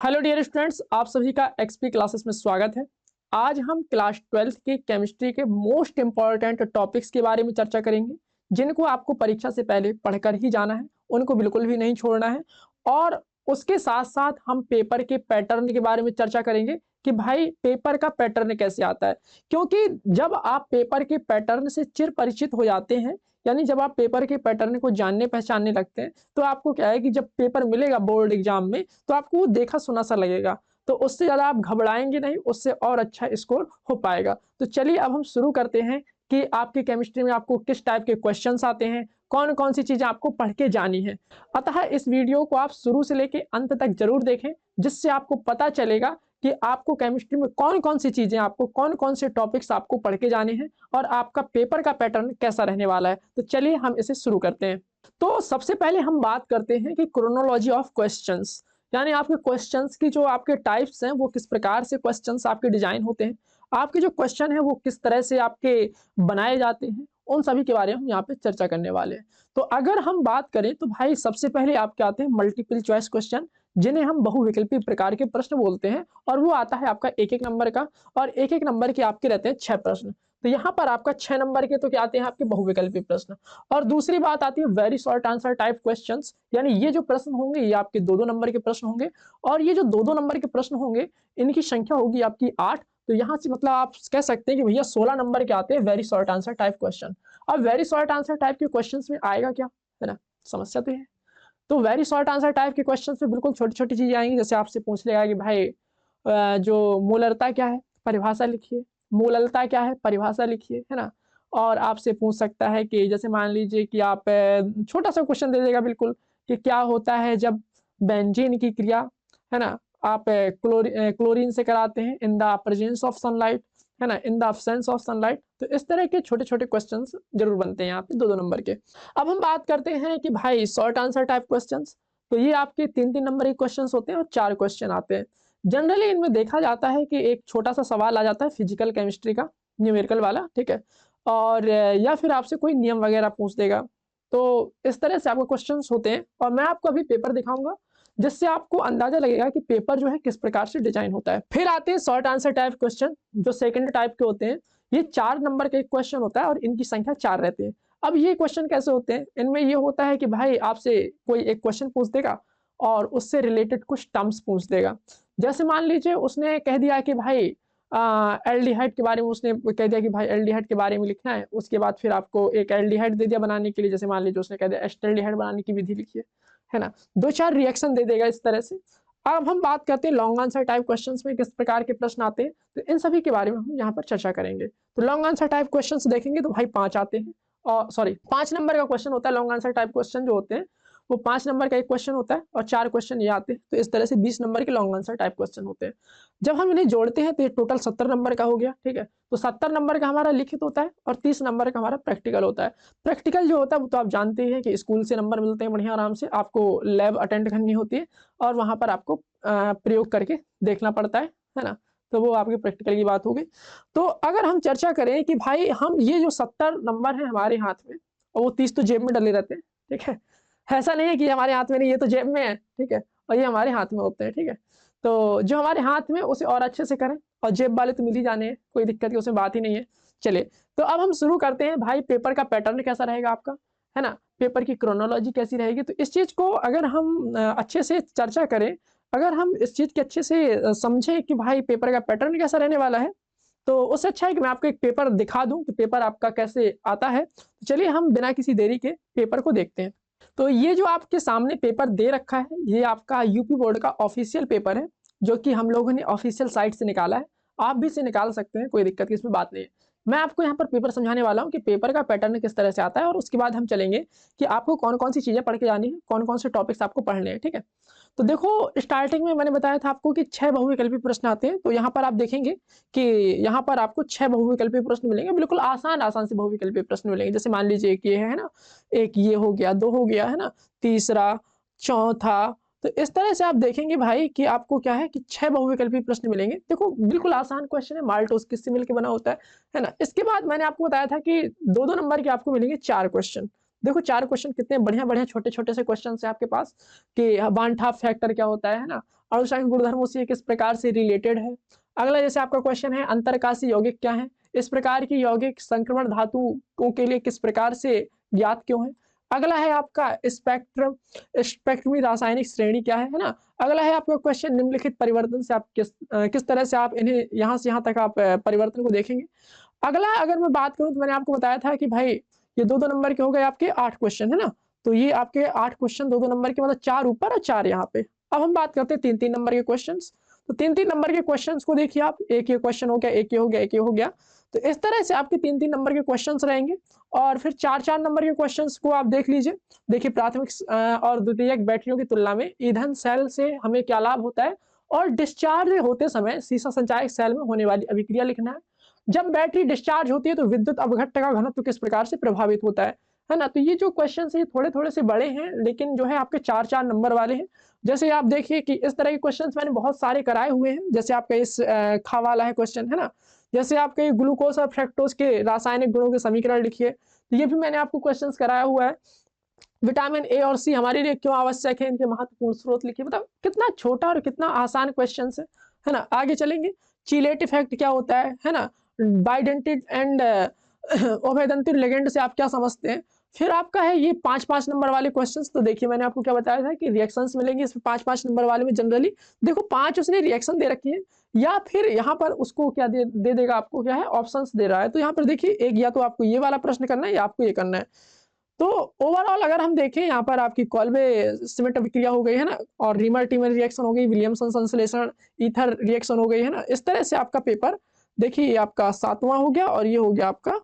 Hello dear students, आप सभी का एक्सपी क्लासेस में स्वागत है। आज हम क्लास 12th की केमिस्ट्री के मोस्ट इंपॉर्टेंट टॉपिक्स के बारे में चर्चा करेंगे, जिनको आपको परीक्षा से पहले पढ़कर ही जाना है, उनको बिल्कुल भी नहीं छोड़ना है। और उसके साथ साथ हम पेपर के पैटर्न के बारे में चर्चा करेंगे कि भाई पेपर का पैटर्न कैसे आता है। क्योंकि जब आप पेपर के पैटर्न से चिर परिचित हो जाते हैं, यानी जब आप पेपर के पैटर्न को जानने पहचानने लगते हैं, तो आपको क्या है कि जब पेपर मिलेगा बोर्ड एग्जाम में, तो आपको वो देखा सुना सा लगेगा। तो उससे ज़्यादा आप घबराएंगे नहीं, उससे और अच्छा स्कोर हो पाएगा। तो चलिए अब हम शुरू करते हैं कि आपकी केमिस्ट्री में आपको किस टाइप के क्वेश्चंस आते हैं, कौन कौन सी चीज़ें आपको पढ़ के जानी है। अतः इस वीडियो को आप शुरू से लेके अंत तक जरूर देखें, जिससे आपको पता चलेगा कि आपको केमिस्ट्री में कौन कौन सी चीज़ें, आपको कौन कौन से टॉपिक्स आपको पढ़ के जाने हैं और आपका पेपर का पैटर्न कैसा रहने वाला है। तो चलिए हम इसे शुरू करते हैं। तो सबसे पहले हम बात करते हैं कि क्रोनोलॉजी ऑफ क्वेश्चंस, यानी आपके क्वेश्चंस की जो आपके टाइप्स हैं, वो किस प्रकार से क्वेश्चंस आपके डिजाइन होते हैं, आपके जो क्वेश्चन है वो किस तरह से आपके बनाए जाते हैं, उन सभी के बारे में हम यहाँ पे चर्चा करने वाले हैं। तो अगर हम बात करें तो भाई सबसे पहले आपके आते हैं मल्टीपल चॉइस क्वेश्चन, जिन्हें हम बहुविकल्पी प्रकार के प्रश्न बोलते हैं। और वो आता है आपका एक एक नंबर का, और एक एक नंबर के आपके रहते हैं 6 प्रश्न। तो यहाँ पर आपका 6 नंबर के तो क्या आते हैं आपके बहुविकल्पी प्रश्न। और दूसरी बात आती है very short answer type questions, यानी ये जो प्रश्न होंगे ये आपके 2-2 नंबर के प्रश्न होंगे। और ये जो 2-2 नंबर के प्रश्न होंगे, इनकी संख्या होगी आपकी 8। तो यहाँ से मतलब आप कह सकते हैं कि भैया 16 नंबर के आते हैं very short answer type question. अब वेरी शॉर्ट आंसर टाइप के क्वेश्चन में आएगा क्या, है ना, समस्या तो है। तो वेरी शॉर्ट आंसर टाइप के क्वेश्चन में बिल्कुल छोटी छोटी चीजें आएंगी, जैसे आपसे पूछ लेगा कि भाई जो मूलरता क्या है, परिभाषा लिखिए। मूललता क्या है, परिभाषा लिखिए, है ना। और आपसे पूछ सकता है कि जैसे मान लीजिए कि आप छोटा सा क्वेश्चन दे देगा बिल्कुल, कि क्या होता है जब बेंजीन की क्रिया, है ना, आप क्लोरीन से कराते हैं in the presence of sunlight, है ना, in the absence of sunlight. तो इस तरह के छोटे छोटे क्वेश्चंस जरूर बनते हैं यहाँ पे 2-2 नंबर के। अब हम बात करते हैं कि भाई शॉर्ट आंसर टाइप क्वेश्चंस, तो ये आपके 3-3 नंबर के क्वेश्चंस होते हैं और 4 क्वेश्चन आते हैं। जनरली इनमें देखा जाता है कि एक छोटा सा सवाल आ जाता है फिजिकल केमिस्ट्री का, न्यूमेरिकल वाला, ठीक है। और या फिर आपसे कोई नियम वगैरह पूछ देगा। तो इस तरह से आपके क्वेश्चंस होते हैं, और मैं आपको अभी पेपर दिखाऊंगा, जिससे आपको अंदाजा लगेगा कि पेपर जो है किस प्रकार से डिजाइन होता है। फिर आते हैं शॉर्ट आंसर टाइप क्वेश्चन, जो सेकंड टाइप के होते हैं। ये 4 नंबर का एक क्वेश्चन होता है और इनकी संख्या 4 रहती है। अब ये क्वेश्चन कैसे होते हैं, इनमें ये होता है कि भाई आपसे कोई एक क्वेश्चन पूछ देगा और उससे रिलेटेड कुछ टर्म्स पूछ देगा। जैसे मान लीजिए उसने कह दिया कि भाई एल्डिहाइड के बारे में, उसने कह दिया कि भाई एल्डिहाइड के बारे में लिखना है। उसके बाद फिर आपको एक एल्डिहाइड दे दिया बनाने के लिए, जैसे मान लीजिए उसने कह दिया एस्टल्डिहाइड बनाने की विधि लिखिए, है ना। 2-4 रिएक्शन दे देगा इस तरह से। अब हम बात करते हैं लॉन्ग आंसर टाइप क्वेश्चंस में किस प्रकार के प्रश्न आते हैं, तो इन सभी के बारे में हम यहाँ पर चर्चा करेंगे। तो लॉन्ग आंसर टाइप क्वेश्चंस देखेंगे तो भाई 5 आते हैं, और सॉरी 5 नंबर का क्वेश्चन होता है। लॉन्ग आंसर टाइप क्वेश्चन जो होते हैं वो 5 नंबर का एक क्वेश्चन होता है और 4 क्वेश्चन ये आते हैं। तो इस तरह से 20 नंबर के लॉन्ग आंसर टाइप क्वेश्चन होते हैं। जब हम इन्हें जोड़ते हैं तो ये टोटल 70 नंबर का हो गया, ठीक है। तो 70 नंबर का हमारा लिखित होता है और 30 नंबर का हमारा प्रैक्टिकल होता है। प्रैक्टिकल जो होता है वो तो आप जानते ही हैं कि स्कूल से नंबर मिलते हैं बढ़िया आराम से, आपको लैब अटेंड करनी होती है और वहां पर आपको प्रयोग करके देखना पड़ता है ना। तो वो आपकी प्रैक्टिकल की बात होगी। तो अगर हम चर्चा करें कि भाई हम ये जो 70 नंबर है हमारे हाथ में, और वो 30 तो जेब में डले रहते हैं, ठीक है। ऐसा नहीं है कि हमारे हाथ में नहीं, ये तो जेब में है, ठीक है, और ये हमारे हाथ में होते हैं, ठीक है। तो जो हमारे हाथ में उसे और अच्छे से करें, और जेब वाले तो मिल ही जाने हैं, कोई दिक्कत की उसमें बात ही नहीं है। चलिए तो अब हम शुरू करते हैं। भाई पेपर का पैटर्न कैसा रहेगा आपका, है ना, पेपर की क्रोनोलॉजी कैसी रहेगी। तो इस चीज को अगर हम अच्छे से चर्चा करें, अगर हम इस चीज के अच्छे से समझें कि भाई पेपर का पैटर्न कैसा रहने वाला है, तो उससे अच्छा है कि मैं आपको एक पेपर दिखा दूं कि पेपर आपका कैसे आता है। तो चलिए हम बिना किसी देरी के पेपर को देखते हैं। तो ये जो आपके सामने पेपर दे रखा है, ये आपका यूपी बोर्ड का ऑफिशियल पेपर है, जो कि हम लोगों ने ऑफिशियल साइट से निकाला है। आप भी इसे निकाल सकते हैं, कोई दिक्कत की इसमें बात नहीं है। मैं आपको यहाँ पर पेपर समझाने वाला हूँ कि पेपर का पैटर्न किस तरह से आता है, और उसके बाद हम चलेंगे कि आपको कौन कौन सी चीजें पढ़ के जानी है, कौन कौन से टॉपिक्स आपको पढ़ने हैं, ठीक है। तो देखो, स्टार्टिंग में मैंने बताया था आपको कि 6 बहुविकल्पी प्रश्न आते हैं। तो यहाँ पर आप देखेंगे कि यहाँ पर आपको 6 बहुविकल्पी प्रश्न मिलेंगे, बिल्कुल आसान आसान से बहुविकल्पी प्रश्न मिलेंगे। जैसे मान लीजिए एक ये है ना, एक ये हो गया, 2 हो गया, है ना, तीसरा, चौथा। तो इस तरह से आप देखेंगे भाई कि आपको क्या है कि 6 बहुविकल्पी प्रश्न मिलेंगे। देखो बिल्कुल आसान क्वेश्चन है, माल्टोस किससे मिलकर बना होता है ना। इसके बाद मैंने आपको बताया था कि 2-2 नंबर के आपको मिलेंगे 4 क्वेश्चन, देखो 4 क्वेश्चन कितने बढ़िया-बढ़िया छोटे-छोटे से क्वेश्चन है आपके पास कि वन हाफ फैक्टर क्या होता है ना? अनुषंग गुणधर्मों से किस प्रकार से रिलेटेड है। अगला जैसे आपका क्वेश्चन है अंतरकाशीय यौगिक क्या है? इस प्रकार की यौगिक संक्रमण धातुओं के लिए किस प्रकार से ज्ञात क्यों है? अगला है आपका स्पेक्ट्रमी रासायनिक श्रेणी क्या है ना? अगला है आपका क्वेश्चन निम्नलिखित परिवर्तन से आप किस तरह से आप इन्हें यहाँ से यहाँ तक आप परिवर्तन को देखेंगे। अगला अगर मैं बात करूँ तो मैंने आपको बताया था कि भाई ये 2-2 नंबर के हो गए आपके 8 क्वेश्चन है ना? तो ये आपके 8 क्वेश्चन 2-2 नंबर के मतलब 4 ऊपर और 4 यहाँ पे। अब हम बात करते हैं 3-3 नंबर के क्वेश्चंस। तो 3-3 नंबर के क्वेश्चंस को देखिए आप, एक ये क्वेश्चन हो गया, एक ये हो गया, एक ये हो गया। तो इस तरह से आपके 3-3 नंबर के क्वेश्चंस रहेंगे और फिर 4-4 नंबर के क्वेश्चंस को आप देख लीजिए। देखिए प्राथमिक और द्वितीयक बैटरियों की तुलना में ईंधन सेल से हमें क्या लाभ होता है और डिस्चार्ज होते समय सीसा संचायक सेल में होने वाली अभिक्रिया लिखना है। जब बैटरी डिस्चार्ज होती है तो विद्युत अपघट्ट का घनत्व किस प्रकार से प्रभावित होता है ना? तो ये जो क्वेश्चन है ये थोड़े-थोड़े से बड़े हैं लेकिन जो है आपके 4-4 नंबर वाले हैं। जैसे आप देखिए कि इस तरह के क्वेश्चंस मैंने बहुत सारे कराए हुए हैं। जैसे आपका इस खा वाला है क्वेश्चन है ना? जैसे आपके ग्लूकोज और फ्रक्टोज के रासायनिक गुणों के समीकरण लिखिए। तो ये भी मैंने आपको क्वेश्चंस कराया हुआ है। विटामिन ए और सी हमारे लिए क्यों आवश्यक है, इनके महत्वपूर्ण स्रोत लिखिए। मतलब कितना छोटा और कितना आसान क्वेश्चंस है ना? आगे चलेंगे। चीलेट इफेक्ट क्या होता है ना? बाइडेंटेड एंड ओवेदंतिक लिगेंड से आप क्या समझते हैं? फिर आपका है ये 5-5 नंबर वाले क्वेश्चंस। तो देखिए मैंने आपको क्या बताया था कि रिएक्शंस मिलेंगे इसमें 5-5 नंबर वाले में जनरली देखो 5 उसने रिएक्शन दे रखी है या फिर यहाँ पर उसको क्या दे देगा आपको क्या है ऑप्शंस दे रहा है। तो यहाँ पर देखिए एक या तो आपको ये वाला प्रश्न करना है या आपको ये करना है। तो ओवरऑल अगर हम देखें यहाँ पर आपकी कॉल्बे सीमेंट अभिक्रिया हो गई है ना और रीमर टीमर रिएक्शन हो गई, विलियमसन संश्लेषण, ईथर रिएक्शन हो गई है ना। इस तरह से आपका पेपर देखिए ये आपका 7वां हो गया और ये हो गया आपका।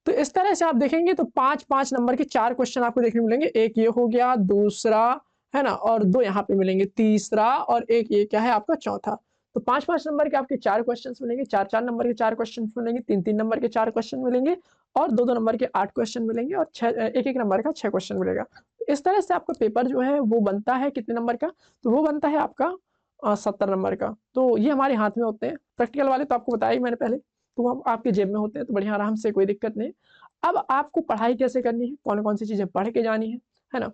तो इस तरह से आप देखेंगे तो 5-5 नंबर के 4 क्वेश्चन आपको देखने मिलेंगे। एक ये हो गया, दूसरा है ना और 2 यहाँ पे मिलेंगे, तीसरा और एक ये क्या है आपका चौथा। तो 5-5 नंबर के आपके 4 क्वेश्चंस मिलेंगे, 4-4 नंबर के 4 क्वेश्चन मिलेंगे, 3-3 नंबर के 4 क्वेश्चन मिलेंगे और 2-2 नंबर के 8 क्वेश्चन मिलेंगे और 1-1 नंबर का 6 क्वेश्चन मिलेगा। इस तरह से आपका पेपर जो है वो बनता है कितने नंबर का? तो वो बनता है आपका 70 नंबर का। तो ये हमारे हाथ में होते हैं। प्रैक्टिकल वाले तो आपको बताया ही मैंने पहले, तो वो आपके जेब में होते हैं तो बढ़िया आराम से कोई दिक्कत नहीं। अब आपको पढ़ाई कैसे करनी है, कौन-कौन सी चीज़ें पढ़ के जानी है ना?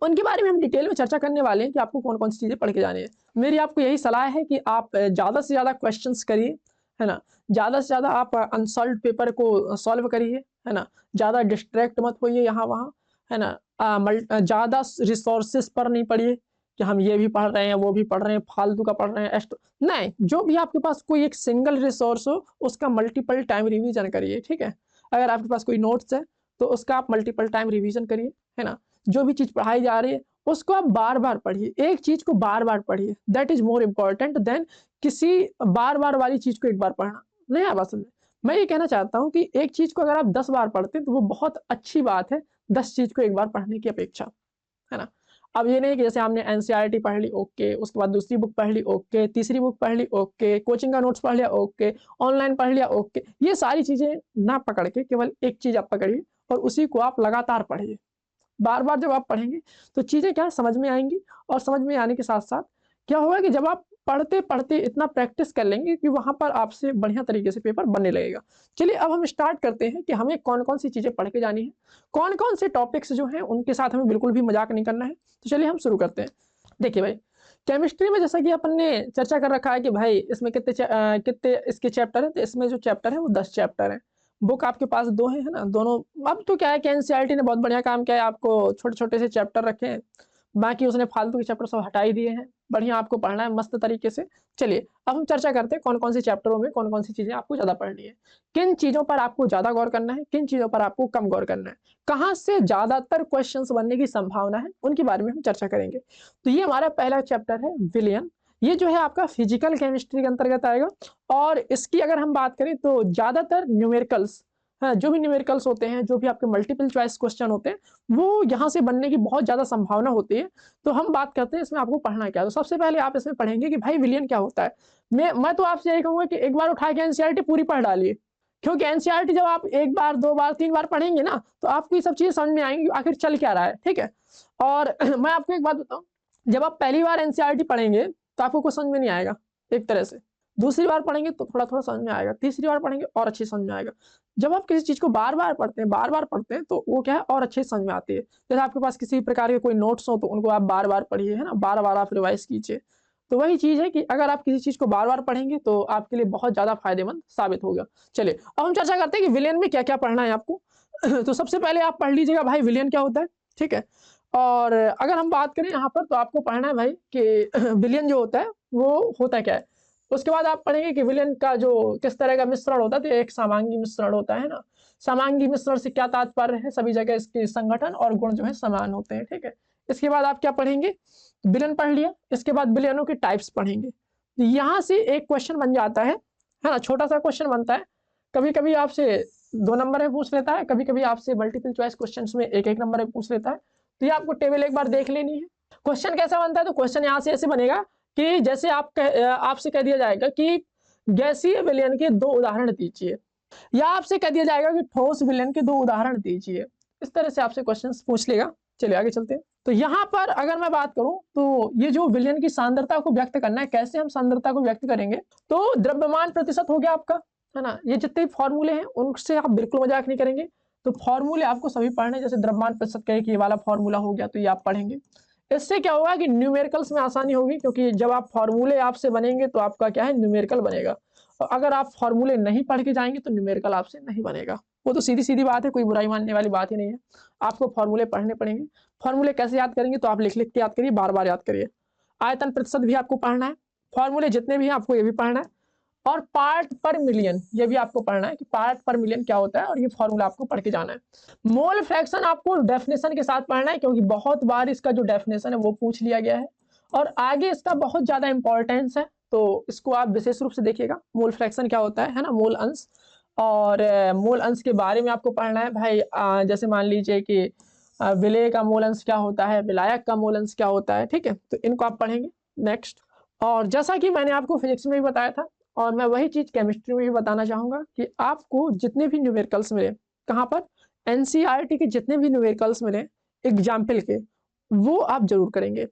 उनके बारे में हम डिटेल में चर्चा करने वाले हैं कि आपको कौन-कौन सी चीज़ें पढ़ के जानी है। मेरी आपको यही सलाह है कि आप ज़्यादा से ज़्यादा क्वेश्चंस करिए, है ना? ज़्यादा से ज़्यादा आप अनसॉल्व्ड पेपर को सॉल्व करिए, है ना? ज़्यादा डिस्ट्रैक्ट मत होइए यहाँ-वहाँ, है ना? ज़्यादा रिसोर्सेज़ पर नहीं पढ़िए कि हम ये भी पढ़ रहे हैं, वो भी पढ़ रहे हैं, फालतू का पढ़ रहे हैं, नहीं, जो भी आपके पास कोई एक सिंगल रिसोर्स हो, उसका मल्टीपल टाइम रिवीजन करिए, ठीक है? अगर आपके पास कोई नोट्स है, तो उसका आप मल्टीपल टाइम रिवीजन करिए, है ना? जो भी चीज़ पढ़ाई जा रही है, उसको आप बार-बार पढ़िए। एक चीज़ को बार-बार पढ़िए, that is more important then किसी बार-बार वाली चीज़ को एक बार पढ़ना। नहीं आया बात समझ में? मैं ये कहना चाहता हूँ कि एक चीज़ को अगर आप 10 बार पढ़ते हैं, तो वो बहुत अच्छी बात है, 10 चीज़ को एक बार पढ़ने की अपेक्षा, है ना? अब ये नहीं कि जैसे हमने एनसीईआरटी पढ़ ली, ओके, उसके बाद दूसरी बुक पढ़ ली, ओके, तीसरी बुक पढ़ ली, ओके, कोचिंग का नोट्स पढ़ लिया, ओके, ऑनलाइन पढ़ लिया, ओके। ये सारी चीज़ें ना पकड़ के केवल एक चीज़ आप पकड़िए और उसी को आप लगातार पढ़िए। बार-बार जब आप पढ़ेंगे तो चीज़ें क्या समझ में आएँगी और समझ में आने के साथ-साथ क्या होगा कि जब आप पढ़ते-पढ़ते इतना प्रैक्टिस कर लेंगे कि वहाँ पर आपसे बढ़िया तरीके से पेपर बनने लगेगा। चलिए अब हम स्टार्ट करते हैं कि हमें कौन-कौन सी चीज़ें पढ़ के जानी है, कौन-कौन से टॉपिक्स जो हैं उनके साथ हमें बिल्कुल भी मज़ाक नहीं करना है। तो चलिए हम शुरू करते हैं। देखिए भाई, केमिस्ट्री में जैसा कि अपन ने चर्चा कर रखा है कि भाई इसमें कितने इसके चैप्टर हैं, तो इसमें जो चैप्टर है वो 10 चैप्टर हैं। बुक आपके पास 2 है ना? दोनों अब तो क्या है कि एनसीईआरटी ने बहुत बढ़िया काम किया है, आपको छोटे-छोटे से चैप्टर रखे हैं। बाकी उसने फालतू के चैप्टर सब हटा ही दिए हैं। बढ़िया आपको पढ़ना है मस्त तरीके से। चलिए, अब हम चर्चा करते हैं कौन-कौन से चैप्टरों में कौन-कौन सी चीज़ें आपको ज़्यादा पढ़नी है। किन चीज़ों पर आपको ज़्यादा गौर करना है, किन चीज़ों पर आपको कम गौर करना है। कहाँ से ज़्यादातर क्वेश्चंस बनने की संभावना है, उनके बारे में हम चर्चा करेंगे। तो ये हमारा पहला चैप्टर है विलयन। ये जो है आपका फिजिकल केमिस्ट्री के अंतर्गत आएगा और इसकी अगर हम बात करें तो ज़्यादातर न्यूमेरिकल्स, हाँ, जो भी न्यूमेरिकल्स होते हैं, जो भी आपके मल्टीपल चॉइस क्वेश्चन होते हैं, वो यहाँ से बनने की बहुत ज़्यादा संभावना होती है। तो हम बात करते हैं इसमें आपको पढ़ना क्या है। तो सबसे पहले आप इसमें पढ़ेंगे कि भाई विलयन क्या होता है। मैं तो आपसे यही कहूँगा कि एक बार उठा के एनसीईआरटी पूरी पढ़ डालिए। क्योंकि एनसीईआरटी जब आप 1 बार, 2 बार, 3 बार पढ़ेंगे ना, तो आपको ये सब चीज़ें समझ में आएँगी आखिर चल क्या रहा है, ठीक है? और मैं आपको एक बात बताऊँ, जब आप पहली बार एनसीईआरटी पढ़ेंगे, तो आपको कुछ समझ में नहीं आएगा, एक तरह से। दूसरी बार पढ़ेंगे तो थोड़ा थोड़ा समझ में आएगा, तीसरी बार पढ़ेंगे और अच्छे समझ में आएगा। जब आप किसी चीज को बार बार पढ़ते हैं तो वो क्या है और अच्छे समझ में आती है। जैसे आपके पास किसी प्रकार के कोई नोट्स हो तो उनको आप बार बार पढ़िए, है ना, बार बार आप रिवाइज कीजिए। तो वही चीज है कि अगर आप किसी चीज को बार बार पढ़ेंगे तो आपके लिए बहुत ज्यादा फायदेमंद साबित होगा। चलिए अब हम चर्चा करते हैं कि विलियन में क्या क्या पढ़ना है आपको। तो सबसे पहले आप पढ़ लीजिएगा भाई विलियन क्या होता है, ठीक है। और अगर हम बात करें यहाँ पर तो आपको पढ़ना है भाई कि विलियन जो होता है वो होता क्या है। उसके बाद आप पढ़ेंगे कि विलियन का जो किस तरह का मिश्रण होता है, तो एक समांगी मिश्रण होता है ना। समांगी मिश्रण से क्या तात्पर्य है, सभी जगह इसके संगठन और गुण जो है समान होते हैं, ठीक है। इसके बाद आप क्या पढ़ेंगे, विलियन पढ़ लिया, इसके बाद विलियनों के टाइप्स पढ़ेंगे। तो यहाँ से एक क्वेश्चन बन जाता है ना, छोटा सा क्वेश्चन बनता है। कभी कभी आपसे 2 नंबर में पूछ लेता है, कभी कभी आपसे मल्टीपल चॉइस क्वेश्चन में एक एक नंबर में पूछ लेता है। तो ये आपको टेबल एक बार देख लेनी है। क्वेश्चन कैसा बनता है, तो क्वेश्चन यहाँ से ऐसे बनेगा कि जैसे आपसे कह दिया जाएगा कि गैसीय विलयन के 2 उदाहरण दीजिए, या आपसे कह दिया जाएगा कि ठोस विलयन के 2 उदाहरण दीजिए। इस तरह से आपसे क्वेश्चन पूछ लेगा। चलिए आगे चलते हैं। तो यहाँ पर अगर मैं बात करूं तो ये जो विलयन की सांद्रता को व्यक्त करना है, कैसे हम सांद्रता को व्यक्त करेंगे, तो द्रव्यमान प्रतिशत हो गया आपका, है ना। ये जितने फॉर्मूले हैं उनसे आप बिल्कुल मजाक नहीं करेंगे। तो फॉर्मूले आपको सभी पढ़ने, जैसे द्रव्यमान प्रतिशत का ये वाला फॉर्मूला हो गया तो ये आप पढ़ेंगे। इससे क्या होगा कि न्यूमेरिकल्स में आसानी होगी, क्योंकि जब आप फॉर्मूले आपसे बनेंगे तो आपका क्या है, न्यूमेरिकल बनेगा। और अगर आप फॉर्मूले नहीं पढ़ के जाएंगे तो न्यूमेरिकल आपसे नहीं बनेगा। वो तो सीधी सीधी बात है, कोई बुराई मानने वाली बात ही नहीं है। आपको फॉर्मूले पढ़ने पड़ेंगे। फॉर्मूले कैसे याद करेंगे, तो आप लिख लिख के याद करिए, बार बार याद करिए। आयतन प्रतिशत भी आपको पढ़ना है, फॉर्मूले जितने भी हैं आपको ये भी पढ़ना है। और पार्ट पर मिलियन ये भी आपको पढ़ना है कि पार्ट पर मिलियन क्या होता है, और ये फॉर्मूला आपको पढ़ के जाना है। मोल फ्रैक्शन आपको डेफिनेशन के साथ पढ़ना है, क्योंकि बहुत बार इसका जो डेफिनेशन है वो पूछ लिया गया है और आगे इसका बहुत ज्यादा इंपॉर्टेंस है। तो इसको आप विशेष रूप से देखिएगा, मोल फ्रैक्शन क्या होता है ना, मोल अंश। और मोल अंश के बारे में आपको पढ़ना है भाई। जैसे मान लीजिए कि विलेय का मोल अंश क्या होता है, विलायक का मोल अंश क्या होता है, ठीक है। तो इनको आप पढ़ेंगे। नेक्स्ट, और जैसा कि मैंने आपको फिजिक्स में भी बताया था और मैं वही चीज केमिस्ट्री में भी बताना चाहूंगा कि आपको जितने भी न्यूमेरिकल्स मिले, कहाँ पर, एनसीईआरटी के जितने भी न्यूमेरिकल्स मिले एग्जाम्पल के, वो आप जरूर करेंगे,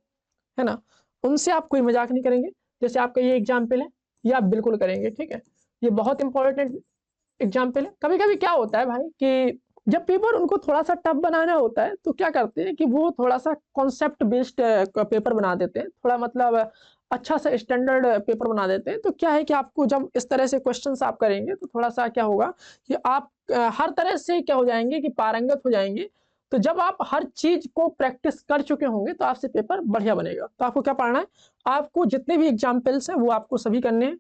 है ना। उनसे आप कोई मजाक नहीं करेंगे। जैसे आपका ये एग्जाम्पल है, ये आप बिल्कुल करेंगे, ठीक है। ये बहुत इंपॉर्टेंट एग्जाम्पल है। कभी कभी क्या होता है भाई कि जब पेपर उनको थोड़ा सा टफ बनाना होता है तो क्या करते हैं कि वो थोड़ा सा कॉन्सेप्ट बेस्ड पेपर बना देते हैं, थोड़ा मतलब अच्छा सा स्टैंडर्ड पेपर बना देते हैं। तो क्या है कि आपको जब इस तरह से क्वेश्चंस आप करेंगे तो थोड़ा सा क्या होगा कि आप हर तरह से क्या हो जाएंगे कि पारंगत हो जाएंगे। तो जब आप हर चीज को प्रैक्टिस कर चुके होंगे तो आपसे पेपर बढ़िया बनेगा। तो आपको क्या पढ़ना है, आपको जितने भी एग्जाम्पल्स हैं वो आपको सभी करने हैं।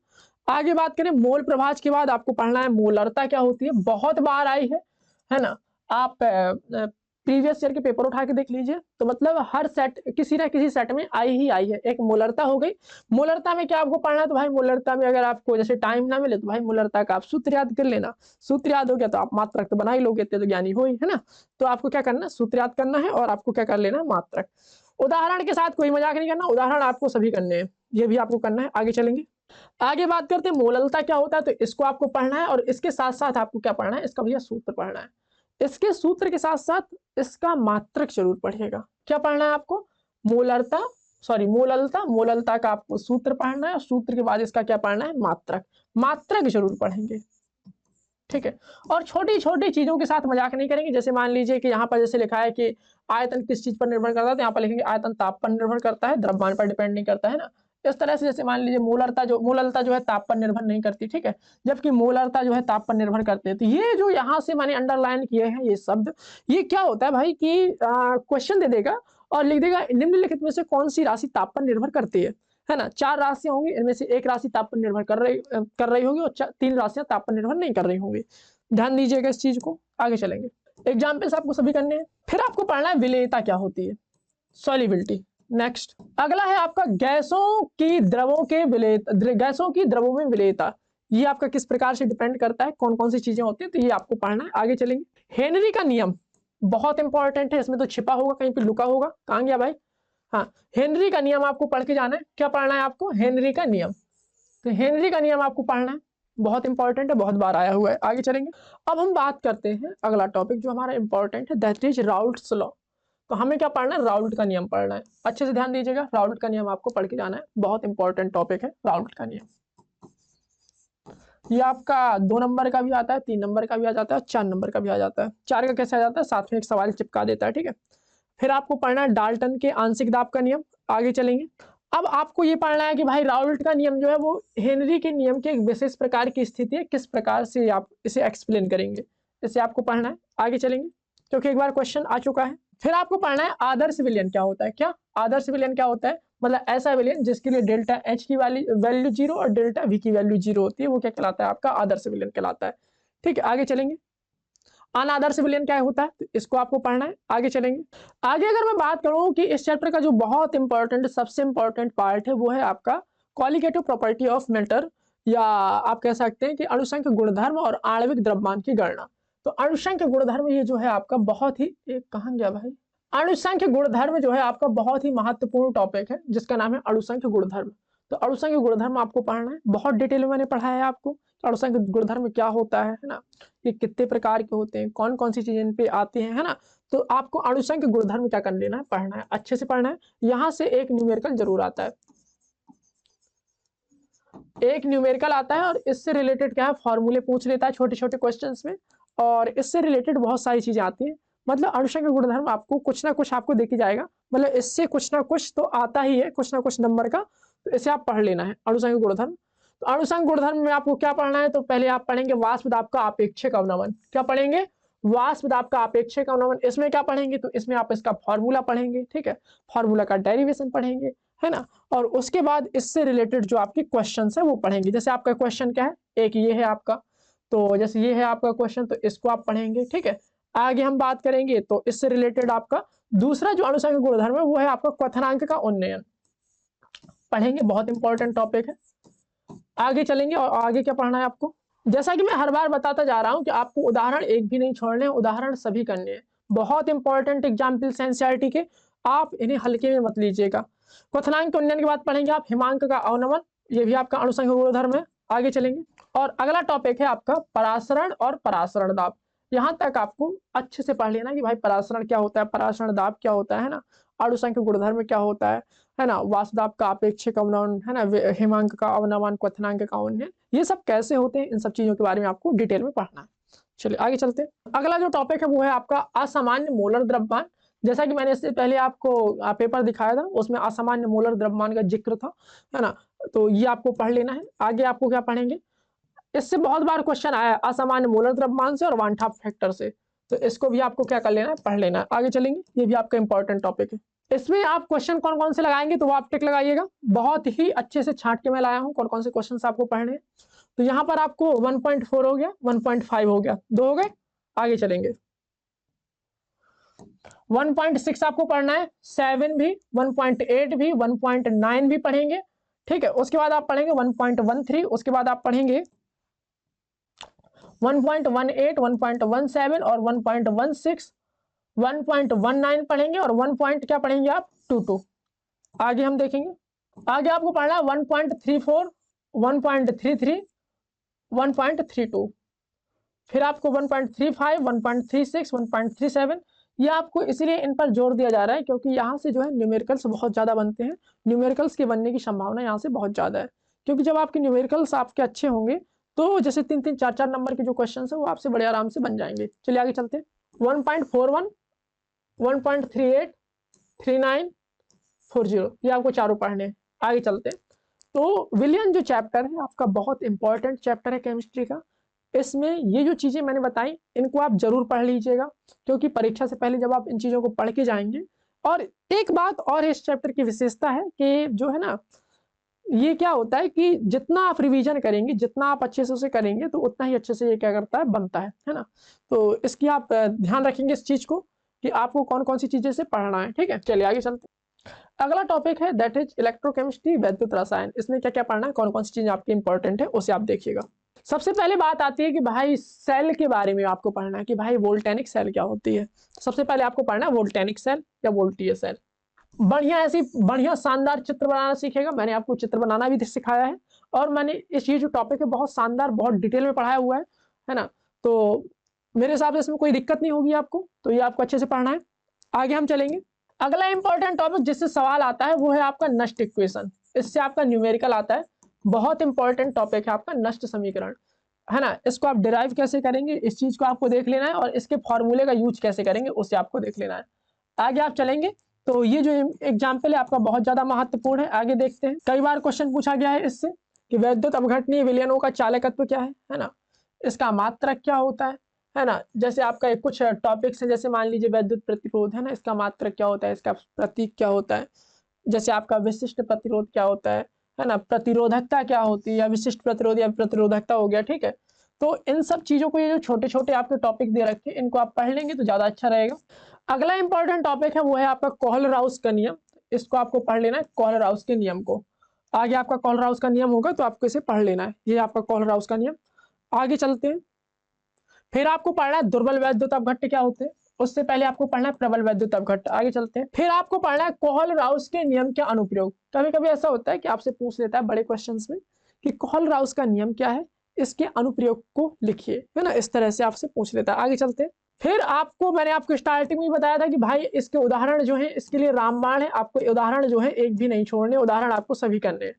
आगे बात करें मोल प्रभाज के बाद आपको पढ़ना है मोलरता क्या होती है, बहुत बार आई है ना। आप प्रीवियस ईयर के पेपर उठा के देख लीजिए, तो मतलब हर सेट किसी ना किसी सेट में आई ही आई है। एक मोलरता हो गई। मोलरता में क्या आपको पढ़ना है, तो भाई मोलरता में अगर आपको जैसे टाइम ना मिले तो भाई मोलरता का आप सूत्र याद कर लेना। सूत्र याद हो गया तो आप मात्रक तो बना ही लोगे, तो ज्ञानी हो ही, है ना। तो आपको क्या करना है, सूत्र याद करना है और आपको क्या कर लेना है, मात्रक। उदाहरण के साथ कोई मजाक नहीं करना, उदाहरण आपको सभी करने हैं, ये भी आपको करना है। आगे चलेंगे, आगे बात करते हैं मोललता क्या होता है, तो इसको आपको पढ़ना है और इसके साथ साथ आपको क्या पढ़ना है, इसका भैया सूत्र पढ़ना है। इसके सूत्र के साथ साथ इसका मात्रक जरूर पढ़िएगा। क्या पढ़ना है आपको, मोललता मोललता का आपको सूत्र पढ़ना है और सूत्र के बाद इसका क्या पढ़ना है, मात्रक। मात्रक जरूर पढ़ेंगे, ठीक है। और छोटी छोटी चीजों के साथ मजाक नहीं करेंगे। जैसे मान लीजिए कि यहाँ पर जैसे लिखा है कि आयतन किस चीज पर निर्भर करता है, तो यहाँ पर लिखेंगे आयतन ताप पर निर्भर करता है, द्रव्यमान पर डिपेंड नहीं करता, है ना। इस तरह से जैसे मान लीजिए मोलरता जो है ताप पर निर्भर नहीं करती, ठीक है, जबकि मोलरता जो है ताप पर निर्भर करते हैं। तो ये जो यहाँ से मैंने अंडरलाइन किए हैं ये शब्द, ये क्या होता है भाई कि क्वेश्चन दे देगा और लिख देगा निम्नलिखित में से कौन सी राशि ताप पर निर्भर करती है ना। 4 राशियां होंगी, इनमें से एक राशि ताप पर निर्भर कर रही होगी और 3 राशियां ताप पर निर्भर नहीं कर रही होंगी। ध्यान दीजिएगा इस चीज को। आगे चलेंगे, एग्जाम्पल्स आपको सभी करने हैं। फिर आपको पढ़ना है विलेयता क्या होती है, सॉल्युबिलिटी। नेक्स्ट, अगला है आपका गैसों की द्रवों में विलेयता। ये आपका किस प्रकार से डिपेंड करता है, कौन कौन सी चीजें होती है, तो ये आपको पढ़ना है। आगे चलेंगे, हेनरी का नियम बहुत इंपॉर्टेंट है, इसमें तो छिपा होगा कहीं पे, लुका होगा, कहां गया भाई। हाँ, हेनरी का नियम आपको पढ़ के जाना है। क्या पढ़ना है आपको, हेनरी का नियम। तो हेनरी का नियम आपको पढ़ना है, बहुत इंपॉर्टेंट है, बहुत बार आया हुआ है। आगे चलेंगे, अब हम बात करते हैं अगला टॉपिक जो हमारा इंपॉर्टेंट है, दैट इज राउल्ट्स लॉ। तो हमें क्या पढ़ना है, राउल्ट का नियम पढ़ना है। अच्छे से ध्यान दीजिएगा, राउल्ट का नियम आपको पढ़ के जाना है, बहुत इंपॉर्टेंट टॉपिक है राउल्ट का नियम। ये आपका 2 नंबर का भी आता है, 3 नंबर का भी आ जाता है, 4 नंबर का भी आ जाता है। 4 का कैसे आ जाता है, साथ में एक सवाल चिपका देता है, ठीक है। फिर आपको पढ़ना है डाल्टन के आंशिक दाब का नियम। आगे चलेंगे। अब आपको ये पढ़ना है कि भाई राउल्ट का नियम जो है वो हेनरी के नियम के एक विशेष प्रकार की स्थिति है, किस प्रकार से आप इसे एक्सप्लेन करेंगे, इसे आपको पढ़ना है। आगे चलेंगे क्योंकि एक बार क्वेश्चन आ चुका है। फिर आपको पढ़ना है आदर्श विलयन क्या होता है। क्या आदर्श विलयन क्या होता है, मतलब ऐसा विलयन जिसके लिए डेल्टा एच की वैल्यू 0 और डेल्टा वी की वैल्यू 0 होती है, वो क्या कहलाता है, आपका आदर्श विलयन कहलाता है। ठीक है, आगे चलेंगे। अनादर्श विलयन क्या होता है, तो इसको आपको पढ़ना है। आगे चलेंगे। आगे अगर मैं बात करूं कि इस चैप्टर का जो बहुत इंपॉर्टेंट, सबसे इंपॉर्टेंट पार्ट है, वो है आपका क्वालिटेटिव प्रॉपर्टी ऑफ मैटर, या आप कह सकते हैं कि अणुसंख्य गुणधर्म और आणविक द्रव्यमान की गणना। तो अणुसंख्य गुणधर्म ये जो है आपका बहुत ही, एक कहां गया भाई, अणुसंख्य गुणधर्म जो है आपका बहुत ही महत्वपूर्ण टॉपिक है, जिसका नाम है अणुसंख्य गुणधर्म। तो अणुसंख्य गुणधर्म आपको पढ़ना है, बहुत डिटेल में मैंने पढ़ाया है आपको अणुसंख्य गुणधर्म क्या होता है ना, ये कितने प्रकार के होते हैं, कौन कौन सी चीजें इन पे आती हैं, है ना। तो आपको अणुसंख्य गुणधर्म क्या कर लेना है, पढ़ना है, अच्छे से पढ़ना है। यहाँ से एक न्यूमेरिकल जरूर आता है, एक न्यूमेरिकल आता है, और इससे रिलेटेड क्या है, फॉर्मूले पूछ लेता है छोटे छोटे क्वेश्चंस में, और इससे रिलेटेड बहुत सारी चीजें आती हैं। मतलब अणुसंख्य गुणधर्म आपको कुछ ना कुछ आपको देखी जाएगा, मतलब इससे कुछ ना कुछ तो आता ही है, कुछ ना कुछ नंबर का। तो इसे आप पढ़ लेना है, अणुसंख्य गुणधर्म। तो अणुसंख्य गुणधर्म में आपको क्या पढ़ना है, तो पहले आप पढ़ेंगे वाष्प दाब का आपेक्षिक अवनमन। क्या पढ़ेंगे, वाष्प दाब का आपेक्षिक अवनमन। इसमें क्या पढ़ेंगे, तो इसमें आप इसका फॉर्मूला पढ़ेंगे, ठीक है, फॉर्मूला का डेरिवेशन पढ़ेंगे, है ना। और उसके बाद इससे रिलेटेड जो आपके क्वेश्चन है वो पढ़ेंगे। जैसे आपका क्वेश्चन क्या है, एक ये है आपका, तो जैसे ये है आपका क्वेश्चन, तो इसको आप पढ़ेंगे, ठीक है। आगे हम बात करेंगे तो इससे रिलेटेड आपका दूसरा जो अणुसंख्य गुणधर्म है वो है आपका क्वथनांक का उन्नयन, पढ़ेंगे, बहुत इंपॉर्टेंट टॉपिक है। आगे चलेंगे, और आगे क्या पढ़ना है आपको, जैसा कि मैं हर बार बताता जा रहा हूं कि आपको उदाहरण एक भी नहीं छोड़ने हैं, उदाहरण सभी करने हैं। बहुत इंपॉर्टेंट एग्जाम्पल्स एनसीईआरटी के, आप इन्हें हल्के में मत लीजिएगा। क्वथनांक के उन्नयन के बाद पढ़ेंगे आप हिमांक का अवनमन, ये भी आपका अणुसंख्य गुणधर्म है। आगे चलेंगे, और अगला टॉपिक है आपका परासरण और परासरण दाब। यहां तक आपको अच्छे से पढ़ लेना कि भाई परासरण क्या होता है, परासरण दाब क्या होता है ना, अणुसंख्य गुणधर्म क्या होता है ना, वाष्प दाब का आपेक्षिक अवनमन, है ना, हिमांक का अवनमन, क्वथनांक का उन्नयन, ये सब कैसे होते हैं, इन सब चीजों के बारे में आपको डिटेल में पढ़ना है। चलिए आगे चलते हैं। अगला जो टॉपिक है वो है आपका असामान्य मोलर द्रव्यमान। जैसा कि मैंने इससे पहले आपको पेपर दिखाया था, उसमें असामान्य मोलर द्रव्यमान का जिक्र था, है ना। तो ये आपको पढ़ लेना है। आगे आपको क्या पढ़ेंगे, इससे बहुत बार क्वेश्चन आया है असामान्य मोलर द्रव्यमान से और वान टॉप फैक्टर से, तो इसको भी आपको क्या कर लेना है, पढ़ लेना है। आगे चलेंगे, ये भी आपका इंपॉर्टेंट टॉपिक है। इसमें आप क्वेश्चन कौन कौन से लगाएंगे, तो वो आप टिक लगाइएगा, बहुत ही अच्छे से छांट के मैं लाया हूं कौन कौन से क्वेश्चन आपको पढ़ने हैं। तो यहाँ पर आपको 1.4 हो गया, 1.5 हो गया, 2 हो गए। आगे चलेंगे, 1.6 आपको पढ़ना है, 7 भी, 1.8 भी, 1.9 भी पढ़ेंगे, ठीक है। उसके बाद आप पढ़ेंगे 1.13, उसके बाद आप पढ़ेंगे 1.18, 1.17 और 1.16, 1.19 पढ़ेंगे, और 1. क्या पढ़ेंगे आप, 22। आगे हम देखेंगे, आगे आपको पढ़ना है 1.34, 1.33, 1.32, फिर आपको 1.35, 1.36, 1.37। ये आपको इसलिए इन पर जोर दिया जा रहा है क्योंकि यहाँ से जो है न्यूमेरिकल्स बहुत ज़्यादा बनते हैं, न्यूमेरिकल्स के बनने की संभावना यहाँ से बहुत ज़्यादा है, क्योंकि जब आपके न्यूमेरिकल्स आपके अच्छे होंगे तो जैसे 3-3, 4-4 नंबर के जो क्वेश्चन है वो आपसे बड़े आराम से बन जाएंगे। चलिए आगे चलते हैं। 1.41, 1.38, 39, 40, ये आपको चारों पढ़ने हैं। आगे चलते हैं। तो विलियन जो चैप्टर है आपका बहुत इंपॉर्टेंट चैप्टर है केमिस्ट्री का। इसमें ये जो चीजें मैंने बताई इनको आप जरूर पढ़ लीजिएगा, क्योंकि परीक्षा से पहले जब आप इन चीजों को पढ़ के जाएंगे। और एक बात और इस चैप्टर की विशेषता है कि जो है ना, ये क्या होता है कि जितना आप रिवीजन करेंगे, जितना आप अच्छे से उसे करेंगे, तो उतना ही अच्छे से ये क्या करता है, बनता है ना। तो इसकी आप ध्यान रखेंगे इस चीज को कि आपको कौन कौन सी चीजें से पढ़ना है, ठीक है। चलिए आगे चलते हैं। अगला टॉपिक है दैट इज इलेक्ट्रोकेमिस्ट्री, वैद्युत रसायन। इसमें क्या क्या पढ़ना है, कौन कौन सी चीजें आपकी इंपॉर्टेंट है, उसे आप देखिएगा। सबसे पहले बात आती है कि भाई सेल के बारे में आपको पढ़ना है कि भाई वोल्टेनिक सेल क्या होती है। सबसे पहले आपको पढ़ना है वोल्टेनिक सेल या वोल्टीय सेल। बढ़िया ऐसी बढ़िया शानदार चित्र बनाना सीखेगा, मैंने आपको चित्र बनाना भी सिखाया है, और मैंने इस ये जो टॉपिक है बहुत शानदार, बहुत डिटेल में पढ़ाया हुआ है ना। तो मेरे हिसाब से इसमें कोई दिक्कत नहीं होगी आपको, तो ये आपको अच्छे से पढ़ना है। आगे हम चलेंगे। अगला इंपॉर्टेंट टॉपिक जिससे सवाल आता है वो है आपका नष्ट इक्वेशन। इससे आपका न्यूमेरिकल आता है, बहुत इंपॉर्टेंट टॉपिक है आपका नष्ट समीकरण। है ना, इसको आप डिराइव कैसे करेंगे, इस चीज को आपको देख लेना है, और इसके फॉर्मूले का यूज कैसे करेंगे उसे आपको देख लेना है। आगे आप चलेंगे तो ये जो एग्जाम्पल है आपका बहुत ज्यादा महत्वपूर्ण है। आगे देखते हैं, कई बार क्वेश्चन पूछा गया है इससे कि वैद्युत अपघटनीय विलयनों का चालकत्व क्या है ना, इसका मात्रक क्या होता है ना। जैसे आपका एक कुछ टॉपिक्स है, जैसे मान लीजिए वैद्युत प्रतिरोध है ना, इसका मात्रक क्या होता है, इसका प्रतीक क्या होता है। जैसे आपका विशिष्ट प्रतिरोध क्या होता है ना, प्रतिरोधकता क्या होती है, या विशिष्ट प्रतिरोध या प्रतिरोधकता हो गया, ठीक है। तो इन सब चीजों को, ये जो छोटे छोटे आपके टॉपिक दे रखे हैं, इनको आप पढ़ लेंगे तो ज्यादा अच्छा रहेगा। अगला इंपॉर्टेंट टॉपिक है वो है आपका कोहलराउस का नियम। इसको आपको पढ़ लेना है, कोहलराउस के नियम को। आगे आपका कोहलराउस का नियम होगा तो आपको इसे पढ़ लेना है, ये आपका कोहलराउस का नियम। आगे चलते हैं, फिर आपको पढ़ना है दुर्बल वैद्युत अपघट्ट क्या होते हैं, उससे पहले आपको पढ़ना है प्रबल वैद्युत अपघट्ट। आगे चलते हैं, फिर आपको पढ़ना है कोहलराउस के नियम के अनुप्रयोग। कभी कभी ऐसा होता है कि आपसे पूछ लेता है बड़े क्वेश्चंस में कि कोहलराउस का नियम क्या है, इसके अनुप्रयोग को लिखिए, है ना, इस तरह से आपसे पूछ लेता है। आगे चलते हैं, फिर आपको मैंने आपको स्टार्टिंग में बताया था कि भाई इसके उदाहरण जो है, इसके लिए रामबाण है, आपको उदाहरण जो है एक भी नहीं छोड़ने, उदाहरण आपको सभी करने हैं।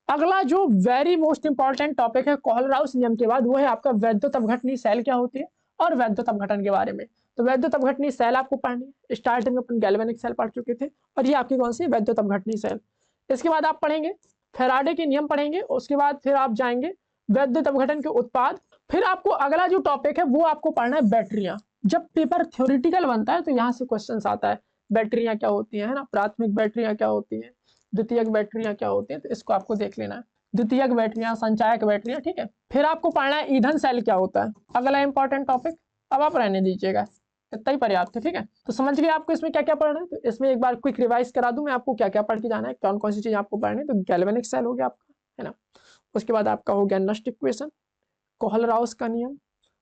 अगला जो वेरी मोस्ट इंपॉर्टेंट टॉपिक है कोहलराउस नियम के बाद, वो है आपका वैद्युत अपघटनीय सेल क्या होती है और वैद्युत अपघटन के बारे में। तो वैद्युत अपघटनीय सेल आपको पढ़नी है, स्टार्टिंग में अपन गैल्वेनिक सेल पढ़ चुके थे, और ये आपकी कौन सी वैद्युत अपघटनीय सेल। इसके बाद आप पढ़ेंगे फैराडे के नियम पढ़ेंगे, उसके बाद फिर आप जाएंगे वैद्युत अपघटन के उत्पाद। फिर आपको अगला जो टॉपिक है वो आपको पढ़ना है बैटरियां। जब पेपर थ्योरेटिकल बनता है तो यहाँ से क्वेश्चन आता है, बैटरियां क्या होती है ना, प्राथमिक बैटरियां क्या होती है, द्वितीयक बैटरियां क्या होती है, तो इसको आपको देख लेना है, द्वितीयक बैटरियां, संचायक बैटरियां, ठीक है। फिर आपको पढ़ना है ईंधन सेल क्या होता है, अगला इंपॉर्टेंट टॉपिक। अब आप रहने दीजिएगा, इतना ही पर्याप्त है, ठीक है। तो समझ गए आपको इसमें क्या क्या पढ़ना है। तो इसमें एक बार क्विक रिवाइज करा दूं मैं आपको क्या क्या पढ़ के जाना है, कौन कौन सी चीज आपको पढ़नी है। तो गैल्वेनिक सेल हो गया आपका, है ना, उसके बाद आपका हो गया नस्ट इक्वेशन, कोहलराउस का नियम,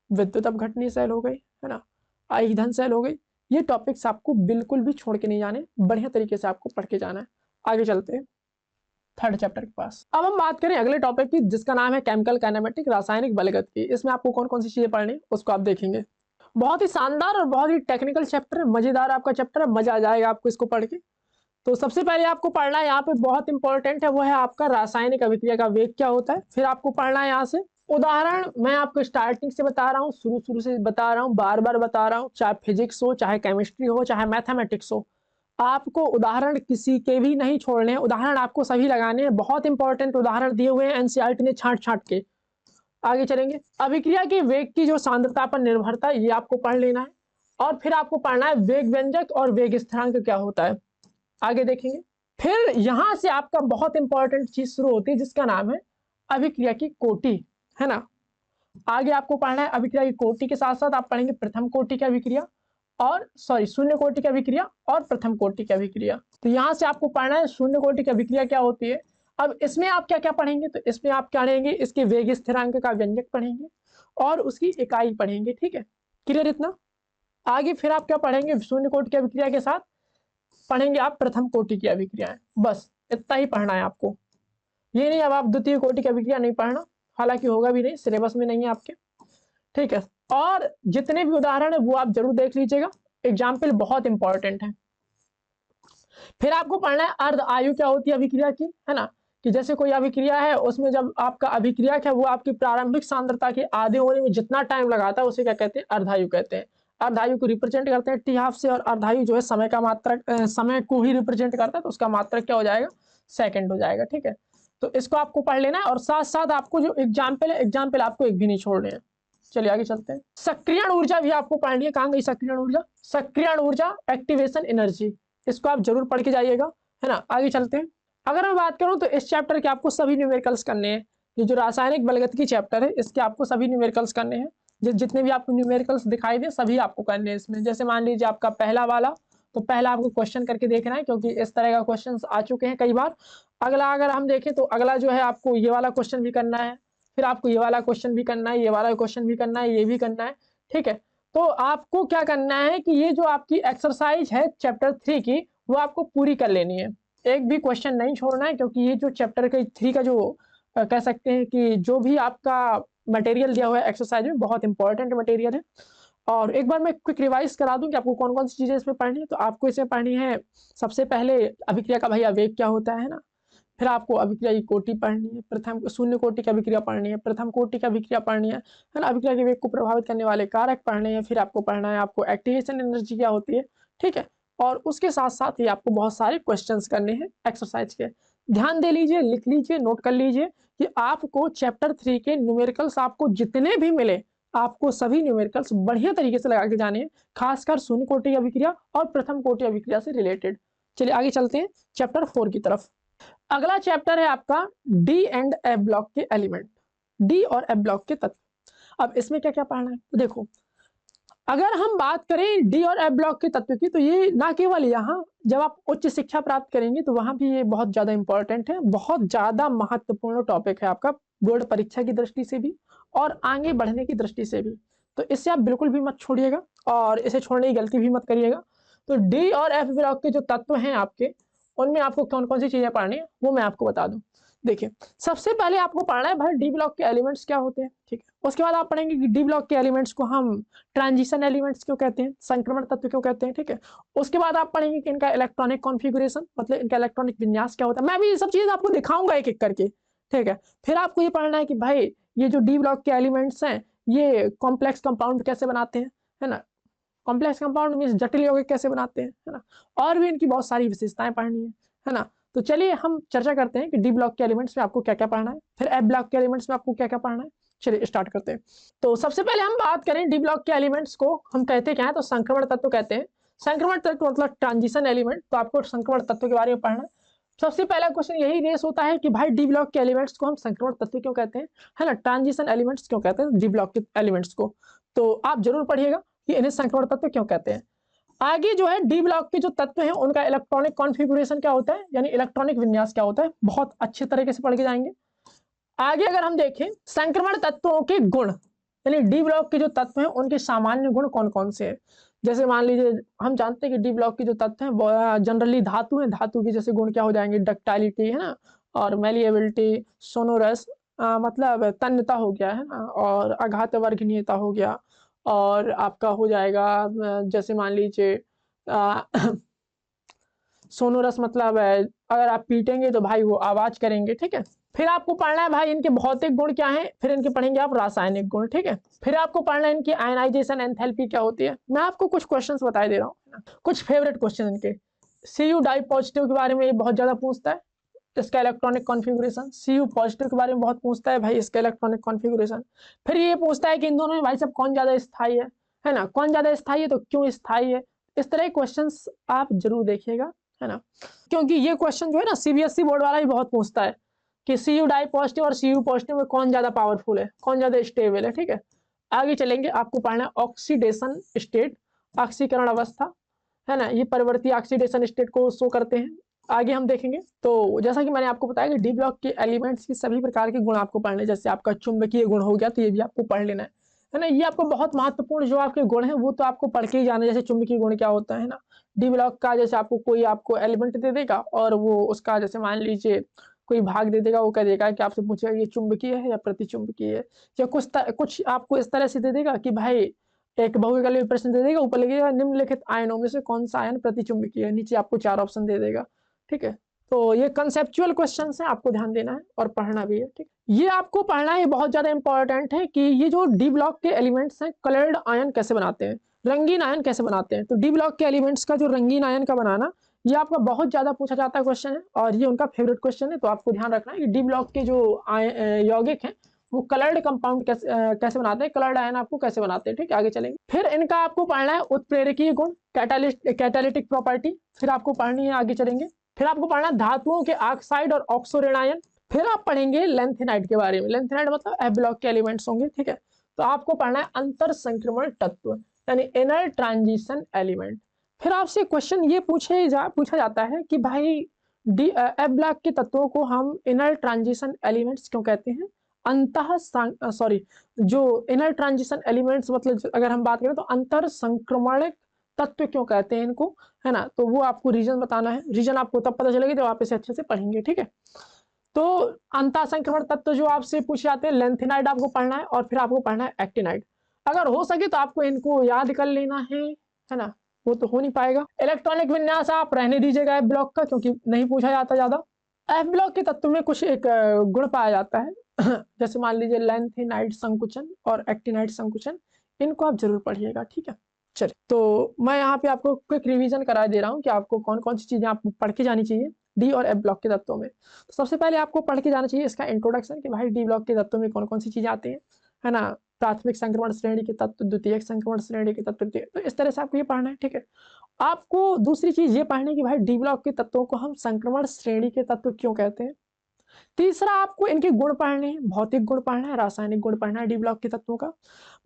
विद्युत अपघटनीय सेल हो गई, है ना, ईंधन सेल हो गई। ये टॉपिक्स आपको बिल्कुल भी छोड़ के नहीं जाने, बढ़िया तरीके से आपको पढ़ के जाना है। आगे चलते हैं थर्ड चैप्टर के पास। अब हम बात करें अगले टॉपिक की, जिसका नाम है केमिकल काइनेमेटिक, रासायनिक बलगत की। इसमें आपको कौन कौन सी चीजें पढ़नी उसको आप देखेंगे। बहुत ही शानदार और बहुत ही टेक्निकल चैप्टर है, मजेदार आपका चैप्टर है, मजा आ जाएगा आपको इसको पढ़ के। तो सबसे पहले आपको पढ़ना है यहाँ पे, बहुत इंपॉर्टेंट है, वो है आपका रासायनिक अभिक्रिया का वेग क्या होता है। फिर आपको पढ़ना है यहाँ से उदाहरण, मैं आपको स्टार्टिंग से बता रहा हूँ, शुरू से बता रहा हूँ, बार बार बता रहा हूँ, चाहे फिजिक्स हो, चाहे केमिस्ट्री हो, चाहे मैथमेटिक्स हो, आपको उदाहरण किसी के भी नहीं छोड़ने हैं, उदाहरण आपको सभी लगाने हैं। बहुत इंपॉर्टेंट उदाहरण दिए हुए हैं एनसीईआरटी ने छांट छांट के। आगे चलेंगे, अभिक्रिया के वेग की जो सांद्रता पर निर्भरता, ये आपको पढ़ लेना है। और फिर आपको पढ़ना है वेग व्यंजक और वेग स्थिरांक क्या होता है, आगे देखेंगे। फिर यहां से आपका बहुत इंपॉर्टेंट चीज शुरू होती है, जिसका नाम है अभिक्रिया की कोटि, है ना। आगे आपको पढ़ना है अभिक्रिया की कोटि के साथ साथ आप पढ़ेंगे प्रथम कोटि की अभिक्रिया और शून्य कोटि की अभिक्रिया और प्रथम कोटि की अभिक्रिया। तो यहां से आपको पढ़ना है शून्य कोटि की अभिक्रिया क्या होती है। अब इसमें आप क्या क्या पढ़ेंगे, तो इसमें आप क्या पढ़ेंगे, इसके वेग स्थिरांक का व्यंजक पढ़ेंगे और उसकी इकाई पढ़ेंगे, ठीक है, क्लियर इतना। आगे फिर आप क्या पढ़ेंगे, शून्य कोटि की अभिक्रिया के साथ पढ़ेंगे आप प्रथम कोटि की अभिक्रियाएं, बस इतना ही पढ़ना है आपको। ये नहीं अब आप द्वितीय कोटि की अभिक्रिया नहीं पढ़ना, हालांकि होगा भी नहीं, सिलेबस में नहीं है आपके, ठीक है। और जितने भी उदाहरण है वो आप जरूर देख लीजिएगा, एग्जाम्पल बहुत इंपॉर्टेंट है। फिर आपको पढ़ना है अर्ध आयु क्या होती है अभिक्रिया की, है ना, कि जैसे कोई अभिक्रिया है उसमें जब आपका अभिक्रिया है वो आपकी प्रारंभिक सांद्रता के आधे होने में जितना टाइम लगाता है उसे क्या कहते हैं, अर्धायु कहते हैं। अर्धायु को रिप्रेजेंट करते हैं टी हाफ से, और अर्धायु जो है समय का मात्रक, समय को ही रिप्रेजेंट करता है, तो उसका मात्रक क्या हो जाएगा, सेकंड हो जाएगा, ठीक है। तो इसको आपको पढ़ लेना है, और साथ साथ आपको जो एग्जाम्पल है, एग्जाम्पल आपको एक भी नहीं छोड़ने हैं। चलिए आगे चलते हैं, सक्रियण ऊर्जा भी आपको पढ़नी है। कहाँ गई सक्रियण ऊर्जा, सक्रियण ऊर्जा एक्टिवेशन एनर्जी, इसको आप जरूर पढ़ के जाइएगा, है ना। आगे चलते हैं, अगर मैं बात करूं तो इस चैप्टर के आपको सभी न्यूमेरिकल्स करने हैं। ये जो रासायनिक बलगत की चैप्टर है, इसके आपको सभी न्यूमेरिकल्स करने हैं, जितने भी आपको न्यूमेरिकल्स दिखाई दे सभी आपको करने हैं इसमें। जैसे मान लीजिए आपका पहला वाला, तो पहला आपको क्वेश्चन करके देखना है, क्योंकि इस तरह का क्वेश्चन आ चुके हैं कई बार। अगला अगर हम देखें तो अगला जो है आपको ये वाला क्वेश्चन भी करना है, फिर आपको ये वाला क्वेश्चन भी करना है, ये वाला क्वेश्चन भी करना है, ये भी करना है, ठीक है। तो आपको क्या करना है कि ये जो आपकी एक्सरसाइज है चैप्टर 3 की, वो आपको पूरी कर लेनी है, एक भी क्वेश्चन नहीं छोड़ना है, क्योंकि ये जो चैप्टर के 3 का जो कह सकते हैं कि जो भी आपका मटेरियल दिया हुआ है एक्सरसाइज में, बहुत इंपॉर्टेंट मटेरियल है। और एक बार मैं क्विक रिवाइज करा दूं कि आपको कौन कौन सी चीजें इसमें पढ़नी है। तो आपको इसमें पढ़नी है सबसे पहले अभिक्रिया का भैया वेग क्या होता है ना, फिर आपको अभिक्रिया की कोटि पढ़नी है, प्रथम शून्य कोटि की अभिक्रिया पढ़नी है, प्रथम कोटि की अभिक्रिया पढ़नी है ना, अभिक्रिया के वेग को प्रभावित करने वाले कारक पढ़ने हैं, फिर आपको पढ़ना है आपको एक्टिवेशन एनर्जी क्या होती है, ठीक है। और उसके साथ साथ ही आपको बहुत सारे क्वेश्चंस करने हैं एक्सरसाइज के। ध्यान दे लीजिए, लिख लीजिए, नोट कर लीजिए कि आपको चैप्टर 3 के न्यूमेरिकल्स आपको जितने भी मिले, आपको सभी न्यूमेरिकल्स बढ़िया तरीके से लगा के जाने हैं, खासकर शून्य कोटि अभिक्रिया और प्रथम कोटि अभिक्रिया से रिलेटेड। चलिए आगे चलते हैं चैप्टर 4 की तरफ। अगला चैप्टर है आपका डी एंड एफ ब्लॉक के एलिमेंट, डी और एफ ब्लॉक के तत्व। अब इसमें क्या क्या पढ़ना है, तो देखो अगर हम बात करें डी और एफ ब्लॉक के तत्व की, तो ये ना केवल यहाँ जब आप उच्च शिक्षा प्राप्त करेंगे तो वहां भी ये बहुत ज्यादा इंपॉर्टेंट है, बहुत ज्यादा महत्वपूर्ण टॉपिक है आपका बोर्ड परीक्षा की दृष्टि से भी और आगे बढ़ने की दृष्टि से भी। तो इससे आप बिल्कुल भी मत छोड़िएगा और इसे छोड़ने की गलती भी मत करिएगा। तो डी और एफ ब्लॉक के जो तत्व हैं आपके, उनमें आपको कौन कौन सी चीजें पढ़नी है वो मैं आपको बता दूं। देखिए सबसे पहले आपको पढ़ना है भाई डी ब्लॉक के एलिमेंट्स क्या होते हैं, ठीक है। उसके बाद आप पढ़ेंगे कि डी ब्लॉक के एलिमेंट्स को हम ट्रांजिशन एलिमेंट्स क्यों कहते हैं, संक्रमण तत्व क्यों कहते हैं, ठीक है। उसके बाद आप पढ़ेंगे कि इनका इलेक्ट्रॉनिक कॉन्फ़िगरेशन मतलब इनका इलेक्ट्रॉनिक विन्यास क्या होता है। मैं भी ये सब चीजें आपको दिखाऊंगा एक एक करके, ठीक है। फिर आपको ये पढ़ना है कि भाई ये जो डी ब्लॉक के एलिमेंट्स हैं ये कॉम्प्लेक्स कंपाउंड कैसे बनाते हैं, है ना। कॉम्प्लेक्स कंपाउंड मींस जटिल यौगिक कैसे बनाते हैं, है ना। और भी इनकी बहुत सारी विशेषताएं पढ़नी है ना। तो चलिए हम चर्चा करते हैं कि डी ब्लॉक के एलिमेंट्स में आपको क्या क्या पढ़ना है, फिर एफ ब्लॉक के एलिमेंट्स में आपको क्या क्या पढ़ना है। चलिए स्टार्ट करते हैं। तो सबसे पहले हम बात करें डी ब्लॉक के एलिमेंट्स को हम कहते क्या है, तो संक्रमण तत्व कहते हैं। संक्रमण तत्व मतलब ट्रांजिशन एलिमेंट, तो आपको संक्रमण तत्व के बारे में पढ़ना है। सबसे पहला क्वेश्चन यही रेस होता है कि भाई डी ब्लॉक के एलिमेंट्स को हम संक्रमण तत्व क्यों कहते हैं, है ना, ट्रांजिशन एलिमेंट्स क्यों कहते हैं डी ब्लॉक के एलिमेंट्स को। तो आप जरूर पढ़िएगा कि इन्हें संक्रमण तत्व क्यों कहते हैं। आगे जो है डी ब्लॉक के जो तत्व हैं उनका इलेक्ट्रॉनिक कॉन्फ़िगरेशन क्या होता है, यानी इलेक्ट्रॉनिक विन्यास क्या होता है, बहुत अच्छे तरीके से पढ़ के जाएंगे। आगे अगर हम देखें संक्रमण तत्वों के गुण, यानी डी ब्लॉक के जो तत्व हैं उनके सामान्य गुण कौन कौन से हैं। जैसे मान लीजिए हम जानते हैं कि डी ब्लॉक के जो तत्व हैं जनरली धातु हैं, धातु के जैसे गुण क्या हो जाएंगे, डक्टाइलिटी है ना, और मेलिएबिलिटी, सोनोरस मतलब तन्यता हो गया है ना, और आघात वर्गनीयता हो गया, और आपका हो जाएगा जैसे मान लीजिए सोनोरस मतलब अगर आप पीटेंगे तो भाई वो आवाज करेंगे, ठीक है। फिर आपको पढ़ना है भाई इनके भौतिक गुण क्या हैं, फिर इनके पढ़ेंगे आप रासायनिक गुण, ठीक है। फिर आपको पढ़ना है इनकी आयनाइजेशन एंथैल्पी क्या होती है। मैं आपको कुछ क्वेश्चंस बता दे रहा हूँ, कुछ फेवरेट क्वेश्चन इनके। Cu डाई पॉजिटिव के बारे में ये बहुत ज्यादा पूछता है, इसका इलेक्ट्रॉनिक कॉन्फ़िगरेशन। Cu पॉजिटिव के बारे में बहुत पूछता है भाई, इसका इलेक्ट्रॉनिक कॉन्फ़िगरेशन। फिर ये पूछता है कि इन दोनों में भाई साहब कौन ज्यादा स्थायी है ना, कौन ज्यादा स्थायी है तो क्यों स्थायी है। इस तरह के क्वेश्चंस आप जरूर देखिएगा, है ना, क्योंकि ये क्वेश्चन जो है ना सीबीएसई बोर्ड वाला भी बहुत पूछता है कि Cu डाई पॉजिटिव और Cu पॉजिटिव में कौन ज्यादा पावरफुल है, कौन ज्यादा स्टेबल है, ठीक है। आगे चलेंगे, आपको पढ़ना है ऑक्सीडेशन स्टेट, ऑक्सीकरण अवस्था, है ना, ये परिवर्ती ऑक्सीडेशन स्टेट को शो करते हैं। आगे हम देखेंगे तो जैसा कि मैंने आपको बताया कि डी ब्लॉक के एलिमेंट्स की सभी प्रकार के गुण आपको पढ़ने, जैसे आपका चुंबकीय गुण हो गया तो ये भी आपको पढ़ लेना है ना। ये आपको बहुत महत्वपूर्ण जो आपके गुण है वो तो आपको पढ़ के ही जाना, जैसे चुंबकीय गुण क्या होता है ना। डी ब्लॉक का जैसे आपको कोई आपको एलिमेंट दे देगा और वो उसका जैसे मान लीजिए कोई भाग दे देगा, वो कह देगा कि आपसे पूछेगा ये चुंबकीय है या प्रतिचुंबकीय है, या कुछ आपको इस तरह से दे देगा कि भाई एक बहुविकल्पीय प्रश्न दे देगा, ऊपर लिखेगा निम्नलिखित आयनों में से कौन सा आयन प्रतिचुंबकीय है, नीचे आपको 4 ऑप्शन दे देगा, ठीक है। तो ये कंसेप्चुअल क्वेश्चंस हैं, आपको ध्यान देना है और पढ़ना भी है, ठीक। ये आपको पढ़ना है, बहुत ज्यादा इंपॉर्टेंट है कि ये जो डी ब्लॉक के एलिमेंट्स हैं कलर्ड आयन कैसे बनाते हैं, रंगीन आयन कैसे बनाते हैं। तो डी ब्लॉक के एलिमेंट्स का जो रंगीन आयन का बनाना, ये आपका बहुत ज्यादा पूछा जाता है क्वेश्चन है, और ये उनका फेवरेट क्वेश्चन है। तो आपको ध्यान रखना है कि डी ब्लॉक के जो यौगिक हैं वो कलर्ड कंपाउंड कैसे बनाते हैं, कलर्ड आयन आपको कैसे बनाते हैं, ठीक है। आगे चलेंगे, फिर इनका आपको पढ़ना है उत्प्रेरकीय गुण, कैटालिटिक प्रॉपर्टी, फिर आपको पढ़नी है। आगे चलेंगे, फिर आपको पढ़ना है धातुओं के ऑक्साइड और ऑक्सो ऋण आयन, फिर आप पढ़ेंगे लेंथेनाइड के बारे में। लेंथेनाइड मतलब एफ ब्लॉक के एलिमेंट्स होंगे, ठीक है। तो आपको पढ़ना है अंतर संक्रमण तत्व, यानी इनर ट्रांजिशन एलिमेंट। फिर आपसे क्वेश्चन ये पूछा जाता है कि भाई एफ ब्लॉक के तत्वों को हम इनर ट्रांजिशन एलिमेंट्स क्यों कहते हैं। जो इनर ट्रांजिशन एलिमेंट्स मतलब अगर हम बात करें तो अंतर संक्रमणिक तत्व क्यों कहते हैं इनको, है ना। तो वो आपको रीजन बताना है, रीजन आपको तब पता चलेगी जब आप इसे अच्छे से पढ़ेंगे, ठीक है। तो अंतर संक्रमण तत्व जो आपसे पूछे जाते हैं, लेंथेनाइड आपको पढ़ना है, और फिर आपको पढ़ना है एक्टिनाइड। अगर हो सके तो आपको इनको याद कर लेना है ना, वो तो हो नहीं पाएगा। इलेक्ट्रॉनिक विन्यास आप रहने दीजिएगा एफ ब्लॉक का, क्योंकि नहीं पूछा जाता ज्यादा। एफ ब्लॉक के तत्व में कुछ एक गुण पाया जाता है जैसे मान लीजिए लैंथेनाइट संकुचन और एक्टिनाइट संकुचन, इनको आप जरूर पढ़िएगा, ठीक है। चलिए, तो मैं यहाँ पे आपको क्विक रिवीजन करा दे रहा हूँ कि आपको कौन कौन सी चीजें आपको पढ़ के जानी चाहिए डी और एफ ब्लॉक के तत्वों में। तो सबसे पहले आपको पढ़ के जाना चाहिए इसका इंट्रोडक्शन कि भाई डी ब्लॉक के तत्वों में कौन कौन सी चीजें आती हैं, है ना। प्राथमिक संक्रमण श्रेणी के तत्व, द्वितीयक संक्रमण श्रेणी के तत्व, तो इस तरह से आपको ये पढ़ना है, ठीक है। आपको दूसरी चीज ये पढ़नी है कि भाई डी ब्लॉक के तत्वों को हम संक्रमण श्रेणी के तत्व क्यों कहते हैं। तीसरा आपको इनके गुण पढ़ने हैं, भौतिक गुण पढ़ना है, रासायनिक गुण पढ़ना है डी ब्लॉक के तत्वों का।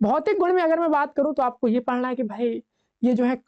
भौतिक गुण में अगर मैं बात करूं तो आपको ये पढ़ना है कि भाई ये जो है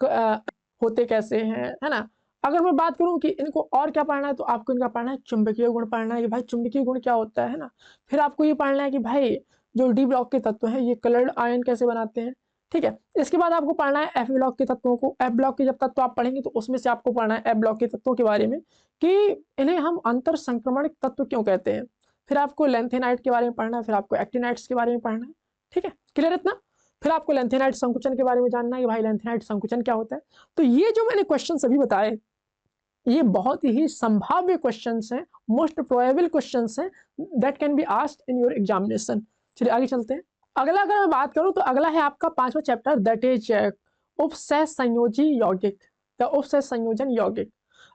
होते कैसे हैं, है ना। अगर मैं बात करूं कि इनको और क्या पढ़ना है तो आपको इनका पढ़ना है चुंबकीय गुण पढ़ना है कि भाई चुंबकीय गुण क्या होता है ना। फिर आपको ये पढ़ना है कि भाई जो डी ब्लॉक के तत्व हैं ये कलर्ड आयन कैसे बनाते हैं, ठीक है। इसके बाद आपको पढ़ना है एफ ब्लॉक के तत्वों को। एफ ब्लॉक के जब तत्व आप पढ़ेंगे तो उसमें से आपको पढ़ना है एफ ब्लॉक के तत्वों के बारे में कि इन्हें हम अंतर संक्रमण तत्व क्यों कहते हैं। फिर आपको लेंथेनाइट के बारे में पढ़ना है, फिर आपको एक्टिनाइट्स के बारे में पढ़ना है, ठीक है, क्लियर इतना। फिर आपको लेंथेनाइट संकुचन के बारे में जानना है कि भाई लेंथेनाइट संकुचन क्या होता है। तो ये जो मैंने क्वेश्चन अभी बताए ये बहुत ही संभाव्य क्वेश्चंस हैं, मोस्ट प्रोबेबल क्वेश्चंस हैं that can be asked in your examination. चलिए आगे चलते हैं। अगला अगर मैं बात करूं तो अगला है आपका 5वां चैप्टर, दैट इज उपसह संयोजी यौगिक या उपसह संयोजन यौगिक।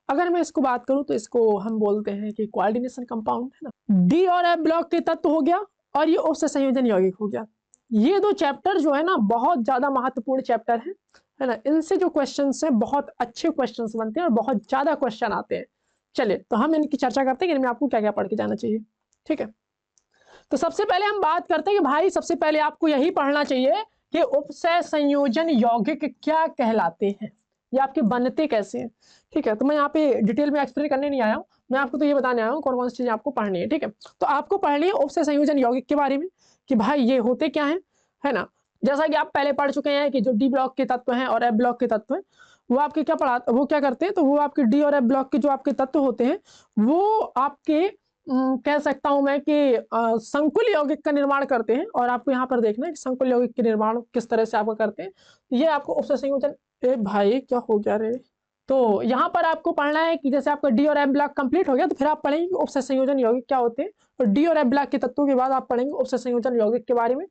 अगर मैं इसको बात करूं तो इसको हम बोलते हैं कि कोऑर्डिनेशन कंपाउंड, है ना। डी और एफ ब्लॉक के तत्व हो गया और ये उपसह संयोजन यौगिक हो गया। ये दो चैप्टर जो है ना बहुत ज्यादा महत्वपूर्ण चैप्टर है ना। इनसे जो क्वेश्चंस हैं बहुत अच्छे क्वेश्चंस बनते हैं और बहुत ज्यादा क्वेश्चन आते हैं। चलिए तो हम इनकी चर्चा करते हैं कि इनमें आपको क्या क्या पढ़ के जाना चाहिए, ठीक है। तो सबसे पहले हम बात करते हैं कि भाई सबसे पहले आपको यही पढ़ना चाहिए कि उपसह संयोजन यौगिक क्या कहलाते हैं, ये आपके बनते कैसे हैं, ठीक है। तो मैं यहाँ पे डिटेल में एक्सप्लेन करने नहीं आया हूँ, मैं आपको तो ये बताने आया हूँ कौन कौन सी चीजें आपको पढ़नी है, ठीक है। तो आपको पढ़नी है उपसह संयोजन यौगिक के बारे में कि भाई ये होते क्या है ना। जैसा कि आप पहले पढ़ चुके हैं कि जो डी ब्लॉक के तत्व हैं और एफ ब्लॉक के तत्व हैं वो आपके वो क्या करते हैं, तो वो आपके डी और एफ ब्लॉक के जो आपके तत्व होते हैं वो आपके कह सकता हूं मैं कि संकुल यौगिक का निर्माण करते हैं। और आपको यहाँ पर देखना है कि संकुल यौगिक के निर्माण किस तरह से आपको करते हैं। ये आपको उपसह संयोजन, ए भाई क्या हो गया रे। तो यहाँ पर आपको पढ़ना है कि जैसे आपका डी और एफ ब्लॉक कंप्लीट हो गया तो फिर आप पढ़ेंगे उपसह संयोजन यौगिक क्या होते हैं, और डी और एफ ब्लॉक के तत्वों के बाद आप पढ़ेंगे उपसह संयोजन यौगिक के बारे में।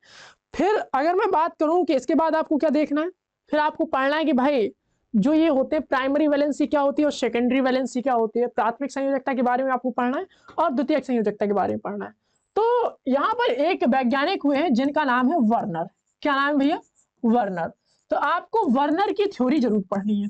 फिर अगर मैं बात करूं कि इसके बाद आपको क्या देखना है, फिर आपको पढ़ना है कि भाई जो ये होते हैं प्राइमरी वैलेंसी क्या होती है और सेकेंडरी वैलेंसी क्या होती है। प्राथमिक संयोजकता के बारे में आपको पढ़ना है और द्वितीयक संयोजकता के बारे में पढ़ना है। तो यहाँ पर एक वैज्ञानिक हुए हैं जिनका नाम है वर्नर। क्या नाम है भैया, वर्नर। तो आपको वर्नर की थ्योरी जरूर पढ़नी है,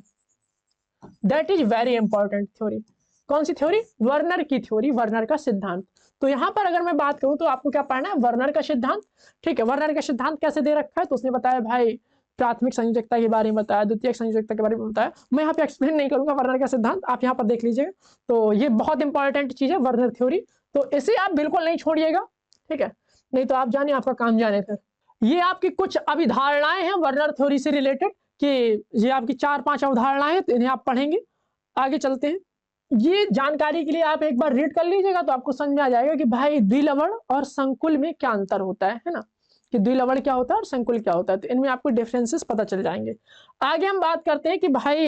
that is very important theory. कौन सी थ्योरी, वर्नर की थ्योरी, वर्नर का सिद्धांत। तो यहाँ पर अगर मैं बात करूं तो आपको क्या पढ़ना है, वर्नर का सिद्धांत, ठीक है। वर्नर का सिद्धांत कैसे दे रखा है तो उसने बताया भाई प्राथमिक संयोजकता के बारे में बताया, द्वितीयक संयोजकता के बारे में बताया। मैं यहाँ पे एक्सप्लेन नहीं करूंगा वर्नर का सिद्धांत, आप यहाँ पर देख लीजिएगा। तो ये बहुत इंपॉर्टेंट चीज है वर्नर थ्योरी, तो इसे आप बिल्कुल नहीं छोड़िएगा, ठीक है। नहीं तो आप जाने आपका काम जाने फिर। ये आपकी कुछ अभिधारणाएं हैं वर्नर थ्योरी से रिलेटेड कि ये आपकी 4-5 अवधारणाएं हैं, तो इन्हें आप पढ़ेंगे। आगे चलते हैं। ये जानकारी के लिए आप एक बार रीड कर लीजिएगा तो आपको समझ में आ जाएगा कि भाई द्विलवण और संकुल में क्या अंतर होता है ना, कि द्विलवण क्या होता है और संकुल क्या होता है। तो इनमें आपको डिफरेंसेस पता चल जाएंगे। आगे हम बात करते हैं कि भाई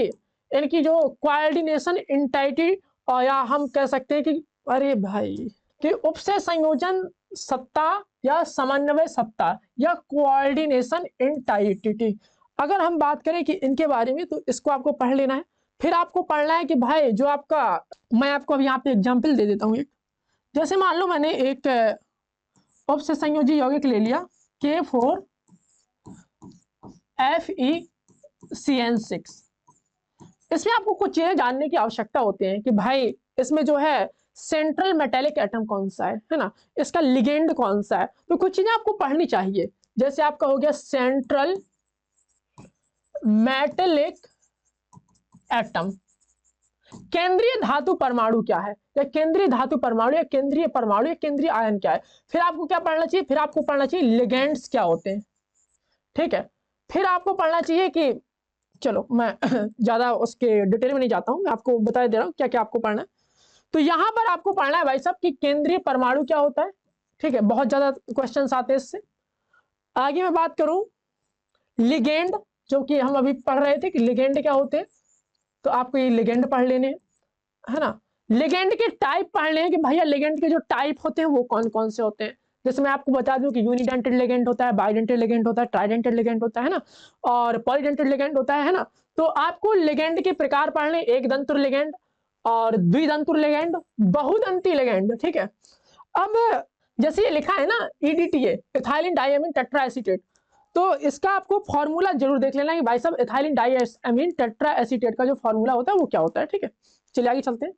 इनकी जो कोऑर्डिनेशन इंटाइटी, या हम कह सकते हैं कि अरे भाई कि उपसह संयोजन सत्ता या समन्वय सत्ता या कोऑर्डिनेशन इंटाइटी, अगर हम बात करें कि इनके बारे में तो इसको आपको पढ़ लेना है। फिर आपको पढ़ना है कि भाई जो आपका, मैं आपको अभी यहाँ पे एग्जाम्पल दे देता हूँ एक। जैसे मान लो मैंने एक उपसह संयोजी यौगिक ले लिया K4FeCN6। इसमें आपको कुछ चीजें जानने की आवश्यकता होती है कि भाई इसमें जो है सेंट्रल मेटेलिक एटम कौन सा है ना, इसका लिगेंड कौन सा है। तो कुछ चीजें आपको पढ़नी चाहिए। जैसे आपका हो गया सेंट्रल मेटेलिक एटम, केंद्रीय धातु परमाणु क्या है, या केंद्रीय धातु परमाणु या केंद्रीय परमाणु या केंद्रीय आयन क्या है। फिर आपको क्या पढ़ना चाहिए, फिर आपको पढ़ना चाहिए लिगेंड्स क्या होते हैं, ठीक है। फिर आपको पढ़ना चाहिए कि, चलो मैं ज्यादा उसके डिटेल में नहीं जाता हूं, मैं आपको बता दे रहा हूं क्या क्या आपको पढ़ना है। तो यहां पर आपको पढ़ना है भाई साहब कि केंद्रीय परमाणु क्या होता है, ठीक है। बहुत ज्यादा क्वेश्चन आते हैं इससे। आगे मैं बात करूं लिगेंड, जो कि हम अभी पढ़ रहे थे कि लिगेंड क्या होते हैं, तो आपको ये लिगेंड पढ़ लेने हैं, है ना। लिगेंड के टाइप पढ़ने हैं कि भैया लिगेंड के जो टाइप होते हैं वो कौन कौन से होते हैं। जैसे मैं आपको बता दूं कि यूनिडेंटेड लिगेंड होता है, बाइडेंटेड लिगेंड होता है, ट्राइडेंटेड लिगेंड होता है ना, और पॉलीडेंटेड लिगेंड होता है ना। तो आपको लिगेंड के प्रकार पढ़ने, एक दंतुर लिगेंड और द्विदंतुर लिगेंड, बहुदंती लिगेंड, ठीक है। अब जैसे ये लिखा है ना EDTA, इथाइलिन डाइअमीन टेट्राएसीटेट, तो इसका आपको फॉर्मूला जरूर देख लेना कि भाई साहब इथाइलिन डाइअमीन टेट्राएसीटेट का जो फॉर्मूला होता है वो क्या होता है, ठीक है। चलिए आगे चलते हैं।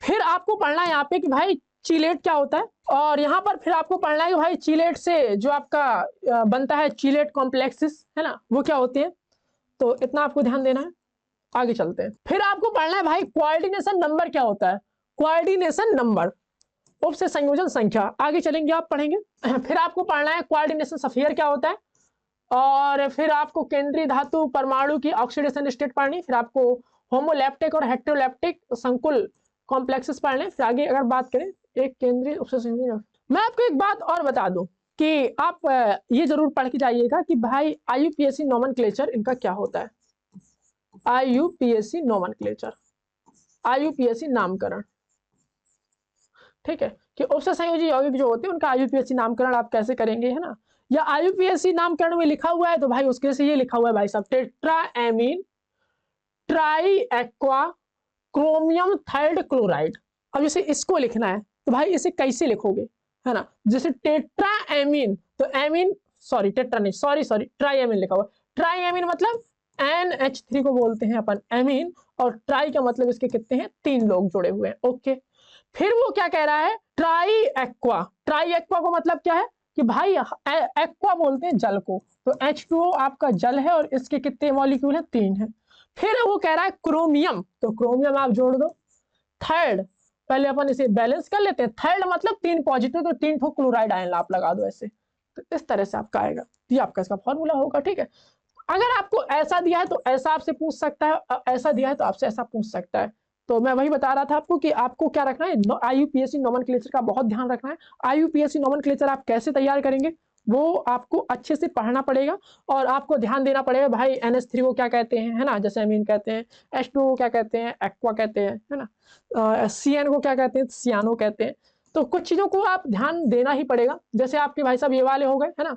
फिर आपको पढ़ना है यहाँ पे कि भाई चीलेट क्या होता है, और यहाँ पर फिर आपको पढ़ना है कि भाई चीलेट से जो आपका बनता है चीलेट कॉम्प्लेक्सेस है ना, वो क्या होते हैं। तो इतना आपको ध्यान देना है। आगे चलते हैं। फिर आपको पढ़ना है भाई कोऑर्डिनेशन नंबर क्या होता है, कोऑर्डिनेशन नंबर, उप से संयोजन संख्या, आगे चलेंगे आप पढ़ेंगे। फिर आपको पढ़ना है कोऑर्डिनेशन स्फीयर क्या होता है, और फिर आपको केंद्रीय धातु परमाणु की ऑक्सीडेशन स्टेट पढ़नी, फिर आपको होमोलैप्टिक और हेटेरोलैप्टिक संकुल कॉम्प्लेक्सेस पढ़ने। फिर आगे अगर बात करें एक केंद्रीय उप से संयोजन, मैं आपको एक बात और बता दूं कि आप ये जरूर पढ़ के जाइएगा कि भाई IUPAC नोमेनक्लेचर इनका क्या होता है। IUPAC नोमेनक्लेचर, IUPAC नामकरण, ठीक है, कि उपसे संयोजी यौगिक जो होते हैं उनका IUPAC नामकरण आप कैसे करेंगे, है ना। या IUPAC नामकरण में लिखा हुआ है तो भाई उसके से ये लिखा हुआ है भाई साहब tetraammine try aqua chromium third chloride. अब जैसे इसको लिखना है तो भाई इसे कैसे लिखोगे, है ना। जैसे टेट्राएमीन, तो एमीन, सॉरी टेट्रा नहीं, सॉरी ट्राईएमीन लिखा हुआ। ट्राईएमीन मतलब NH3 को बोलते हैं अपन एमीन, और ट्राई का मतलब इसके कितने हैं, 3 लोग जुड़े हुए हैं, ओके। फिर वो क्या कह रहा है, ट्राई एक्वा, ट्राई एक्वा को मतलब क्या है कि भाई एक्वा बोलते हैं जल को, तो H2O आपका जल है और इसके कितने मॉलिक्यूल हैं, 3 है। फिर वो कह रहा है क्रोमियम, तो क्रोमियम आप जोड़ दो। थर्ड, पहले अपन इसे बैलेंस कर लेते हैं, थर्ड मतलब 3 पॉजिटिव, तो 3 ठो क्लोराइड आयन आप लगा दो ऐसे, तो इस तरह से आपका आएगा, ये आपका इसका फॉर्मूला होगा, ठीक है। अगर आपको ऐसा दिया है तो ऐसा आपसे पूछ सकता है, ऐसा दिया है तो आपसे ऐसा पूछ सकता है। तो मैं वही बता रहा था आपको कि आपको क्या रखना है, IUPAC नोमेनक्लेचर का बहुत ध्यान रखना है। IUPAC नोमेनक्लेचर आप कैसे तैयार करेंगे वो आपको अच्छे से पढ़ना पड़ेगा, और आपको ध्यान देना पड़ेगा भाई NH3 को क्या कहते हैं, है ना, जैसे अमीन कहते हैं, H2O को क्या कहते हैं, एक्वा कहते हैं, है ना, CN को क्या कहते हैं, सियानो कहते हैं। तो कुछ चीजों को आप ध्यान देना ही पड़ेगा। जैसे आपके भाई साहब ये वाले हो गए, है ना,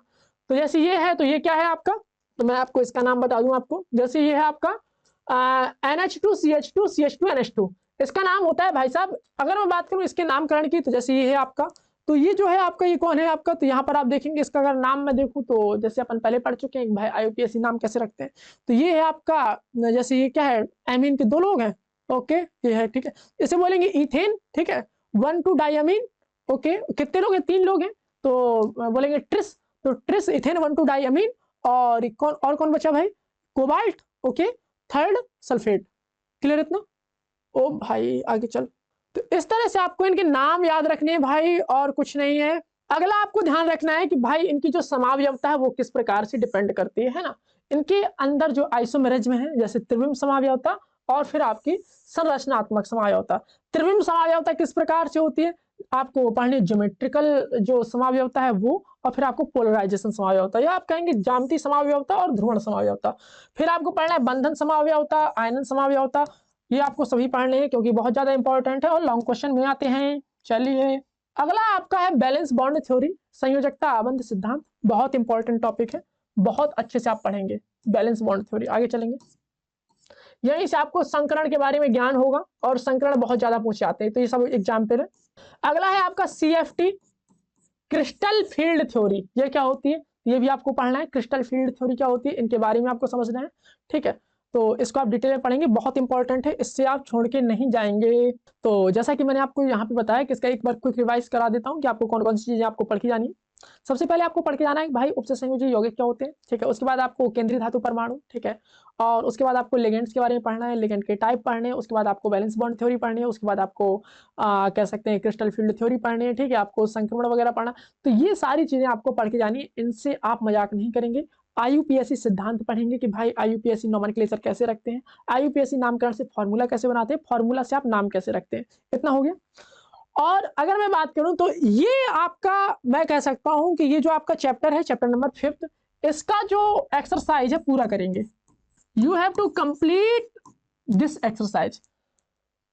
तो जैसे ये है तो ये क्या है आपका, तो मैं आपको इसका नाम बता दूं आपको। जैसे ये है आपका NH2CH2 CH2 NH2, इसका नाम होता है भाई साहब, अगर मैं बात करूं इसके नामकरण की, तो जैसे ये है आपका, तो ये जो है आपका, ये कौन है आपका, तो यहाँ पर आप देखेंगे इसका अगर नाम मैं देखूं तो जैसे अपन पहले पढ़ चुके हैं भाई IUPAC नाम कैसे रखते हैं। तो ये है आपका, जैसे ये क्या है, एमीन के 2 लोग हैं, ओके, ये है, ठीक है। इसे बोलेंगे इथेन, ठीक है, 1,2 डाइअमीन, ओके। कितने लोग हैं, 3 लोग हैं, तो बोलेंगे ट्रिस, तो ट्रिस इथेन 1,2 डाइअमीन, और कौन बचा भाई, cobalt, okay, third sulphate, clear इतना। ओ भाई आगे चल। तो इस तरह से आपको इनके नाम याद रखने हैं भाई, और कुछ नहीं है। अगला आपको ध्यान रखना है कि भाई इनकी जो समावयवता है वो किस प्रकार से डिपेंड करती है ना। इनके अंदर जो आइसोमेरिज्म है, जैसे त्रिविम समावयवता और फिर आपकी संरचनात्मक समावयवता। त्रिविम समावयवता किस प्रकार से होती है आपको पढ़ने, ज्योमेट्रिकल जो समावयवता है वो, और फिर आपको पोलराइजेशन समावयवता, या आप कहेंगे ज्यामितीय समावयवता और ध्रुवण समावयवता। फिर आपको पढ़ना है बंधन समावयवता, आयनन समावयवता, ये आपको सभी पढ़ने हैं क्योंकि बहुत ज्यादा इंपॉर्टेंट है और लॉन्ग क्वेश्चन में आते हैं। चलिए अगला आपका है बैलेंस बॉन्ड थ्योरी, संयोजकता आबंध सिद्धांत, बहुत इंपॉर्टेंट टॉपिक है, बहुत अच्छे से आप पढ़ेंगे बैलेंस बॉन्ड थ्योरी। आगे चलेंगे, यहीं से आपको संकरण के बारे में ज्ञान होगा, और संकरण बहुत ज्यादा पूछे जाते हैं, तो ये सब एग्जाम्पल है। अगला है आपका CFT क्रिस्टल फील्ड थ्योरी, ये क्या होती है ये भी आपको पढ़ना है। क्रिस्टल फील्ड थ्योरी क्या होती है इनके बारे में आपको समझना है, ठीक है। तो इसको आप डिटेल में पढ़ेंगे, बहुत इंपॉर्टेंट है, इससे आप छोड़ के नहीं जाएंगे। तो जैसा कि मैंने आपको यहाँ पे बताया कि इसका एक बार क्विक रिवाइज करा देता हूँ कि आपको कौन कौन सी चीजें आपको पढ़ के जानी है। सबसे पहले आपको पढ़ के जाना है भाई उपसे संयोजी यौगिक क्या होते हैं, ठीक है। उसके बाद आपको केंद्रीय धातु परमाणु, ठीक है, और उसके बाद आपको लिगेंड्स के बारे में पढ़ना है, लिगेंड के टाइप पढ़ने हैं, उसके बाद आपको बैलेंस बॉन्ड थ्योरी पढ़नी है, उसके बाद आपको कह सकते हैं क्रिस्टल फील्ड थ्योरी पढ़नी है, ठीक है, आपको संक्रमण वगैरह पढ़ना। तो ये सारी चीजें आपको पढ़ के जानी है, इनसे आप मजाक नहीं करेंगे। IUPAC सिद्धांत पढ़ेंगे कि भाई IUPAC नोमेनक्लेचर कैसे रखते हैं, IUPAC नामकरण से फॉर्मूला कैसे बनाते हैं, फॉर्मूला से आप नाम कैसे रखते हैं, इतना हो गया। और अगर मैं बात करूं तो ये आपका, मैं कह सकता हूं कि ये जो आपका चैप्टर है, चैप्टर नंबर 5, इसका जो एक्सरसाइज है पूरा करेंगे। You have to complete this exercise.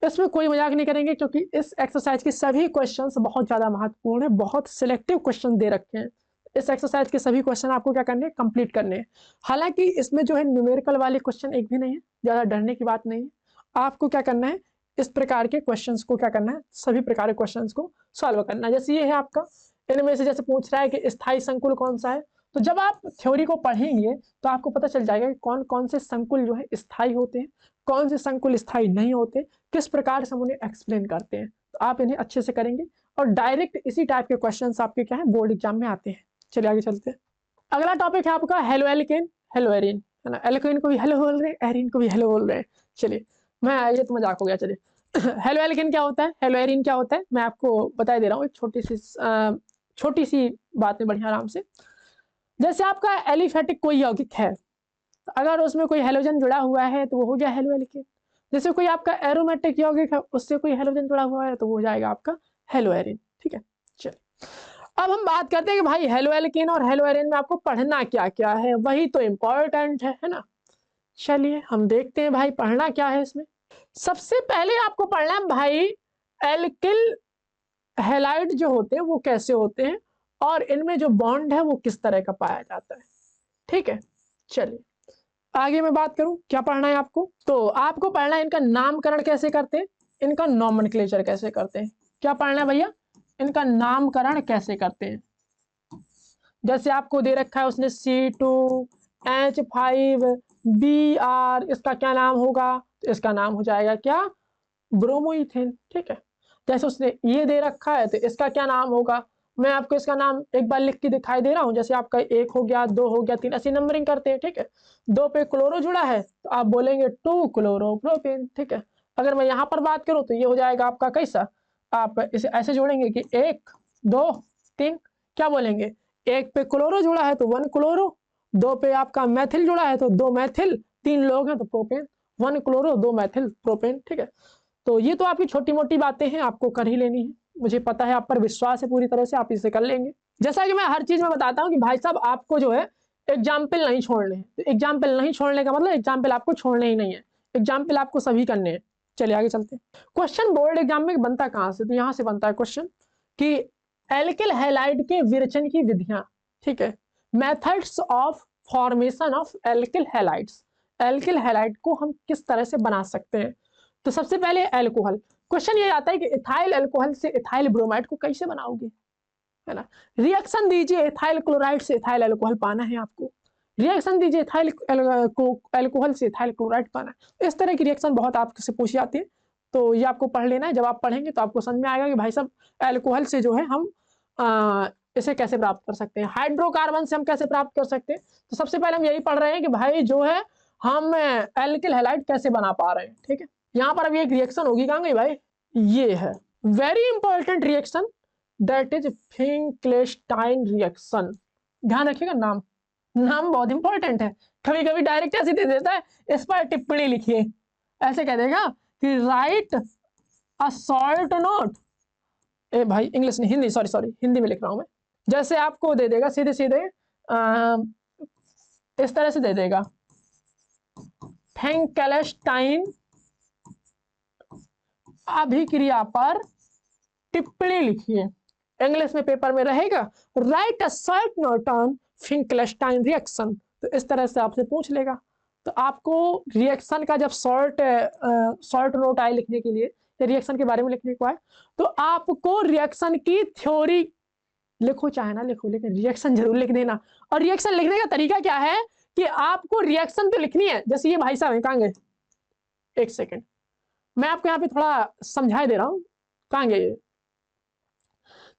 इसमें कोई मजाक नहीं करेंगे, क्योंकि इस एक्सरसाइज के सभी क्वेश्चंस बहुत ज़्यादा महत्वपूर्ण है, बहुत सिलेक्टिव क्वेश्चन दे रखे हैं। इस एक्सरसाइज के सभी क्वेश्चन आपको क्या करने हैं, कंप्लीट करने हैं। हालांकि इसमें जो है न्यूमेरिकल वाले क्वेश्चन एक भी नहीं है, ज़्यादा डरने की बात नहीं है। आपको क्या करना है, इस प्रकार के क्वेश्चंस को क्या करना है, सभी प्रकार के क्वेश्चंस को सॉल्व करना है। जैसे ये है आपका, इनमें से जैसे पूछ रहा है कि स्थायी संकुल कौन सा है, तो जब आप थ्योरी को पढ़ेंगे तो आपको पता चल जाएगा कि कौन कौन से संकुल जो है स्थायी होते हैं, कौन से संकुल स्थायी नहीं होते, किस प्रकार से हम उन्हें एक्सप्लेन करते हैं। तो आप इन्हें अच्छे से करेंगे और डायरेक्ट इसी टाइप के क्वेश्चंस आपके क्या है, बोर्ड एग्जाम में आते हैं। चलिए आगे चलते हैं। अगला टॉपिक है आपका हेलो एल्केन, हेलो एरिन, है ना। एल्केन को भी हेलो बोल रहे हैं, एरिन को भी हेलो बोल रहे हैं। चलिए, मैं ये तो मजाक हो गया। चलिए हेलो एल्केन क्या होता है, हेलो एरिन क्या होता है, मैं आपको बता दे रहा हूँ एक छोटी सी बात में, बढ़िया आराम से। जैसे आपका एलिफेटिक कोई यौगिक है, अगर उसमें कोई हेलोजन जुड़ा हुआ है तो वो हो गया हेलो एल्केन। जैसे कोई आपका एरोमेटिक यौगिक है, उससे कोई हेलोजन जुड़ा हुआ है तो वो हो जाएगा आपका हेलो एरिन। ठीक है, चलिए अब हम बात करते हैं कि भाई हेलो एल्केन और हेलो एरिन में आपको पढ़ना क्या क्या है, वही तो इम्पोर्टेंट है ना। चलिए हम देखते हैं भाई पढ़ना क्या है इसमें। सबसे पहले आपको पढ़ना है भाई एल्किल हैलाइड जो होते हैं वो कैसे होते हैं, और इनमें जो बॉन्ड है वो किस तरह का पाया जाता है। ठीक है, चलिए आगे मैं बात करूं, क्या पढ़ना है आपको। तो आपको पढ़ना है इनका नामकरण कैसे करते हैं, इनका नॉमेनक्लेचर कैसे करते हैं। क्या पढ़ना है भैया, इनका नामकरण कैसे करते हैं। जैसे आपको दे रखा है उसने C2H5Br, इसका क्या नाम होगा, तो इसका नाम हो जाएगा क्या, ब्रोमोइथेन। ठीक है, जैसे उसने ये दे रखा है तो इसका क्या नाम होगा, मैं आपको इसका नाम एक बार लिख के दिखाई दे रहा हूँ। जैसे आपका 1 हो गया, 2 हो गया, 3, ऐसी नंबरिंग करते हैं। ठीक है, 2 पे क्लोरो जुड़ा है तो आप बोलेंगे 2 क्लोरोप्रोपेन। ठीक है, अगर मैं यहाँ पर बात करूँ तो ये हो जाएगा आपका कैसा, आप इसे ऐसे जोड़ेंगे कि 1 2 3, क्या बोलेंगे, 1 पे क्लोरो जुड़ा है तो 1 क्लोरो, 2 पे आपका मैथिल जुड़ा है तो 2 मैथिल, 3 लोग हैं तो प्रोपेन, 1 क्लोरो 2 मैथिल प्रोपेन। ठीक है, तो ये तो आपकी छोटी मोटी बातें हैं, आपको कर ही लेनी है। मुझे पता है आप पर विश्वास है पूरी तरह से, आप इसे कर लेंगे। जैसा कि मैं हर चीज में बताता हूँ कि भाई साहब आपको जो है एग्जाम्पल नहीं छोड़ने हैं। तो एग्जाम्पल नहीं छोड़ने का मतलब एग्जाम्पल आपको छोड़ने ही नहीं है, एग्जाम्पल आपको सभी करने हैं। चलिए आगे चलते हैं। क्वेश्चन बोर्ड एग्जाम में बनता कहाँ से, तो यहाँ से बनता है क्वेश्चन कि एल्किल हैलाइड के विरचन की विधियां। ठीक है, methods of formation of alkyl halides, alkyl halide को हम किस तरह से बना सकते हैं। तो सबसे पहले एल्कोहल, क्वेश्चन ये आता है कि इथाइल अल्कोहल से इथाइल ब्रोमाइड को कैसे बनाओगे, है ना। रिएक्शन दीजिए इथाइल क्लोराइड से इथाइल अल्कोहल पाना है आपको, रिएक्शन दीजिए इथाइल अल्कोहल से इथाइल क्लोराइड पाना है। इस तरह की रिएक्शन बहुत आपसे पूछी जाती है, तो ये आपको पढ़ लेना है। जब आप पढ़ेंगे तो आपको समझ में आएगा कि भाई साहब अल्कोहल से जो है हम इसे कैसे प्राप्त कर सकते हैं, हाइड्रोकार्बन से हम कैसे प्राप्त कर सकते हैं। तो सबसे पहले हम यही पढ़ रहे हैं कि भाई जो है हम एल्किल हैलाइड कैसे बना पा रहे हैं। ठीक है, यहाँ पर अभी एक रिएक्शन होगी, कहाँ गई भाई, ये है very important reaction, that is Finkelstein reaction. ध्यान रखिएगा, नाम बहुत इंपॉर्टेंट है। कभी कभी डायरेक्ट ऐसे दे देता है, इस पर टिप्पणी लिखिए, ऐसे कह देगा कि राइट अ शॉर्ट नोट, ए भाई इंग्लिश नहीं, हिंदी, सॉरी हिंदी में लिख रहा हूं मैं। जैसे आपको दे देगा सीधे सीधे इस तरह से दे देगा, फिंक्लेस्टाइन अभिक्रिया पर टिप्पणी लिखिए। इंग्लिश में पेपर में रहेगा write a short note on Finkelstein reaction. तो इस तरह से आपसे पूछ लेगा, तो आपको रिएक्शन का जब शॉर्ट नोट आए लिखने के लिए, रिएक्शन के बारे में लिखने को आए, तो आपको रिएक्शन की थ्योरी लिखो चाहे ना लिखो, लेकिन रिएक्शन जरूर लिख देना। और रिएक्शन लिखने का तरीका क्या है कि आपको रिएक्शन तो लिखनी है। जैसे ये भाई साहब कहाँ गए, एक सेकेंड मैं आपको यहाँ पे थोड़ा समझाई दे रहा हूँ, कहाँ गए।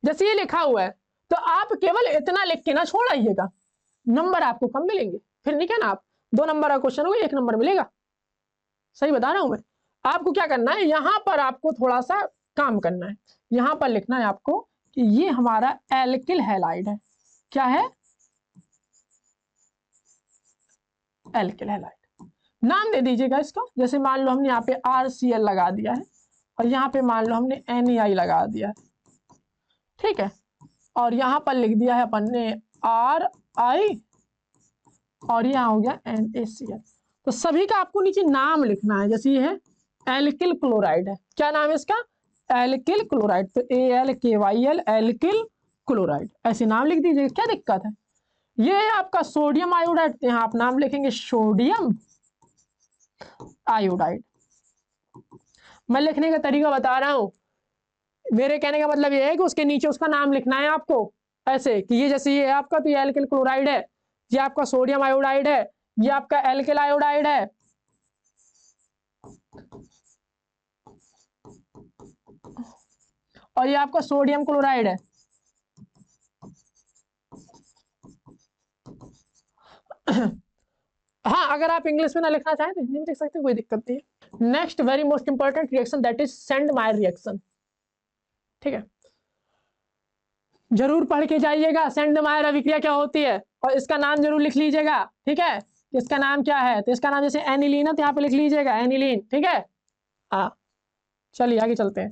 जैसे ये लिखा हुआ है तो आप केवल इतना लिख के ना छोड़ आइएगा, नंबर आपको कम मिलेंगे। फिर नहीं क्या ना, आप 2 नंबर का क्वेश्चन होगा 1 नंबर मिलेगा। सही बता रहा हूं मैं। आपको क्या करना है, यहां पर आपको थोड़ा सा काम करना है। यहां पर लिखना है आपको कि ये हमारा एल्किल हैलाइड है। क्या है, एल्किल हैलाइड। नाम दे दीजिएगा इसका। जैसे मान लो हमने यहाँ पे RCl लगा दिया है, और यहाँ पे मान लो हमने NaI लगा दिया है। ठीक है, और यहाँ पर लिख दिया है अपन ने RI, और यहाँ हो गया NaCl। तो सभी का आपको नीचे नाम लिखना है। जैसे ये है एल्किल क्लोराइड है। क्या नाम है इसका? Alkyl chloride. तो AlKyl एल्किल क्लोराइड ऐसे नाम लिख दीजिएगा, क्या दिक्कत है। ये है आपका सोडियम आयोडाइड, यहाँ आप नाम लिखेंगे सोडियम आयोडाइड। मैं लिखने का तरीका बता रहा हूं, मेरे कहने का मतलब ये है कि उसके नीचे उसका नाम लिखना है आपको, ऐसे कि ये जैसे ये है आपका, तो ये एल्किल क्लोराइड है, ये आपका सोडियम आयोडाइड है, ये आपका एल्किल आयोडाइड है। और ये आपका सोडियम क्लोराइड है। हाँ, अगर आप इंग्लिश में ना लिखना चाहें तो हिंदी में लिख सकते हैं, कोई दिक्कत नहीं है। Next very most important reaction that is Sandmeyer reaction. ठीक है, जरूर पढ़ के जाइएगा सेंडमायर अभिक्रिया क्या होती है, और इसका नाम जरूर लिख लीजिएगा। ठीक है, इसका नाम क्या है, तो इसका नाम जैसे एनिलीन है तो यहाँ पे लिख लीजिएगा एनिलीन। ठीक है, हाँ चलिए आगे चलते हैं।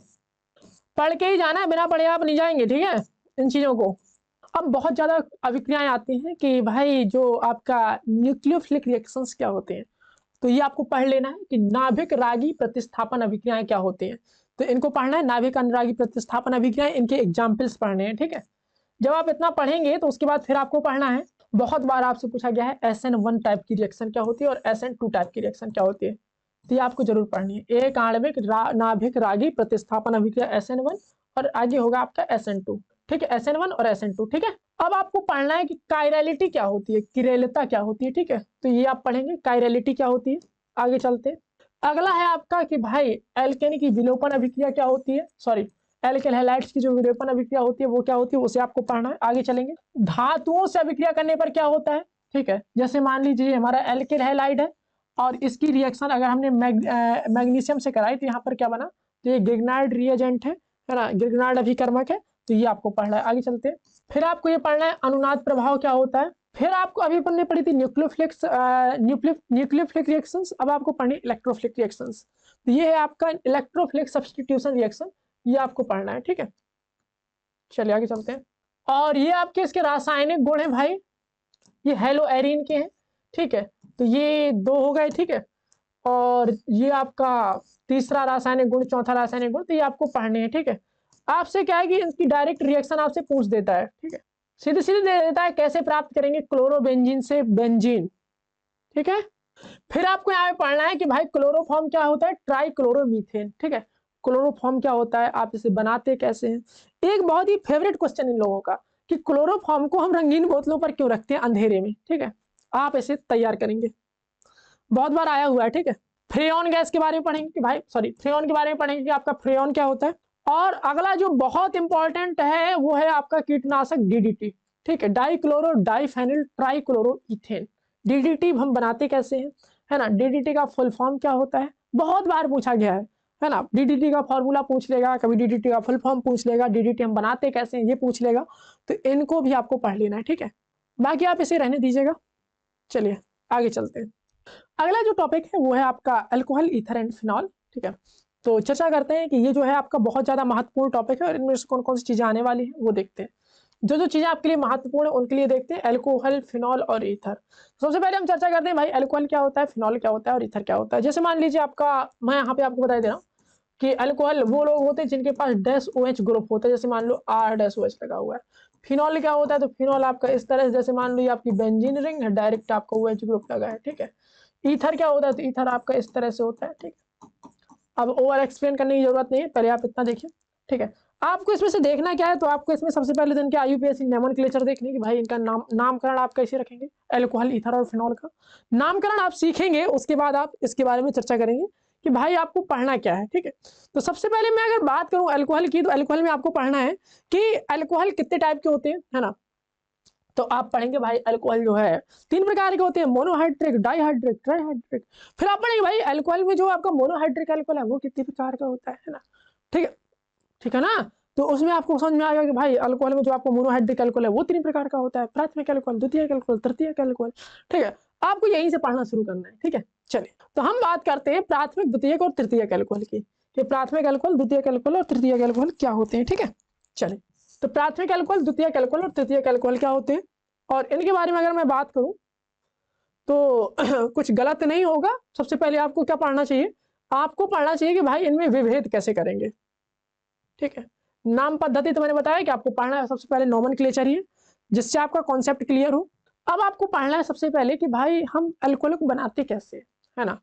पढ़ के ही जाना है, बिना पढ़े आप नहीं जाएंगे। ठीक है, इन चीजों को। अब बहुत ज्यादा अभिक्रियाएं आती हैं कि भाई जो आपका न्यूक्लियोफिलिक रिएक्शंस क्या होते हैं, तो ये आपको पढ़ लेना है कि नाभिक रागी प्रतिस्थापन अभिक्रियाएं क्या होती हैं। तो इनको पढ़ना है, नाभिक अनुरागी प्रतिस्थापन अभिक्रियाएं, इनके एग्जाम्पल्स पढ़ने हैं। ठीक है, जब आप इतना पढ़ेंगे तो उसके बाद फिर आपको पढ़ना है, बहुत बार आपसे पूछा गया है SN1 टाइप की रिएक्शन क्या होती है और SN2 टाइप की रिएक्शन क्या होती है, तो ये आपको जरूर पढ़नी है। एक आणविक नाभिक रागी प्रतिस्थापन अभिक्रिया SN1 और आगे होगा आपका SN2। ठीक है, SN1 और SN2। ठीक है, अब आपको पढ़ना है कि कायरलिटी क्या होती है, किरेलता क्या होती है। ठीक है, तो ये आप पढ़ेंगे कायरलिटी क्या होती है। आगे चलते हैं, अगला है आपका कि भाई एल्केनी की विलोपन अभिक्रिया क्या होती है, सॉरी एल्केन हैलाइड्स की जो विलोपन अभिक्रिया होती है वो क्या होती है, उसे आपको पढ़ना है। आगे चलेंगे, धातुओं से अभिक्रिया करने पर क्या होता है। ठीक है, जैसे मान लीजिए हमारा एल्केन हैलाइड है और इसकी रिएक्शन अगर हमने मैग्नीशियम से कराई तो यहाँ पर क्या बना, तो ये ग्रिग्नार्ड रिएजेंट है ना, ग्रिग्नार्ड अभिकर्मक है, तो ये आपको पढ़ना है। आगे चलते हैं, फिर आपको ये पढ़ना है अनुनाद प्रभाव क्या होता है। फिर आपको अभी पढ़ने पड़ी थी न्यूक्लियोफिलिक रिएक्शंस, अब आपको पढ़नी इलेक्ट्रोफिलिक रिएक्शंस। तो ये है आपका इलेक्ट्रोफिलिक सब्स्टिट्यूशन रिएक्शन, ये आपको पढ़ना है। ठीक है, चलिए आगे चलते हैं। और ये आपके इसके रासायनिक गुण है भाई, ये हेलो एरीन के हैं। ठीक है, तो ये दो हो गए। ठीक है, और ये आपका तीसरा रासायनिक गुण, चौथा रासायनिक गुण, तो ये आपको पढ़ने हैं। ठीक है, आपसे क्या है कि इसकी डायरेक्ट रिएक्शन आपसे पूछ देता है। ठीक है, सीधे सीधे दे देता है, कैसे प्राप्त करेंगे, क्लोरोबेंजीन से बेंजीन। ठीक है, फिर आपको यहाँ पे पढ़ना है कि भाई क्लोरोफॉर्म क्या होता है, ट्राइक्लोरोमीथेन। ठीक है, क्लोरोफॉर्म क्या होता है, आप इसे बनाते कैसे हैं। एक बहुत ही फेवरेट क्वेश्चन इन लोगों का कि क्लोरोफॉर्म को हम रंगीन बोतलों पर क्यों रखते हैं अंधेरे में। ठीक है, आप इसे तैयार करेंगे, बहुत बार आया हुआ है। ठीक है, फ्रेयॉन गैस के बारे में पढ़ेंगे कि भाई, सॉरी फ्रेयॉन के बारे में पढ़ेंगे कि आपका फ्रेयॉन क्या होता है। और अगला जो बहुत इंपॉर्टेंट है वो है आपका कीटनाशक DDT। ठीक है, डाइक्लोरो डाइफेनिल ट्राइक्लोरोइथेन। DDT हम बनाते कैसे हैं, है ना, DDT का फुल फॉर्म क्या होता है, बहुत बार पूछा गया है ना। DDT का फॉर्मूला पूछ लेगा, कभी DDT का फुल फॉर्म पूछ लेगा, DDT हम बनाते कैसे हैं ये पूछ लेगा, तो इनको भी आपको पढ़ लेना है। ठीक है, बाकी आप इसे रहने दीजिएगा। चलिए आगे चलते हैं, अगला जो टॉपिक है वो है आपका अल्कोहल, ईथर एंड फिनॉल। ठीक है, तो चर्चा करते हैं कि ये जो है आपका बहुत ज्यादा महत्वपूर्ण टॉपिक है और इनमें से कौन कौन सी चीजें आने वाली हैं वो देखते हैं। जो जो चीजें आपके लिए महत्वपूर्ण है उनके लिए देखते हैं, अल्कोहल, फिनॉल और ईथर। सबसे पहले हम चर्चा करते हैं भाई अल्कोहल क्या होता है, फिनॉल क्या होता है और ईथर क्या होता है। जैसे मान लीजिए आपका, मैं यहाँ पे आपको बता दे रहा हूँ कि अल्कोहल वो लोग होते हैं जिनके पास -OH ग्रुप होता है, जैसे मान लो R-OH लगा हुआ है। फिनॉल क्या होता है, तो फिनॉल आपका इस तरह से, जैसे मान लो ये आपकी बेंजीन रिंग है, डायरेक्ट आपका OH ग्रुप लगा है। ठीक है, ईथर क्या होता है, तो ईथर आपका इस तरह से होता है। ठीक है, अब ओवर एक्सप्लेन करने की जरूरत नहीं है, पहले आप इतना देखिए। ठीक है, आपको इसमें से देखना क्या है, तो आपको इसमें सबसे पहले दिन के IUPAC नोमेनक्लेचर देखने की भाई, इनका नामकरण आप कैसे रखेंगे, अल्कोहल, ईथर और फिनॉल का नामकरण आप सीखेंगे, उसके बाद आप इसके बारे में चर्चा करेंगे कि भाई आपको पढ़ना क्या है। ठीक है, तो सबसे पहले मैं अगर बात करूं अल्कोहल की, तो अल्कोहल में आपको पढ़ना है कि अल्कोहल कितने टाइप के होते हैं, है ना। तो आप पढ़ेंगे भाई अल्कोहल जो है 3 प्रकार के होते हैं, मोनोहाइड्रिक, डाइहाइड्रिक, ट्राइहाइड्रिक। फिर आप पढ़ेंगे भाई अल्कोहल में जो आपका मोनोहाइड्रिक अल्कोहल है वो कितने प्रकार का होता है ना। ठीक है ना, तो उसमें आपको समझ में आएगा कि भाई अल्कोहल में जो आपको मोनोहाइड्रिक अल्कोहल है वो 3 प्रकार का होता है, प्राथमिक अल्कोहल, द्वितीयक अल्कोहल, तृतीयक अल्कोहल। ठीक है, आपको यहीं से पढ़ना शुरू करना है। ठीक है, चलिए तो हम बात करते हैं प्राथमिक, द्वितीयक और तृतीयक अल्कोहल की, कि प्राथमिक अल्कोहल, द्वितीयक अल्कोहल और तृतीयक अल्कोहल क्या होते हैं। ठीक है, चलिए तो प्राथमिक अल्कोहल, द्वितीयक अल्कोहल और तृतीयक अल्कोहल क्या होते हैं, और इनके बारे में अगर मैं बात करूं तो कुछ गलत नहीं होगा। सबसे पहले आपको क्या पढ़ना चाहिए, आपको पढ़ना चाहिए कि भाई इनमें विभेद कैसे करेंगे। ठीक है, नाम पद्धति तो मैंने बताया कि आपको पढ़ना है सबसे पहले नोमेनक्लेचर ही है, जिससे आपका कॉन्सेप्ट क्लियर हो। अब आपको पढ़ना है सबसे पहले कि भाई हम अल्कोहल को बनाते कैसे, है ना।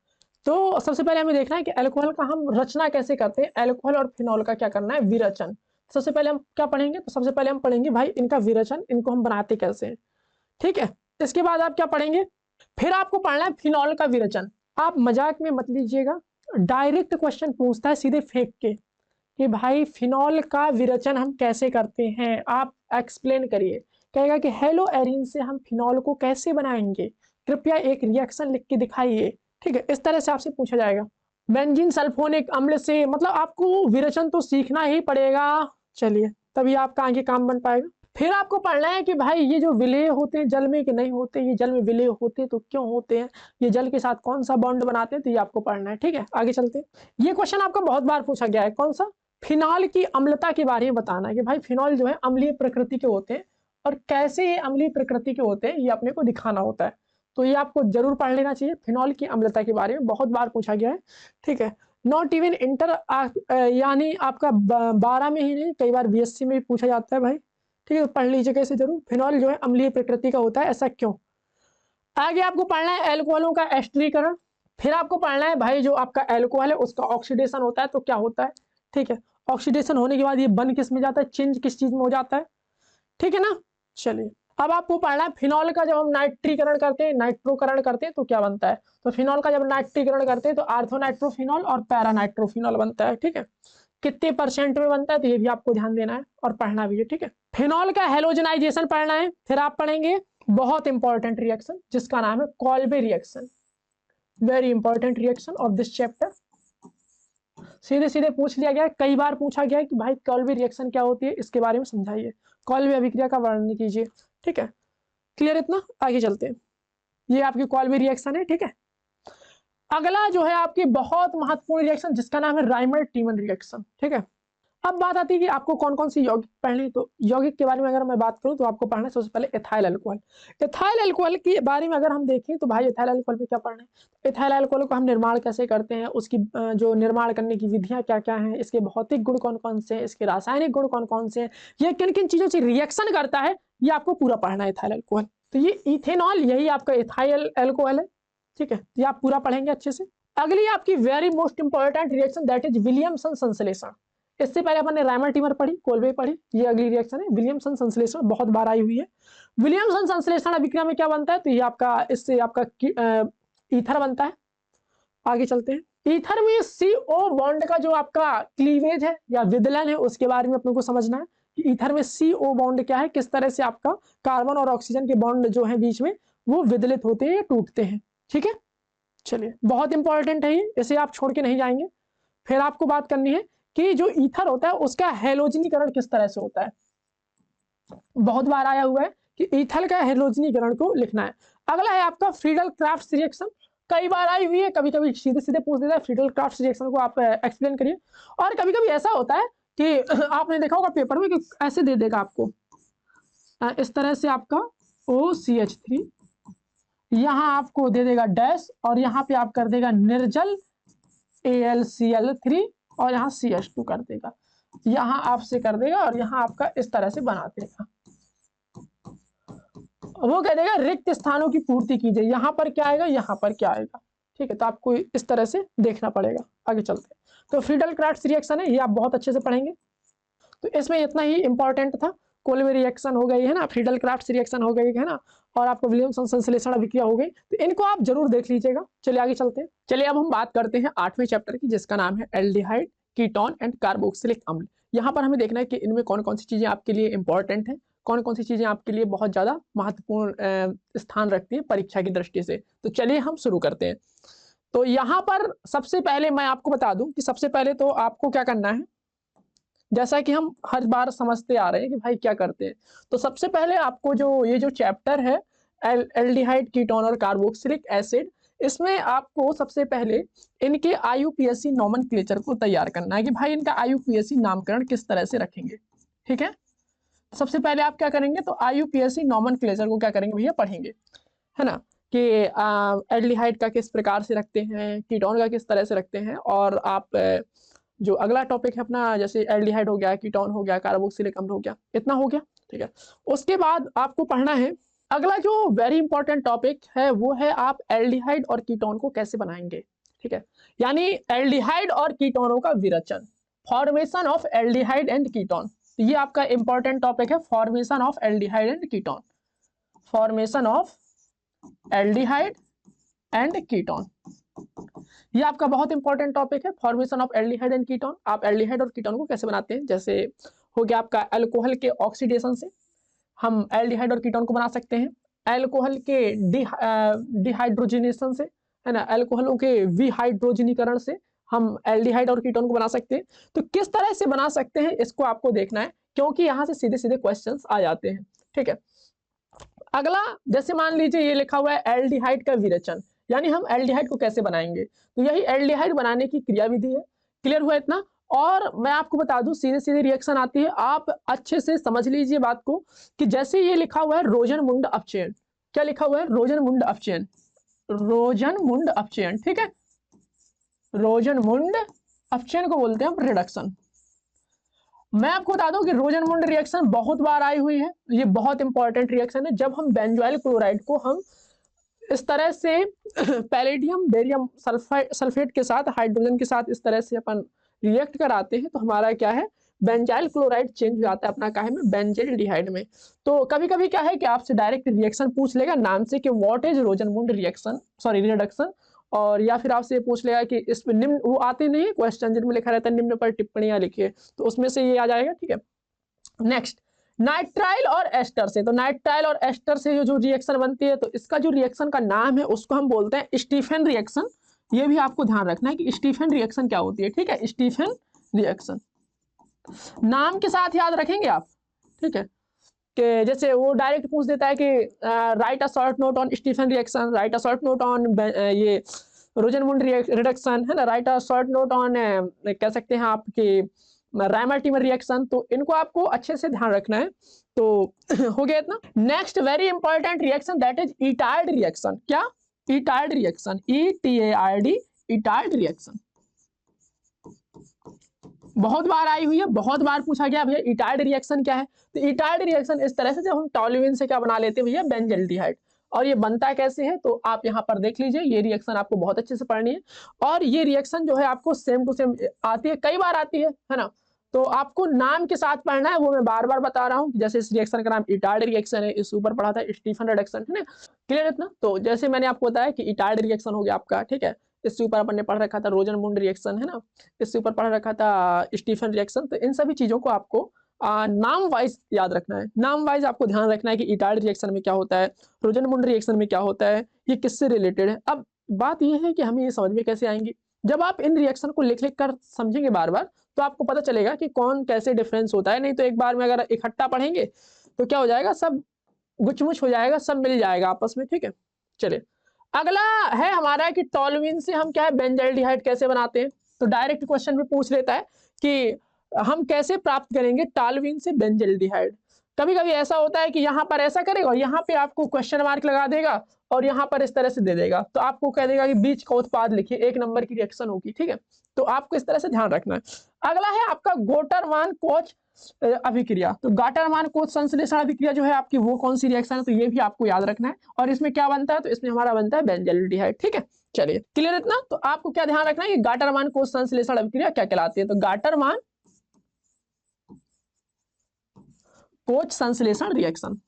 तो सबसे पहले हमें देखना है कि अल्कोहल का हम रचना कैसे करते हैं। अल्कोहल और फिनॉल का क्या करना है, विरचन। सबसे पहले हम क्या पढ़ेंगे, तो सबसे पहले हम पढ़ेंगे भाई इनका विरचन, इनको हम बनाते कैसे हैं। ठीक है, इसके बाद आप क्या पढ़ेंगे, फिर आपको पढ़ना है फिनॉल का विरचन। आप मजाक में मत लीजिएगा, डायरेक्ट क्वेश्चन पूछता है सीधे फेंक के कि भाई फिनॉल का विरचन हम कैसे करते हैं, आप एक्सप्लेन करिए। कहेगा कि हेलो एरिन से हम फिनॉल को कैसे बनाएंगे, कृपया एक रिएक्शन लिख के दिखाइए। ठीक है, इस तरह से आपसे पूछा जाएगा। बेंजीन सल्फोनिक अम्ल से, मतलब आपको विरचन तो सीखना ही पड़ेगा। चलिए, तभी आपका आगे काम बन पाएगा। फिर आपको पढ़ना है कि भाई ये जो विलेय होते हैं जल में कि नहीं होते, ये जल में विलेय होते तो क्यों होते हैं, ये जल के साथ कौन सा बॉन्ड बनाते हैं, तो ये आपको पढ़ना है। ठीक है, आगे चलते हैं। ये क्वेश्चन आपका बहुत बार पूछा गया है, कौन सा, फिनॉल की अम्लता के बारे में बताना है कि भाई फिनॉल जो है अम्लीय प्रकृति के होते हैं और कैसे ये अम्लीय प्रकृति के होते हैं ये अपने को दिखाना होता है। तो ये आपको जरूर पढ़ लेना चाहिए, फिनॉल की अम्लता के बारे में बहुत बार पूछा गया है। ठीक है, नॉट इवन इंटर, यानी आपका 12 में ही नहीं, कई बार बीएससी में भी पूछा जाता है भाई। ठीक है, पढ़ लीजिए कैसे जरूर, फिनॉल जो है अम्लीय प्रकृति का होता है, ऐसा क्यों। आगे आपको पढ़ना है एल्कोहलों का एस्टरीकरण। फिर आपको पढ़ना है भाई जो आपका एल्कोहल है उसका ऑक्सीडेशन होता है तो क्या होता है। ठीक है, ऑक्सीडेशन होने के बाद ये बन किस में जाता है, चेंज किस चीज में हो जाता है। ठीक है ना। चलिए, अब आपको पढ़ना है फिनॉल का जब हम नाइट्रीकरण करते हैं, नाइट्रोकरण करते हैं तो क्या बनता है। तो फिनॉल का जब नाइट्रीकरण करते हैं तो आर्थोनाइट्रोफिनॉल और पैरानाइट्रोफिनॉल बनता है। ठीक है, कितने परसेंट में बनता है तो ये भी आपको ध्यान देना है और पढ़ना भी है। ठीक है, फिनॉल का हेलोजनाइजेशन पढ़ना है। फिर आप पढ़ेंगे बहुत इंपॉर्टेंट रिएक्शन जिसका नाम है Kolbe reaction, very important reaction of this chapter. सीधे सीधे पूछ लिया गया है, कई बार पूछा गया है कि भाई कॉल्बे रिएक्शन क्या होती है, इसके बारे में समझाइए, कॉल्बे अभिक्रिया का वर्णन कीजिए। ठीक है, क्लियर इतना, आगे चलते हैं। ये आपकी कॉल्बे रिएक्शन है। ठीक है, अगला जो है आपकी बहुत महत्वपूर्ण रिएक्शन जिसका नाम है राइमर टीमन रिएक्शन। ठीक है, अब बात आती है कि आपको कौन कौन सी यौगिक पढ़नी। तो यौगिक के बारे में अगर मैं बात करूं तो आपको पढ़ना है सबसे पहले एथाइल अल्कोहल। एथाइल अल्कोहल के बारे में अगर हम देखें तो भाई एथाइल अल्कोहल में क्या पढ़ना है, एथाइल अल्कोहल को हम निर्माण कैसे करते हैं, उसकी जो निर्माण करने की विधियां क्या क्या हैं, इसके भौतिक गुण कौन कौन से हैं, इसके रासायनिक गुण कौन कौन से हैं, ये किन किन चीजों से रिएक्शन करता है, ये आपको पूरा पढ़ना है एथाइल अल्कोहल। तो ये इथेनॉल यही आपका एथाइल अल्कोहल है। ठीक है, ये आप पूरा पढ़ेंगे अच्छे से। अगली आपकी very most important reaction that is Williamson संश्लेषण। इससे पहले अपन ने राइमर टीमर पढ़ी, कोल्बे पढ़ी, ये अगली रिएक्शन है विलियमसन संश्लेषण, बहुत बार आई हुई है। विलियमसन संश्लेषण अभिक्रिया में क्या बनता है, तो ये आपका इससे आपका ईथर बनता है। आगे चलते हैं, ईथर में CO बॉन्ड का जो आपका क्लीवेज है या विदलन है उसके बारे में अपने को समझना है कि ईथर में CO बॉन्ड क्या है, किस तरह से आपका कार्बन और ऑक्सीजन के बॉन्ड जो है बीच में वो विदलित होते हैं या टूटते हैं। ठीक है, चलिए, बहुत इंपॉर्टेंट है ये, इसे आप छोड़ के नहीं जाएंगे। फिर आपको बात करनी है कि जो ईथर होता है उसका हेलोजनीकरण किस तरह से होता है, बहुत बार आया हुआ है कि ईथर का हेलोजनीकरण को लिखना है। अगला है आपका फ्रीडल क्राफ्ट रिएक्शन, कई बार आई हुई है, कभी कभी सीधे सीधे पूछ देता है फ्रीडल क्राफ्ट रिएक्शन को आप एक्सप्लेन करिए। और कभी कभी ऐसा होता है कि आपने देखा होगा पेपर में कि ऐसे दे देगा आपको, इस तरह से आपका OCH3, यहाँ आपको दे देगा डैश और यहाँ पे आप कर देगा निर्जल AlCl3 और यहाँ CH2 कर देगा, यहाँ आपसे कर देगा और यहाँ आपका इस तरह से बना देगा। वो कह देगा रिक्त स्थानों की पूर्ति कीजिए, यहाँ पर क्या आएगा, यहाँ पर क्या आएगा। ठीक है, तो आपको इस तरह से देखना पड़ेगा। आगे चलते हैं, तो फ्रीडल क्राफ्ट रिएक्शन है, ये आप बहुत अच्छे से पढ़ेंगे। तो इसमें इतना ही इंपॉर्टेंट था, कोल्बे रिएक्शन हो गई है ना, फ्रीडल क्राफ्ट रिएक्शन हो गई है ना, और आपको विलियमसन संश्लेषण अभिक्रिया हो गई, तो इनको आप जरूर देख लीजिएगा। चलिए आगे चलते हैं। चलिए अब हम बात करते हैं 8वें चैप्टर की जिसका नाम है एल्डिहाइड, कीटोन एंड कार्बोक्सिलिक अम्ल। यहाँ पर हमें देखना है कि इनमें कौन कौन सी चीजें आपके लिए इंपॉर्टेंट है, कौन कौन सी चीजें आपके लिए बहुत ज्यादा महत्वपूर्ण स्थान रखती है परीक्षा की दृष्टि से। तो चलिए हम शुरू करते हैं। तो यहाँ पर सबसे पहले मैं आपको बता दूं कि सबसे पहले तो आपको क्या करना है, जैसा कि हम हर बार समझते आ रहे हैं कि भाई क्या करते हैं, तो सबसे पहले आपको जो ये जो चैप्टर है एल्डिहाइड, कीटोन और कार्बोक्सिलिक एसिड, इसमें आपको सबसे पहले इनके IUPAC नोमेनक्लेचर को तैयार करना है कि भाई इनका IUPAC नामकरण किस तरह से रखेंगे। ठीक है, सबसे पहले आप क्या करेंगे, तो IUPAC नोमेनक्लेचर को क्या करेंगे भैया, पढ़ेंगे, है ना। कि एल्डिहाइड का किस प्रकार से रखते हैं, कीटोन का किस तरह से रखते हैं। और आप जो अगला टॉपिक है अपना, जैसे एल्डिहाइड हो गया, कीटोन हो गया, कार्बोक्सिलिक अम्ल हो गया, इतना हो गया, ठीक है। उसके बाद आपको पढ़ना है अगला जो वेरी इंपॉर्टेंट टॉपिक है, वो है आप एल्डिहाइड और कीटोन को कैसे बनाएंगे, ठीक है। यानी एल्डिहाइड और कीटोनों का विरचन, formation of aldehyde and ketone. ये आपका इंपॉर्टेंट टॉपिक है, formation of aldehyde and ketone, formation of aldehyde and ketone. ये आपका बहुत इंपॉर्टेंट टॉपिक है, formation of aldehyde and ketone. आप एल्डिहाइड और कीटोन को कैसे बनाते हैं, जैसे हो गया आपका अल्कोहल के ऑक्सीडेशन से हम एल्डिहाइड और कीटोन को बना सकते हैं, अल्कोहल के डिहाइड्रोजनेशन से, है ना, अल्कोहलों के विहाइड्रोजनीकरण से हम एल्डिहाइड और कीटोन को बना सकते हैं। तो किस तरह से बना सकते हैं इसको आपको देखना है, क्योंकि यहाँ से सीधे सीधे क्वेश्चंस आ जाते हैं, ठीक है। अगला जैसे मान लीजिए ये लिखा हुआ है एल्डिहाइड का विरचन, यानी हम एल्डिहाइड को कैसे बनाएंगे। तो यही एल्डिहाइड बनाने की क्रियाविधि है। क्लियर हुआ इतना। और मैं आपको बता दूं सीधे सीधे रिएक्शन आती है, आप अच्छे से समझ लीजिए बात को कि जैसे ये लिखा हुआ है रोजनमुंड अपचयन, क्या लिखा हुआ है, रोजनमुंड अपचयन, रोजनमुंड अपचयन, ठीक है। रोजनमुंड अपचयन को बोलते हैं हम रिडक्शन। मैं आपको बता दूं कि रोजनमुंड रिएक्शन बहुत बार आई हुई है, ये बहुत इंपॉर्टेंट रिएक्शन है। जब हम बेंजोइल क्लोराइड को हम इस तरह से पैलेडियम बेरियम सल्फेट के साथ, हाइड्रोजन के साथ इस तरह से अपन रिएक्ट कराते हैं, तो हमारा क्या है, बेंजाइल क्लोराइड चेंज हो जाता है अपना क्या है में, बेंजाइल्डिहाइड में। तो कभी कभी क्या है कि आपसे डायरेक्ट रिएक्शन पूछ लेगा नाम से कि what is रोजनमुंड reaction, sorry reduction. और या फिर आपसे पूछ लेगा कि इसमें निम्न, वो आते नहीं है क्वेश्चन जिनमें लिखा रहता है निम्न पर टिप्पणियां लिखिए, तो उसमें से ये आ जाएगा, ठीक है। नेक्स्ट नाइट्राइल और एस्टर से, तो नाइट्राइल और एस्टर से जो रिएक्शन बनती है, तो इसका जो रिएक्शन का नाम है उसको हम बोलते हैं स्टीफन रिएक्शन। ये भी आपको ध्यान रखना है कि स्टीफन रिएक्शन क्या होती है, ठीक है, स्टीफन रिएक्शन नाम के साथ याद रखेंगे आप, ठीक है। कि जैसे वो डायरेक्ट पूछ देता है कि write a short note on Stephen reaction, write a short note on ये रोजनमुंड रिडक्शन, है ना, write a short note on कह सकते हैं आपकी रायमर्टिमर रिएक्शन। तो इनको आपको अच्छे से ध्यान रखना है। तो हो गया इतना। Next very important reaction that is Etard reaction. क्या, Etard reaction, ETARD, Etard reaction बहुत बार आई हुई है, बहुत बार पूछा गया भैया इटार्ड रिएक्शन क्या है। तो इटार्ड रिएक्शन इस तरह से, जब हम टॉल्यूइन से क्या बना लेते हैं भैया, बेंजाल्डिहाइड। और ये बनता कैसे है, तो आप यहाँ पर देख लीजिए, ये रिएक्शन आपको बहुत अच्छे से पढ़नी है। और ये रिएक्शन जो है आपको सेम टू सेम आती है, कई बार आती है ना। तो आपको नाम के साथ पढ़ना है, वो मैं बार बार बता रहा हूँ। जैसे इस रिएक्शन का नाम इटार्ड रिएक्शन है, इस ऊपर पढ़ा था स्टीफन रिडक्शन, है ना, क्लियर इतना। तो जैसे मैंने आपको बताया कि इटार्ड रिएक्शन हो गया आपका, ठीक है। इससे ऊपर अपन ने पढ़ रखा था रोजनमुंड रिएक्शन, है ना, इससे ऊपर पढ़ रखा था स्टीफन रिएक्शन। तो इन सभी चीजों को आपको नाम वाइज याद रखना है, नाम वाइज आपको ध्यान रखना है कि इटार्ड रिएक्शन में क्या होता है, रोजनमुंड रिएक्शन में क्या होता है, ये किससे रिलेटेड है। अब बात यह है कि हमें ये समझ में कैसे आएंगी, जब आप इन रिएक्शन को लिख लिख कर समझेंगे बार बार, तो आपको पता चलेगा कि कौन कैसे डिफरेंस होता है। नहीं तो एक बार में अगर इकट्ठा पढ़ेंगे तो क्या हो जाएगा, सब गुचमुच हो जाएगा, सब मिल जाएगा आपस में, ठीक है। चलिए अगला है हमारा कि टॉल्यूइन से हम क्या है, बेंजाल्डिहाइड कैसे बनाते हैं। तो डायरेक्ट क्वेश्चन में पूछ लेता है कि हम कैसे प्राप्त करेंगे टॉल्यूइन से बेंजाल्डिहाइड। कभी कभी ऐसा होता है कि यहाँ पर ऐसा करेगा और यहाँ पे आपको क्वेश्चन मार्क लगा देगा और यहाँ पर इस तरह से दे देगा, तो आपको कह देगा कि बीच का उत्पाद लिखिए, 1 नंबर की रिएक्शन होगी, ठीक है। तो आपको इस तरह से ध्यान रखना है। अगला है आपका गोटरमान कोच अभिक्रिया। तो गाटरमान कोच संश्लेषण अभिक्रिया जो है आपकी, वो कौन सी रिएक्शन है, तो ये भी आपको याद रखना है। और इसमें क्या बनता है, तो इसमें हमारा बनता है बेंजाल्डिहाइड, ठीक है। चलिए क्लियर इतना। तो आपको क्या ध्यान रखना है कि गाटरमान कोच संश्लेषण अभिक्रिया क्या कहलाती है। तो गाटरमान कोच संश्लेषण रिएक्शन,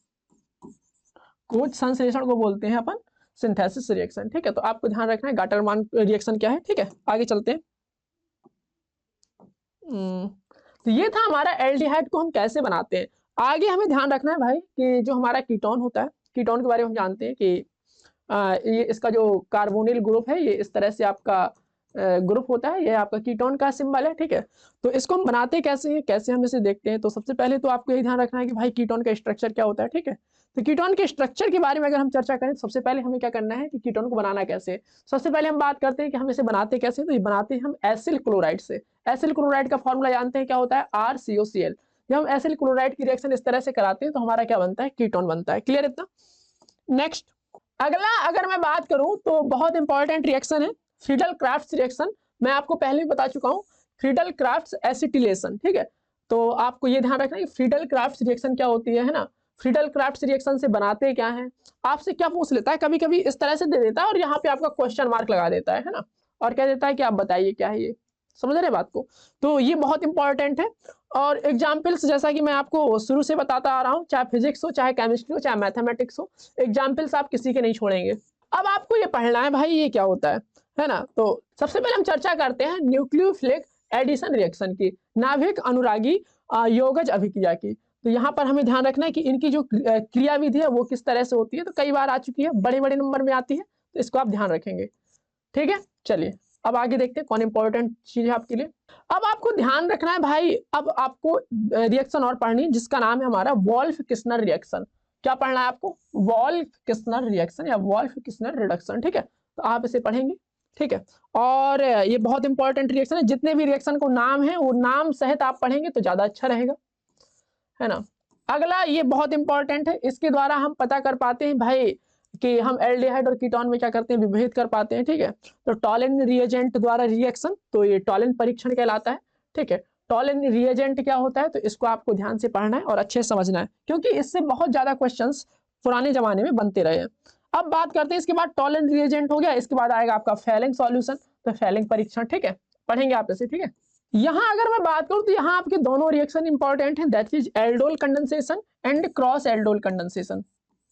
कोच संश्लेषण को बोलते हैं अपन सिंथेसिस रिएक्शन, ठीक है। तो आपको ध्यान रखना है गाटरमान रिएक्शन क्या है, ठीक है। आगे चलते हैं। तो ये था हमारा एल्डिहाइड को हम कैसे बनाते हैं। आगे हमें ध्यान रखना है भाई कि जो हमारा कीटोन होता है, कीटोन के बारे में हम जानते हैं कि ये इसका जो कार्बोनिल ग्रुप है, ये इस तरह से आपका ग्रुप होता है, ये आपका कीटोन का सिंबल है, ठीक है। तो इसको हम बनाते कैसे हैं, कैसे हम इसे देखते हैं। तो सबसे पहले तो आपको यही ध्यान रखना है कि भाई कीटोन का स्ट्रक्चर क्या होता है, ठीक है। तो कीटोन के स्ट्रक्चर के बारे में अगर हम चर्चा करें, सबसे पहले हमें क्या करना है कि कीटोन को बनाना कैसे। सबसे पहले हम बात करते हैं कि हम इसे बनाते कैसे। तो ये बनाते हैं हम एसिल क्लोराइड से। एसिल क्लोराइड का फॉर्मूला जानते हैं क्या होता है, RCOCl। जब हम एसिल क्लोराइड की रिएक्शन इस तरह से कराते हैं तो हमारा क्या बनता है, कीटोन बनता है। क्लियर इतना। नेक्स्ट अगला अगर मैं बात करूं तो बहुत इंपॉर्टेंट रिएक्शन है फ्रीडल क्राफ्ट्स रिएक्शन। मैं आपको पहले भी बता चुका हूं, फ्रीडल क्राफ्ट्स एसिटिलेशन, ठीक है। तो आपको ये ध्यान रखना है कि फ्रीडल क्राफ्ट्स रिएक्शन क्या होती है ना। फ्रीडल क्राफ्ट्स रिएक्शन से बनाते क्या है, आपसे क्या पूछ लेता है, कभी कभी इस तरह से दे देता है और यहाँ पे आपका क्वेश्चन मार्क लगा देता है ना, और कह देता है कि आप बताइए क्या है ये। समझ रहे बात को। तो ये बहुत इंपॉर्टेंट है। और एग्जाम्पल्स जैसा कि मैं आपको शुरू से बताता आ रहा हूँ, चाहे फिजिक्स हो, चाहे केमिस्ट्री हो, चाहे मैथमेटिक्स हो, एग्जाम्पल्स आप किसी के नहीं छोड़ेंगे। अब आपको ये पढ़ना है भाई ये क्या होता है ना। तो सबसे पहले हम चर्चा करते हैं न्यूक्लियोफिलिक एडिशन रिएक्शन की, नाभिक अनुरागी योगज अभिक्रिया की। तो यहाँ पर हमें ध्यान रखना है कि इनकी जो क्रियाविधि है वो किस तरह से होती है। तो कई बार आ चुकी है, बड़े बड़े नंबर में आती है, तो इसको आप ध्यान रखेंगे, ठीक है। चलिए अब आगे देखते हैं कौन इंपॉर्टेंट चीज है आपके लिए। अब आपको ध्यान रखना है भाई, अब आपको रिएक्शन और पढ़नी जिसका नाम है हमारा वोल्फ किस्नर रिएक्शन। क्या पढ़ना है आपको, वोल्फ किस्नर रिएक्शन या वोल्फ किस्नर रिडक्शन, ठीक है। तो आप इसे पढ़ेंगे, ठीक है। और ये बहुत इंपॉर्टेंट रिएक्शन है, जितने भी रिएक्शन को नाम है वो नाम सहित आप पढ़ेंगे तो ज्यादा अच्छा रहेगा, है ना। अगला ये बहुत इंपॉर्टेंट है, इसके द्वारा हम पता कर पाते हैं भाई कि हम एल्डिहाइड और कीटोन में क्या करते हैं, विभेद कर पाते हैं, ठीक है। तो टॉलिन रिएजेंट द्वारा रिएक्शन, तो ये टॉलिन परीक्षण कहलाता है, ठीक है। टॉलिन रिएजेंट क्या होता है, तो इसको आपको ध्यान से पढ़ना है और अच्छे से समझना है, क्योंकि इससे बहुत ज्यादा क्वेश्चंस पुराने जमाने में बनते रहे हैं। अब बात करते हैं इसके बाद टॉलिन रिएजेंट हो गया, इसके बाद आएगा आपका फेलिंग सॉल्यूशन, तो फेलिंग परीक्षण, ठीक है, पढ़ेंगे आप इसे, ठीक है। यहाँ अगर मैं बात करूं तो यहाँ आपके दोनों रिएक्शन इंपॉर्टेंट हैं, that is aldol condensation and cross aldol condensation.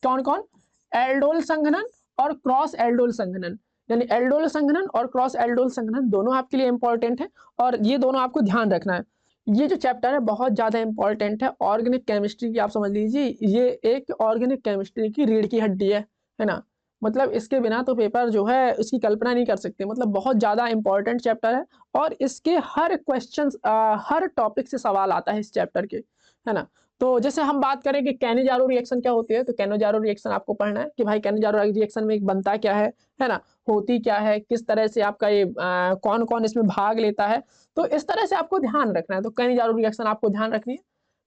कौन कौन, एल्डोल संघनन और क्रॉस एल्डोल संघनन, यानी एल्डोल संघनन और क्रॉस एल्डोल संघनन दोनों आपके लिए इंपॉर्टेंट है, और ये दोनों आपको ध्यान रखना है। ये जो चैप्टर है बहुत ज्यादा इंपॉर्टेंट है, ऑर्गेनिक केमिस्ट्री की आप समझ लीजिए, ये एक ऑर्गेनिक केमिस्ट्री की रीढ़ की हड्डी है ना। मतलब इसके बिना तो पेपर जो है उसकी कल्पना नहीं कर सकते, मतलब बहुत ज्यादा इंपॉर्टेंट चैप्टर है, और इसके हर क्वेश्चन हर टॉपिक से सवाल आता है इस चैप्टर के, है ना। तो जैसे हम बात करें कि कैनिजारो रिएक्शन क्या होती है, तो कैनिजारो रिएक्शन आपको पढ़ना है कि भाई कैनिजारो रिएक्शन में बनता क्या है ना, होती क्या है, किस तरह से आपका ये कौन कौन इसमें भाग लेता है, तो इस तरह से आपको ध्यान रखना है। तो कैनिजारो रिएक्शन आपको ध्यान रखनी है।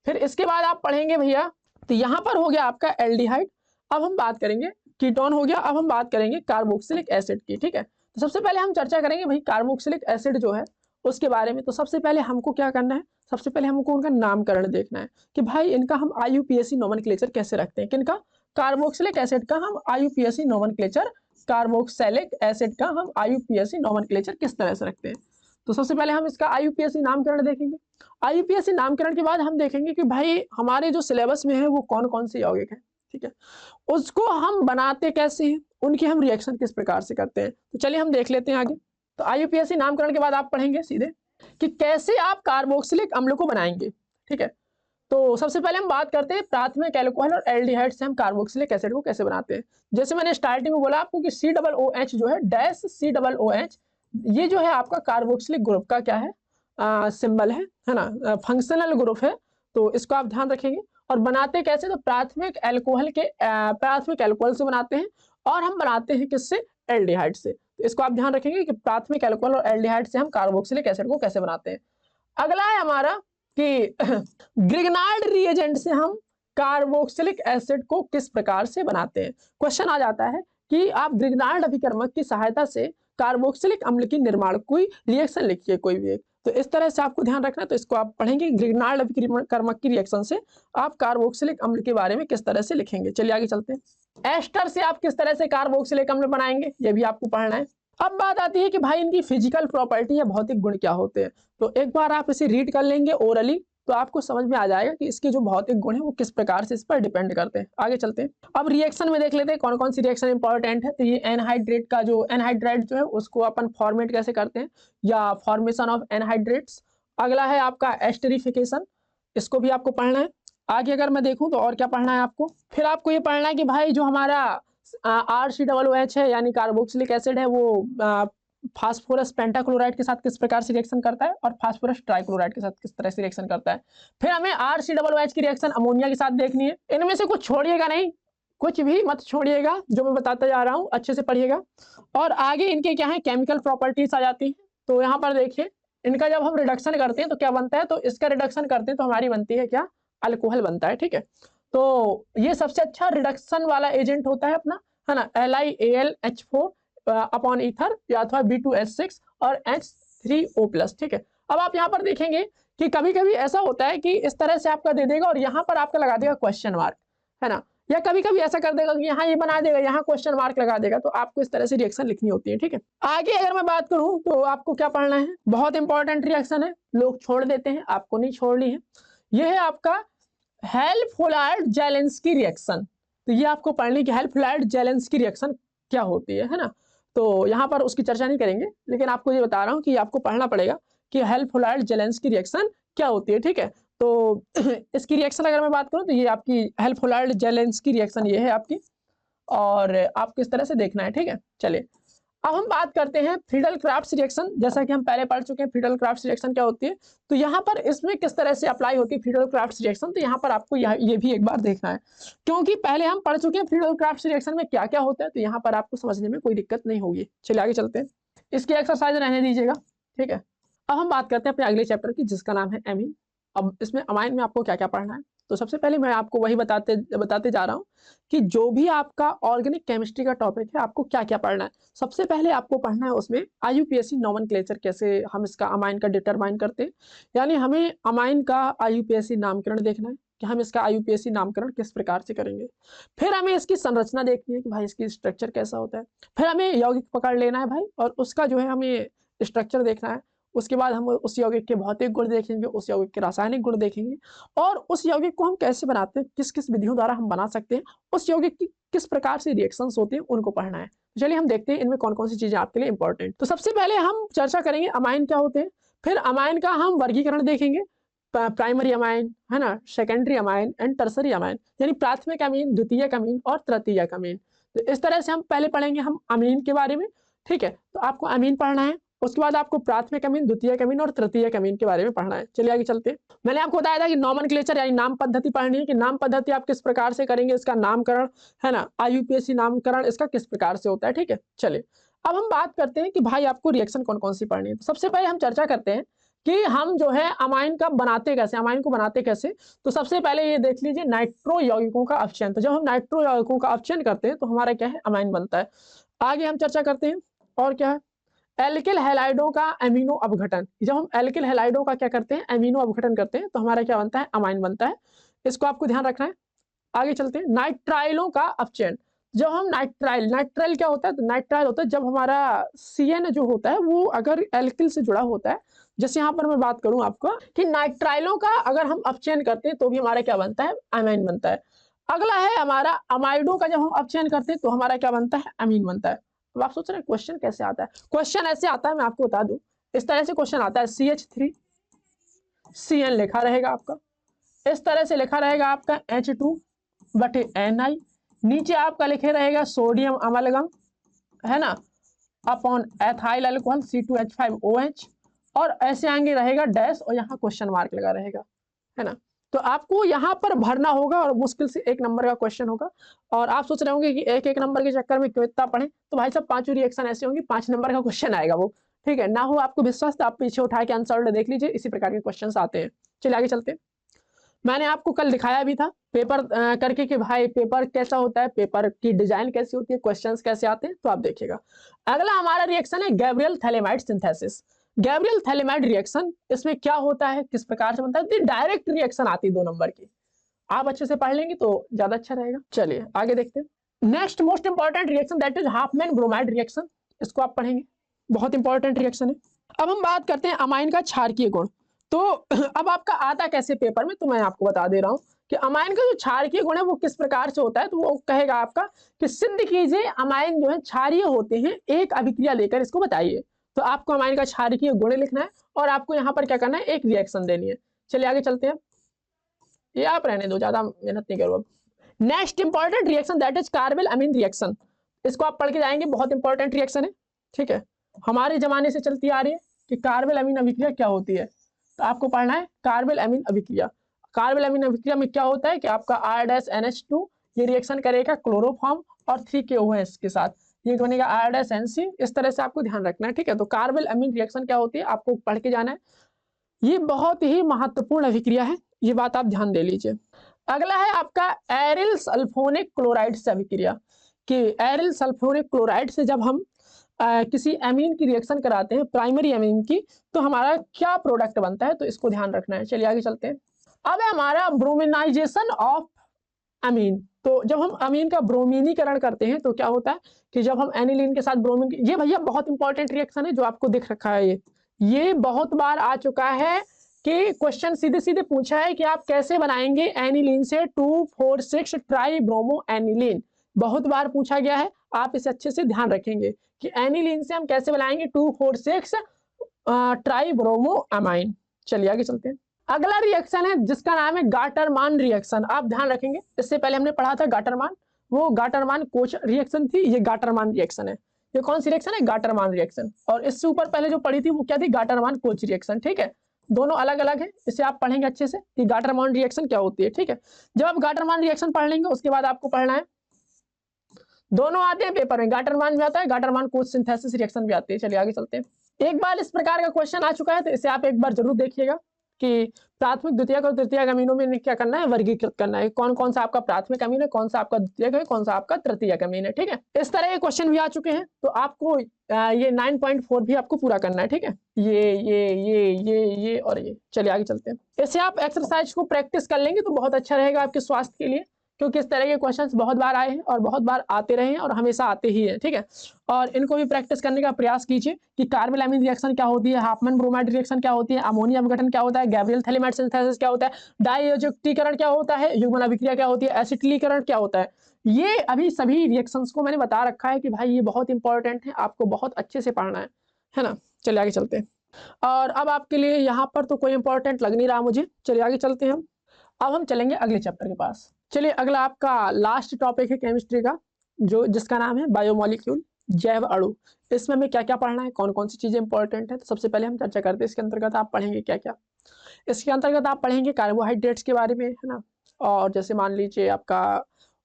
फिर इसके बाद आप पढ़ेंगे भैया, तो यहाँ पर हो गया आपका एल्डिहाइड। अब हम बात करेंगे कीटोन हो गया, अब हम बात करेंगे कार्बोक्सिलिक एसिड की, ठीक है। तो सबसे पहले हम चर्चा करेंगे भाई कार्बोक्सिलिक एसिड जो है उसके बारे में। तो सबसे पहले हमको क्या करना है, सबसे पहले हमको उनका नामकरण देखना है कि भाई इनका हम IUPAC नोमेनक्लेचर कैसे रखते हैं, किनका, कार्बोक्सिलिक एसिड का हम IUPAC नोमेनक्लेचर, कार्बोक्सिलिक एसिड का हम IUPAC नोमेनक्लेचर किस तरह से रखते हैं। तो सबसे पहले हम इसका IUPAC नामकरण देखेंगे। IUPAC नामकरण के बाद हम देखेंगे कि भाई हमारे जो सिलेबस में है वो कौन कौन से यौगिक है, ठीक है, उसको हम बनाते कैसे हैं, उनकी हम रिएक्शन किस प्रकार से करते हैं। तो चलिए हम देख लेते हैं आगे। तो IUPAC नामकरण के बाद आप पढ़ेंगे सीधे कि कैसे आप कार्बोक्सिलिक अम्ल को बनाएंगे, ठीक है। तो सबसे पहले हम बात करते हैं प्राथमिक एल्कोहल और एल्डिहाइड से हम कार्बोक्सिलिक एसिड को कैसे बनाते हैं। जैसे मैंने स्टार्टिंग में बोला आपको कि COOH जो है डैश COOH, ये जो है आपका कार्बोक्सिलिक ग्रुप का क्या है, सिंबल है ना, फंक्शनल ग्रुप है। तो इसको आप ध्यान रखेंगे। और बनाते कैसे, तो प्राथमिक एल्कोहल से बनाते हैं, और हम बनाते हैं किससे, एल्डिहाइड से। तो इसको आप ध्यान रखेंगे कि प्राथमिक एल्कोहल और एल्डिहाइड से हम कार्बोक्सिलिक एसिड को कैसे बनाते हैं। अगला है हमारा कि ग्रिग्नार्ड रिएजेंट से हम कार्बोक्सिलिक एसिड को किस प्रकार से बनाते हैं। क्वेश्चन आ जाता है कि आप ग्रिग्नार्ड अभिकर्मक की सहायता से कार्बोक्सिलिक अम्ल की निर्माण कोई रिएक्शन लिखिए कोई भी एक। तो इस तरह से आपको ध्यान रखना है। तो इसको आप पढ़ेंगे, ग्रिग्नार्ड अभिकर्मक की रिएक्शन से आप कार्बोक्सिलिक अम्ल के बारे में किस तरह से लिखेंगे। चलिए आगे चलते हैं। एस्टर से आप किस तरह से कार्बोक्सिलिक अम्ल बनाएंगे, ये भी आपको पढ़ना है। अब बात आती है कि भाई इनकी फिजिकल प्रॉपर्टी या भौतिक गुण क्या होते हैं। तो एक बार आप इसे रीड कर लेंगे ओरली, तो आपको समझ में आ जाएगा कि इसके जो भौतिक गुण है वो किस प्रकार से इस पर डिपेंड करते हैं। आगे चलते हैं। अब रिएक्शन में देख लेते हैं कौन कौन सी रिएक्शन इंपॉर्टेंट है। तो ये एनहाइड्रेट का जो एनहाइड्राइड जो है उसको अपन फॉर्मेट कैसे करते हैं, या फॉर्मेशन ऑफ एनहाइड्रेट्स। अगला है आपका एस्टरिफिकेशन, इसको भी आपको पढ़ना है। आगे अगर मैं देखूं तो और क्या पढ़ना है आपको, फिर आपको ये पढ़ना है कि भाई जो हमारा RCOOH है यानी कार्बोक्सिलिक एसिड है वो फास्फोरस पेंटाक्लोराइड के साथ किस प्रकार से रिएक्शन करता है, और फास्फोरस ट्राइक्लोराइड के साथ किस तरह से रिएक्शन करता है। फिर हमें RCOOH की रिएक्शन अमोनिया के साथ देखनी है। इनमें से कुछ छोड़िएगा नहीं, कुछ भी मत छोड़िएगा, जो मैं बताता जा रहा हूँ अच्छे से पढ़िएगा। और आगे इनके क्या है, केमिकल प्रॉपर्टीज आ जाती है। तो यहाँ पर देखिए इनका जब हम रिडक्शन करते हैं तो क्या बनता है, तो इसका रिडक्शन करते हैं तो हमारी बनती है क्या, अल्कोहल बनता है, ठीक है। तो ये सबसे अच्छा रिडक्शन वाला एजेंट होता है अपना है ना, LiAlH4 अपॉन ईथर या अथवा B2H6 और H3O+, ठीक है। अब आप यहाँ पर देखेंगे कि कभी कभी ऐसा होता है कि इस तरह से आपका दे देगा और यहाँ पर आपका लगा देगा क्वेश्चन मार्क, है ना, या कभी कभी ऐसा कर देगा कि यहाँ ये बना देगा, यहाँ क्वेश्चन मार्क लगा देगा, तो आपको इस तरह से रिएक्शन लिखनी होती है, ठीक है। आगे अगर मैं बात करूं तो आपको क्या पढ़ना है, बहुत इंपॉर्टेंट रिएक्शन है, लोग छोड़ देते हैं, आपको नहीं छोड़नी है। यह है आपका हेल्फ-होलार्ड-जेलेंस्की रिएक्शन। तो ये आपको पढ़नी कि हेल्फ-होलार्ड-जेलेंस्की रिएक्शन क्या होती है ना। तो यहाँ पर उसकी चर्चा नहीं करेंगे, लेकिन आपको ये बता रहा हूँ कि आपको पढ़ना पड़ेगा कि हेल्फ-होलार्ड-जेलेंस्की रिएक्शन क्या होती है, ठीक है। तो इसकी रिएक्शन अगर मैं बात करूं तो ये आपकी हेल्फ-होलार्ड-जेलेंस्की रिएक्शन ये है आपकी, और आपको इस तरह से देखना है, ठीक है। चलिए अब हम बात करते हैं फ्रीडल-क्राफ्ट्स रिएक्शन। जैसा कि हम पहले पढ़ चुके हैं फ्रीडल-क्राफ्ट्स रिएक्शन क्या होती है, तो यहाँ पर इसमें किस तरह से अप्लाई होती है फ्रीडल-क्राफ्ट्स रिएक्शन, तो यहाँ पर आपको ये भी एक बार देखना है, क्योंकि पहले हम पढ़ चुके हैं फ्रीडल-क्राफ्ट्स रिएक्शन में क्या क्या होता है, तो यहाँ पर आपको समझने में कोई दिक्कत नहीं होगी। चलिए आगे चलते हैं, इसकी एक्सरसाइज रहने दीजिएगा, ठीक है। अब हम बात करते हैं अपने अगले चैप्टर की, जिसका नाम है एमीन। अब इसमें अमाइन में आपको क्या क्या पढ़ना है, तो सबसे पहले मैं आपको वही बताते जा रहा हूँ कि जो भी आपका ऑर्गेनिक केमिस्ट्री का टॉपिक है आपको क्या क्या पढ़ना है। सबसे पहले आपको पढ़ना है उसमें IUPAC नोमेनक्लेचर, कैसे हम इसका अमाइन का डिटरमाइन करते हैं, यानी हमें अमाइन का IUPAC नामकरण देखना है कि हम इसका IUPAC नामकरण किस प्रकार से करेंगे। फिर हमें इसकी संरचना देखनी है कि भाई इसकी स्ट्रक्चर कैसा होता है। फिर हमें यौगिक पकड़ लेना है भाई, और उसका जो है हमें स्ट्रक्चर देखना है। उसके बाद हम उस यौगिक के भौतिक गुण देखेंगे, उस यौगिक के रासायनिक गुण देखेंगे, और उस यौगिक को हम कैसे बनाते हैं, किस किस विधियों द्वारा हम बना सकते हैं, उस यौगिक की किस प्रकार से रिएक्शंस होते हैं उनको पढ़ना है। चलिए हम देखते हैं इनमें कौन कौन सी चीजें आपके लिए इंपॉर्टेंट। तो सबसे पहले हम चर्चा करेंगे अमाइन क्या होते हैं, फिर अमाइन का हम वर्गीकरण देखेंगे, प्राइमरी अमाइन, है ना, secondary amine and tertiary amine, यानी प्राथमिक अमीन, द्वितीयक अमीन और तृतीयक अमीन। तो इस तरह से हम पहले पढ़ेंगे हम अमीन के बारे में, ठीक है। तो आपको अमीन पढ़ना है, उसके बाद आपको प्राथमिक अमीन, द्वितीयक अमीन और तृतीयक अमीन के बारे में पढ़ना है। चलिए आगे चलते हैं। मैंने आपको बताया था कि नोमेनक्लेचर यानी नाम पद्धति पढ़नी है, कि नाम पद्धति आप किस प्रकार से करेंगे, इसका नामकरण, है ना, IUPAC नामकरण इसका किस प्रकार से होता है, ठीक है। चलिए अब हम बात करते हैं कि भाई आपको रिएक्शन कौन कौन सी पढ़नी है। तो सबसे पहले हम चर्चा करते हैं कि हम जो है अमाइन का बनाते कैसे, अमाइन को बनाते कैसे। तो सबसे पहले ये देख लीजिए नाइट्रो यौगिकों का अपचयन। तो जब हम नाइट्रो यौगिकों का अपचयन करते हैं तो हमारा क्या है, अमाइन बनता है। आगे हम चर्चा करते हैं और क्या है, एल्किल हैलाइडों का एमिनो अपघटन। जब हम एल्किल हैलाइडों का क्या करते हैं, एमिनो अपघटन करते हैं, तो हमारा क्या बनता है, अमाइन बनता है। इसको आपको ध्यान रखना है। आगे चलते हैं, नाइट्राइलों का अपचयन। जब हम नाइट्राइल क्या होता है, तो नाइट्राइल होता है जब हमारा CN जो होता है वो अगर एल्किल से जुड़ा होता है। जैसे यहाँ पर मैं बात करूं आपको कि नाइट्राइलों का अगर हम अपचयन करते हैं तो भी हमारा क्या बनता है, अमाइन बनता है। अगला है हमारा अमाइडों का, जब हम अपचयन करते हैं तो हमारा क्या बनता है, अमीन बनता है। अब आप सोच रहे हैं क्वेश्चन कैसे आता है, क्वेश्चन ऐसे आता है, मैं आपको बता दूं, इस तरह से क्वेश्चन आता है, CH3CN लिखा रहेगा आपका, इस तरह से लिखा रहेगा आपका H2/Ni, नीचे आपका लिखे रहेगा सोडियम अमलगम, है ना, अपॉन एथाइल अल्कोहल C2H5OH, और ऐसे आगे रहेगा डैश और यहाँ क्वेश्चन मार्क लगा रहेगा, है ना। तो आपको यहाँ पर भरना होगा और मुश्किल से 1 नंबर का क्वेश्चन होगा। और आप सोच रहे होंगे कि एक एक नंबर के चक्कर में क्यों इतना पढ़ें, तो भाई साहब 5 रिएक्शन ऐसे होंगे, 5 नंबर का क्वेश्चन आएगा वो, ठीक है। ना हो आपको विश्वास तो आप पीछे उठा के आंसर देख लीजिए, इसी प्रकार के क्वेश्चन आते हैं। चलिए आगे चलते हैं। मैंने आपको कल दिखाया भी था पेपर करके कि भाई पेपर कैसा होता है, पेपर की डिजाइन कैसी होती है, क्वेश्चंस कैसे आते हैं, तो आप देखिएगा। अगला हमारा रिएक्शन है Gabriel phthalimide synthesis. Gabriel phthalimide reaction, इसमें क्या होता है, किस प्रकार से बनता है, डायरेक्ट रिएक्शन आती है 2 नंबर की, आप अच्छे से पढ़ लेंगे तो ज्यादा अच्छा रहेगा। चलिए आगे देखते हैं। Next most important reaction that is Hopman bromide reaction, इसको आप पढ़ेंगे, बहुत इंपॉर्टेंट रिएक्शन है। अब हम बात करते हैं अमाइन का क्षारकीय गुण। तो अब आपका आता कैसे पेपर में, तो मैं आपको बता दे रहा हूं कि अमाइन का जो क्षारकीय गुण है वो किस प्रकार से होता है। तो वो कहेगा आपका कि सिद्ध कीजिए अमाइन जो है क्षारीय होते हैं, एक अभिक्रिया लेकर इसको बताइए। तो आपको अमाइन का क्षारकीय गुण लिखना है और आपको यहाँ पर क्या करना है, एक रिएक्शन देनी है। चलिए आगे चलते हैं, ये आप रहने दो, ज्यादा मेहनत नहीं करो। अब next important reaction that is carbylamine reaction, इसको आप पढ़ के जाएंगे, बहुत इंपॉर्टेंट रिएक्शन है, ठीक है। हमारे जमाने से चलती आ रही है कि कार्बेल अमीन अभिक्रिया क्या होती है, तो आपको पढ़ना है कार्बेल अमीन अभिक्रिया। कार्बेल अमीन अभिक्रिया में क्या होता है कि आपका R-NH2 ये रिएक्शन करेगा क्लोरोफॉर्म और 3KOH के साथ, ये बनेगा R-NC, इस तरह से आपको ध्यान रखना है, ठीक है। तो कार्बेल अमीन रिएक्शन क्या होती है आपको पढ़ के जाना है, ये बहुत ही महत्वपूर्ण अभिक्रिया है, ये बात आप ध्यान दे लीजिए। अगला है आपका एरिल सल्फोनिक क्लोराइड से अभिक्रिया। कि एरिल सल्फ्यूरिक क्लोराइड से जब हम किसी एमीन की रिएक्शन कराते हैं, प्राइमरी एमीन की, तो हमारा क्या प्रोडक्ट बनता है, तो इसको ध्यान रखना है। चलिए आगे चलते हैं। अब है हमारा ब्रोमिनाइजेशन ऑफ अमीन। तो जब हम अमीन का ब्रोमीनीकरण करते हैं तो क्या होता है कि जब हम एनिलीन के साथ ब्रोमीन, ये भैया बहुत इंपॉर्टेंट रिएक्शन है जो आपको दिख रखा है, ये बहुत बार आ चुका है कि क्वेश्चन सीधे सीधे पूछा है कि आप कैसे बनाएंगे एनिलीन से 2,4,6 ट्राई ब्रोमो एनिलीन। बहुत बार पूछा गया है, आप इसे अच्छे से ध्यान रखेंगे कि एनिलीन से हम कैसे बनाएंगे 2,4,6 ट्राई ब्रोमो अमाइन। चलिए आगे चलते हैं। अगला रिएक्शन है जिसका नाम है गाटरमान रिएक्शन। आप ध्यान रखेंगे, इससे पहले हमने पढ़ा था गाटरमान, वो गाटरमान कोच रिएक्शन थी, ये गाटरमान रिएक्शन है। ये कौन सी रिएक्शन है? Gattermann reaction. और इससे ऊपर पहले जो पढ़ी थी वो क्या थी? Gattermann coach reaction. ठीक है, दोनों अलग अलग है, इसे आप पढ़ेंगे अच्छे से कि गाटरमान रिएक्शन क्या होती है। ठीक है, जब आप गाटरमान रिएक्शन पढ़ लेंगे उसके बाद आपको पढ़ना है, दोनों आते हैं पेपर में, गाटरमान भी आता है, गाटरमान कोच सिंथेसिस रिएक्शन भी आती है। चलिए आगे चलते हैं। एक बार इस प्रकार का क्वेश्चन आ चुका है तो इसे आप एक बार जरूर देखिएगा कि प्राथमिक द्वितीयक और तृतीयक अमीनों में क्या करना है? वर्गीकृत करना है, कौन कौन सा आपका प्राथमिक अमीन है, कौन सा आपका द्वितीयक है, कौन सा आपका तृतीयक अमीन है। ठीक है, इस तरह के क्वेश्चन भी आ चुके हैं तो आपको ये 9.4 भी आपको पूरा करना है। ठीक है, ये और ये। चलिए आगे चलते हैं। इसे आप एक्सरसाइज को प्रैक्टिस कर लेंगे तो बहुत अच्छा रहेगा आपके स्वास्थ्य के लिए, क्योंकि इस तरह के क्वेश्चंस बहुत बार आए हैं और बहुत बार आते रहे हैं और हमेशा आते ही हैं। ठीक है, और इनको भी प्रैक्टिस करने का प्रयास कीजिए कि कार्बोलाइमिन रिएक्शन क्या होती है, हाफमैन ब्रोमाइड रिएक्शन क्या होती है, अमोनिया विघटन क्या होता है, गैब्रियल थैलीमाइड सिंथेसिस क्या होता है, डाइऑक्सीकरण क्या होता है, युग्मन अभिक्रिया क्या होती है, एसिटिलीकरण क्या होता है। ये अभी सभी रिएक्शंस को मैंने बता रखा है कि भाई ये बहुत इंपॉर्टेंट है, आपको बहुत अच्छे से पढ़ना है ना। चलिए आगे चलते हैं। और अब आपके लिए यहाँ पर तो कोई इंपॉर्टेंट लग नहीं रहा मुझे। चलिए आगे चलते हैं हम। अब हम चलेंगे अगले चैप्टर के पास। चलिए अगला आपका लास्ट टॉपिक है केमिस्ट्री का, जो जिसका नाम है बायोमोलिक्यूल, जैव अणु। इसमें हमें क्या क्या पढ़ना है, कौन कौन सी चीजें इंपॉर्टेंट है, तो सबसे पहले हम चर्चा करते हैं इसके अंतर्गत आप पढ़ेंगे क्या क्या। इसके अंतर्गत आप पढ़ेंगे कार्बोहाइड्रेट्स के बारे में, है ना। और जैसे मान लीजिए आपका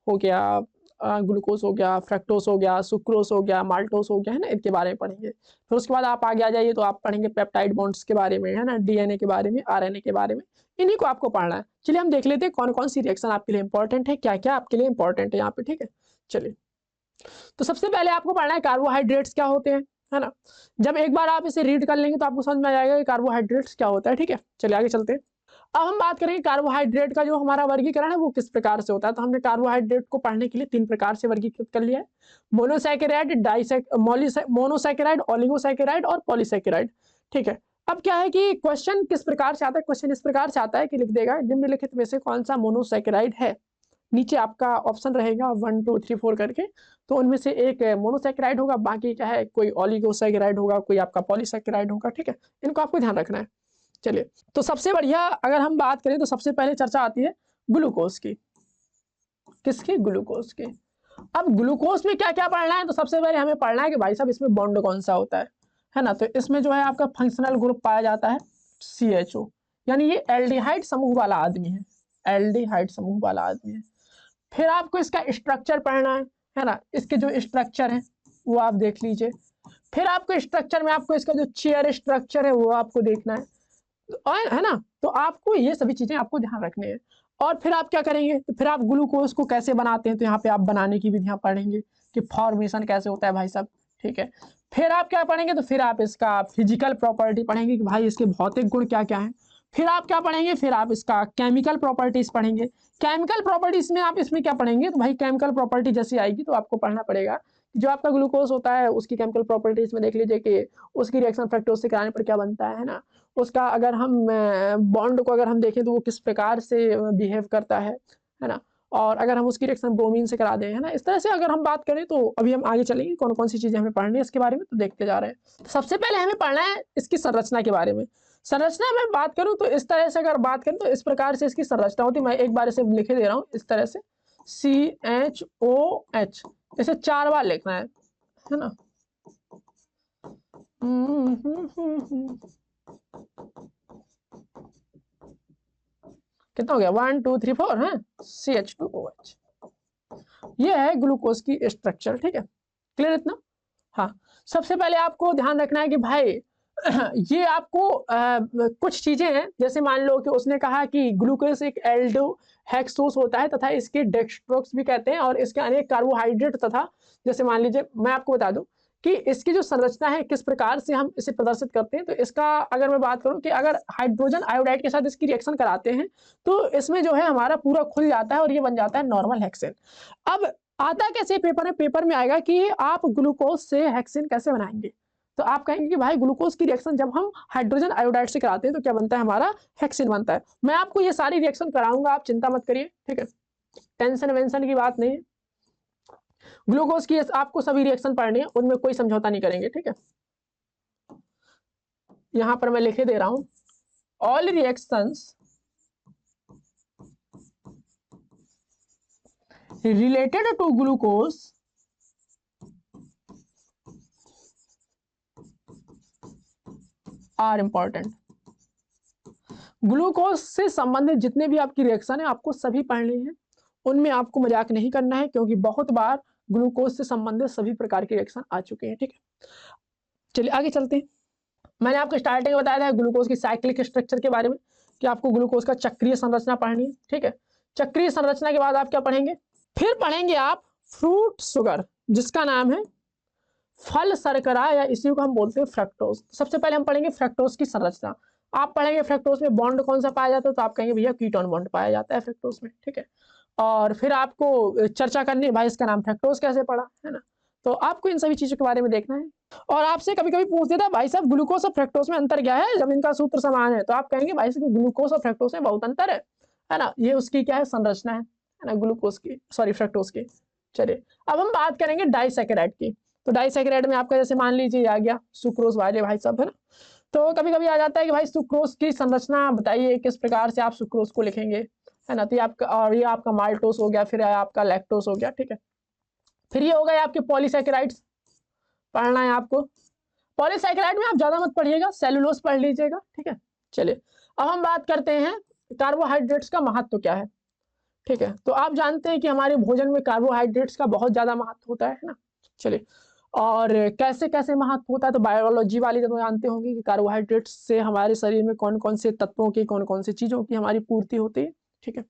हो गया ग्लूकोज हो गया, फ्रक्टोस हो गया, सुक्रोस हो गया, माल्टोस हो गया, है ना, इनके बारे में पढ़ेंगे। फिर उसके बाद आप आगे आ जाइए तो आप पढ़ेंगे पेप्टाइड बॉन्ड्स के बारे में, है ना, डीएनए के बारे में, आरएनए के बारे में, इन्हीं को आपको पढ़ना है। चलिए हम देख लेते हैं कौन कौन सी रिएक्शन आपके लिए इंपॉर्टेंट है, क्या क्या आपके लिए इंपॉर्टेंट है यहाँ पे। ठीक है, चलिए तो सबसे पहले आपको पढ़ना है कार्बोहाइड्रेट्स क्या होते हैं, है ना। जब एक बार आप इसे रीड कर लेंगे तो आपको समझ में आ जाएगा कि कार्बोहाइड्रेट्स क्या होता है। ठीक है, चलिए आगे चलते हैं। अब हम बात करेंगे कार्बोहाइड्रेट का जो हमारा वर्गीकरण है वो किस प्रकार से होता है। तो हमने कार्बोहाइड्रेट को पढ़ने के लिए 3 प्रकार से वर्गीकृत कर लिया है, मोनोसैकेराइड, मोनोसैकेराइड, ओलिगोसैकेराइड और पॉलीसैकेराइड। ठीक है, अब क्या है कि क्वेश्चन किस प्रकार से आता है, क्वेश्चन इस प्रकार से आता है कि लिख देगा निम्नलिखित में से कौन सा मोनोसैकेराइड है। नीचे आपका ऑप्शन रहेगा 1 2 3 4 करके, तो उनमें से एक मोनोसैकेराइड होगा, बाकी क्या है कोई ओलिगोसैकेराइड होगा, कोई आपका पॉलीसैकेराइड होगा। ठीक है, इनको आपको ध्यान रखना है। चलिए तो सबसे बढ़िया अगर हम बात करें तो सबसे पहले चर्चा आती है ग्लूकोज की। किसकी? ग्लूकोज की। अब ग्लूकोज में क्या क्या पढ़ना है, तो सबसे पहले हमें पढ़ना है कि भाई साहब इसमें बॉन्ड कौन सा होता है ना। तो इसमें जो है आपका फंक्शनल ग्रुप पाया जाता है CHO, यानी ये एल्डिहाइड समूह वाला आदमी है, एल्डिहाइड समूह वाला आदमी है। फिर आपको इसका स्ट्रक्चर पढ़ना है ना, इसके जो स्ट्रक्चर है वो आप देख लीजिए। फिर आपको स्ट्रक्चर में आपको इसका जो चेयर स्ट्रक्चर है वो आपको देखना है ना। तो आपको ये सभी चीजें आपको ध्यान रखनी है। और फिर आप क्या करेंगे, तो फिर आप ग्लूकोज को कैसे बनाते हैं, तो यहाँ पे आप बनाने की विधियां पढ़ेंगे कि फॉर्मेशन कैसे होता है भाई साहब। ठीक है, फिर आप क्या पढ़ेंगे, तो फिर आप इसका फिजिकल प्रॉपर्टी पढ़ेंगे कि भाई इसके भौतिक गुण क्या क्या है। फिर आप क्या पढ़ेंगे, फिर आप इसका केमिकल प्रॉपर्टीज पढ़ेंगे। केमिकल प्रॉपर्टीज में आप इसमें क्या पढ़ेंगे, तो भाई केमिकल प्रॉपर्टी जैसी आएगी तो आपको पढ़ना पड़ेगा जो आपका ग्लूकोज होता है उसकी केमिकल प्रॉपर्टीज में देख लीजिए कि उसकी रिएक्शन फ्रक्टोज से कराने पर क्या बनता है ना। उसका अगर हम बॉन्ड को अगर हम देखें तो वो किस प्रकार से बिहेव करता है ना। और अगर हम उसकी रिएक्शन ब्रोमीन से करा दें, है ना, इस तरह से अगर हम बात करें तो अभी हम आगे चलेंगे कौन कौन सी चीजें हमें पढ़नी है इसके बारे में, तो देखते जा रहे हैं। तो सबसे पहले हमें पढ़ना है इसकी संरचना के बारे में। संरचना में बात करूं तो इस तरह से अगर बात करें तो इस प्रकार से इसकी संरचना होती है। मैं एक बार इसे लिखे दे रहा हूं इस तरह से, CHOH, इसे 4 बार लिखना है ना। कितना हो गया, 1 2 3 4 है, CH2OH। ये है ग्लूकोज की स्ट्रक्चर। ठीक है, क्लियर इतना। हाँ, सबसे पहले आपको ध्यान रखना है कि भाई ये आपको कुछ चीजें हैं, जैसे मान लो कि उसने कहा कि ग्लूकोज एक एल्डो हेक्सोस होता है तथा इसके डेक्सट्रोक्स भी कहते हैं और इसके अनेक कार्बोहाइड्रेट तथा, जैसे मान लीजिए मैं आपको बता दूं कि इसकी जो संरचना है किस प्रकार से हम इसे प्रदर्शित करते हैं, तो इसका अगर मैं बात करूं कि अगर हाइड्रोजन आयोडाइड के साथ इसकी रिएक्शन कराते हैं तो इसमें जो है हमारा पूरा खुल जाता है और ये बन जाता है नॉर्मल हेक्सेन। अब आता कैसे पेपर में, पेपर में आएगा कि आप ग्लूकोज से हेक्सेन कैसे बनाएंगे, तो आप कहेंगे कि भाई ग्लूकोज की रिएक्शन जब हम हाइड्रोजन आयोडाइड से कराते हैं तो क्या बनता है, हमारा हेक्सेन बनता है। मैं आपको ये सारी रिएक्शन कराऊंगा, आप चिंता मत करिए, ठीक है, टेंशन वेंशन की बात नहीं है। ग्लूकोज की आपको सभी रिएक्शन पढ़नी है, उनमें कोई समझौता नहीं करेंगे, ठीक है। यहां पर मैं लिखे दे रहा हूं, all reactions related to glucose are important. Glucose से संबंधित जितने भी आपकी रिएक्शन है आपको सभी पढ़नी है, उनमें आपको मजाक नहीं करना है, क्योंकि बहुत बार ग्लूकोज से संबंधित सभी प्रकार के रिएक्शन आ चुके हैं, ठीक है। चलिए आगे चलते हैं। मैंने आपको स्टार्टिंग में बताया था ग्लूकोज की साइक्लिक स्ट्रक्चर के बारे में कि आपको ग्लूकोज का चक्रीय संरचना पढ़नी है, ठीक है। चक्रीय संरचना के बाद आप क्या पढ़ेंगे, फिर पढ़ेंगे आप फ्रूट शुगर, जिसका नाम है फल शर्करा, या इसी को हम बोलते हैं फ्रक्टोज। सबसे पहले हम पढ़ेंगे फ्रक्टोज की संरचना। आप पढ़ेंगे फ्रक्टोज में बॉन्ड कौन सा पाया जाता है, तो आप कहेंगे भैया कीटोन बॉन्ड पाया जाता है फ्रक्टोज में, ठीक है। और फिर आपको चर्चा करनी है भाई इसका नाम फ्रक्टोज कैसे पड़ा, है ना, तो आपको इन सभी चीजों के बारे में देखना है। और आपसे कभी कभी पूछ देता है भाई साहब ग्लूकोज और फ्रक्टोज में अंतर क्या है जब इनका सूत्र समान है, तो आप कहेंगे भाई साहब ग्लूकोज और फ्रक्टोज में बहुत अंतर है ना, ये उसकी क्या है, संरचना है ना, ग्लूकोज की, सॉरी फ्रक्टोज की। चलिए अब हम बात करेंगे डाइसैकेराइड की। तो डाइसैकेराइड में आपका जैसे मान लीजिए आ गया सुक्रोज वाले भाई साहब, है ना, तो कभी कभी आ जाता है कि भाई सुक्रोज की संरचना बताइए, किस प्रकार से आप सुक्रोज को लिखेंगे, है ना, तो ये आपका, और ये आपका माल्टोस हो गया, फिर आपका लैक्टोस हो गया, ठीक है। फिर ये हो गए आपके पॉलीसैकेराइड्स, पढ़ना है आपको। पॉलीसैकेराइड में आप ज्यादा मत पढ़िएगा, सेलुलोज पढ़ लीजिएगा, ठीक है। चलिए अब हम बात करते हैं कार्बोहाइड्रेट्स का महत्व क्या है, ठीक है। तो आप जानते हैं कि हमारे भोजन में कार्बोहाइड्रेट्स का बहुत ज्यादा महत्व होता है ना। चलिए और कैसे कैसे महत्व होता है, तो बायोलॉजी वाली तो जानते होंगे कि कार्बोहाइड्रेट्स से हमारे शरीर में कौन कौन से तत्वों की, कौन कौन सी चीजों की हमारी पूर्ति होती है, ठीक है।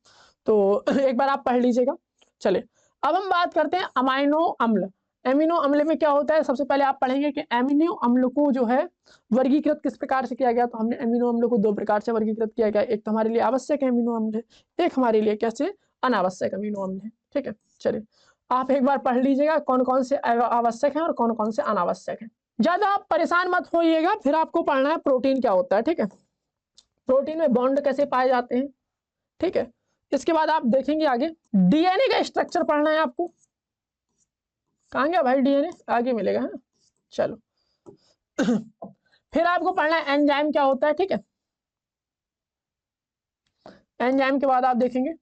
तो एक बार आप पढ़ लीजिएगा। चलिए अब हम बात करते हैं अमाइनो अम्ल। एमिनो अम्ल में क्या होता है, सबसे पहले आप पढ़ेंगे कि एमिनो अम्ल को जो है वर्गीकृत किस प्रकार से किया गया। तो हमने एमिनो अम्ल को दो प्रकार से वर्गीकृत किया गया, एक तो हमारे लिए आवश्यक एमिनो अम्ल है, एक हमारे लिए कैसे अनावश्यक अमीनो अम्ल है, ठीक है। चलिए आप एक बार पढ़ लीजिएगा कौन कौन से आवश्यक हैं और कौन कौन से अनावश्यक हैं। ज्यादा आप परेशान मत होइएगा, फिर आपको पढ़ना है प्रोटीन क्या होता है, ठीक है, प्रोटीन में बॉन्ड कैसे पाए जाते हैं, ठीक है। इसके बाद आप देखेंगे आगे डीएनए का स्ट्रक्चर पढ़ना है आपको। कहाँ गया भाई डीएनए, आगे मिलेगा, है ना। चलो फिर आपको पढ़ना है एंजाइम क्या होता है, ठीक है। एंजाइम के बाद आप देखेंगे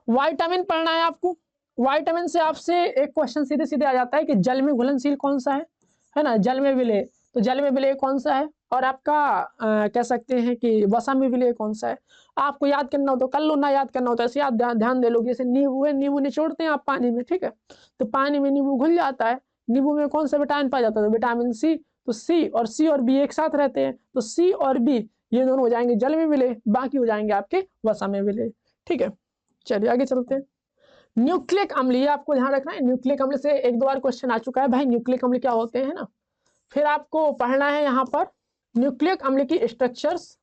विटामिन पढ़ना है आपको। विटामिन से आपसे एक क्वेश्चन सीधे सीधे आ जाता है कि जल में घुलनशील कौन सा है ना, जल में विलेय, तो जल में विलेय कौन सा है, और आपका कह सकते हैं कि वसा में विलेय कौन सा है। आपको याद करना हो तो कर लो, ना याद करना हो तो ऐसे आप ध्यान दे लो। जैसे नींबू है, नींबू निचोड़ते हैं आप पानी में, ठीक है, तो पानी में नींबू घुल जाता है। नींबू में कौन सा विटामिन पाया जाता है, तो विटामिन सी। तो सी और बी एक साथ रहते हैं, तो सी और बी ये दोनों हो जाएंगे जल में विलेय, बाकी हो जाएंगे आपके वसा में विलेय, ठीक है। चलिए आगे चलते हैं। न्यूक्लिक अम्ल, ये आपको ध्यान रखना है, न्यूक्लिक अम्ल से एक दो बार क्वेश्चन आ चुका है भाई, न्यूक्लिक अम्ल क्या होते हैं ना। फिर आपको पढ़ना है यहाँ पर न्यूक्लिक अम्ल की स्ट्रक्चर्स,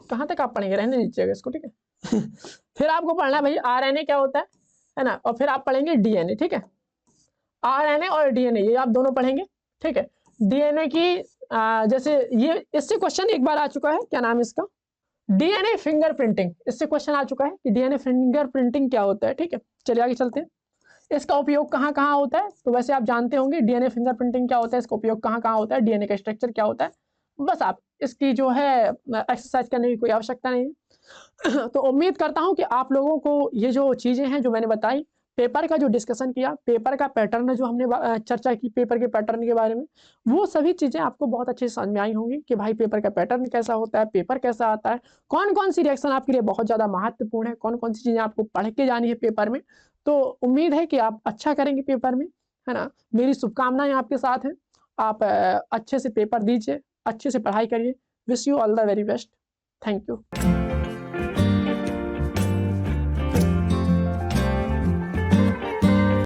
कहाँ तक आप पढ़ेंगे, रहने दीजिएगा इसको, ठीक है। फिर आपको पढ़ना है भाई आरएनए क्या होता है ना, और फिर आप पढ़ेंगे डीएनए, ठीक है। आरएनए और डीएनए ये आप दोनों पढ़ेंगे, ठीक है। डीएनए की जैसे ये इससे क्वेश्चन एक बार आ चुका है, क्या नाम है इसका, डीएनए फिंगरप्रिंटिंग, इससे क्वेश्चन आ चुका है कि डीएनए फिंगरप्रिंटिंग क्या होता है, ठीक है। चलिए आगे चलते हैं। इसका उपयोग कहाँ कहाँ होता है, तो वैसे आप जानते होंगे डीएनए फिंगरप्रिंटिंग क्या होता है, इसका उपयोग कहाँ कहाँ होता है, डीएनए का स्ट्रक्चर क्या होता है, बस आप इसकी जो है एक्सरसाइज करने की कोई आवश्यकता नहीं है। तो उम्मीद करता हूँ कि आप लोगों को ये जो चीजें हैं जो मैंने बताई, पेपर का जो डिस्कशन किया, पेपर का पैटर्न जो हमने चर्चा की पेपर के पैटर्न के बारे में, वो सभी चीजें आपको बहुत अच्छे से समझ में आई होंगी कि भाई पेपर का पैटर्न कैसा होता है, पेपर कैसा आता है, कौन कौन सी रिएक्शन आपके लिए बहुत ज्यादा महत्वपूर्ण है, कौन कौन सी चीजें आपको पढ़ के जानी है पेपर में। तो उम्मीद है कि आप अच्छा करेंगे पेपर में, है ना, मेरी शुभकामनाएं आपके साथ हैं। आप अच्छे से पेपर दीजिए, अच्छे से पढ़ाई करिए। Wish you all the very best. Thank you.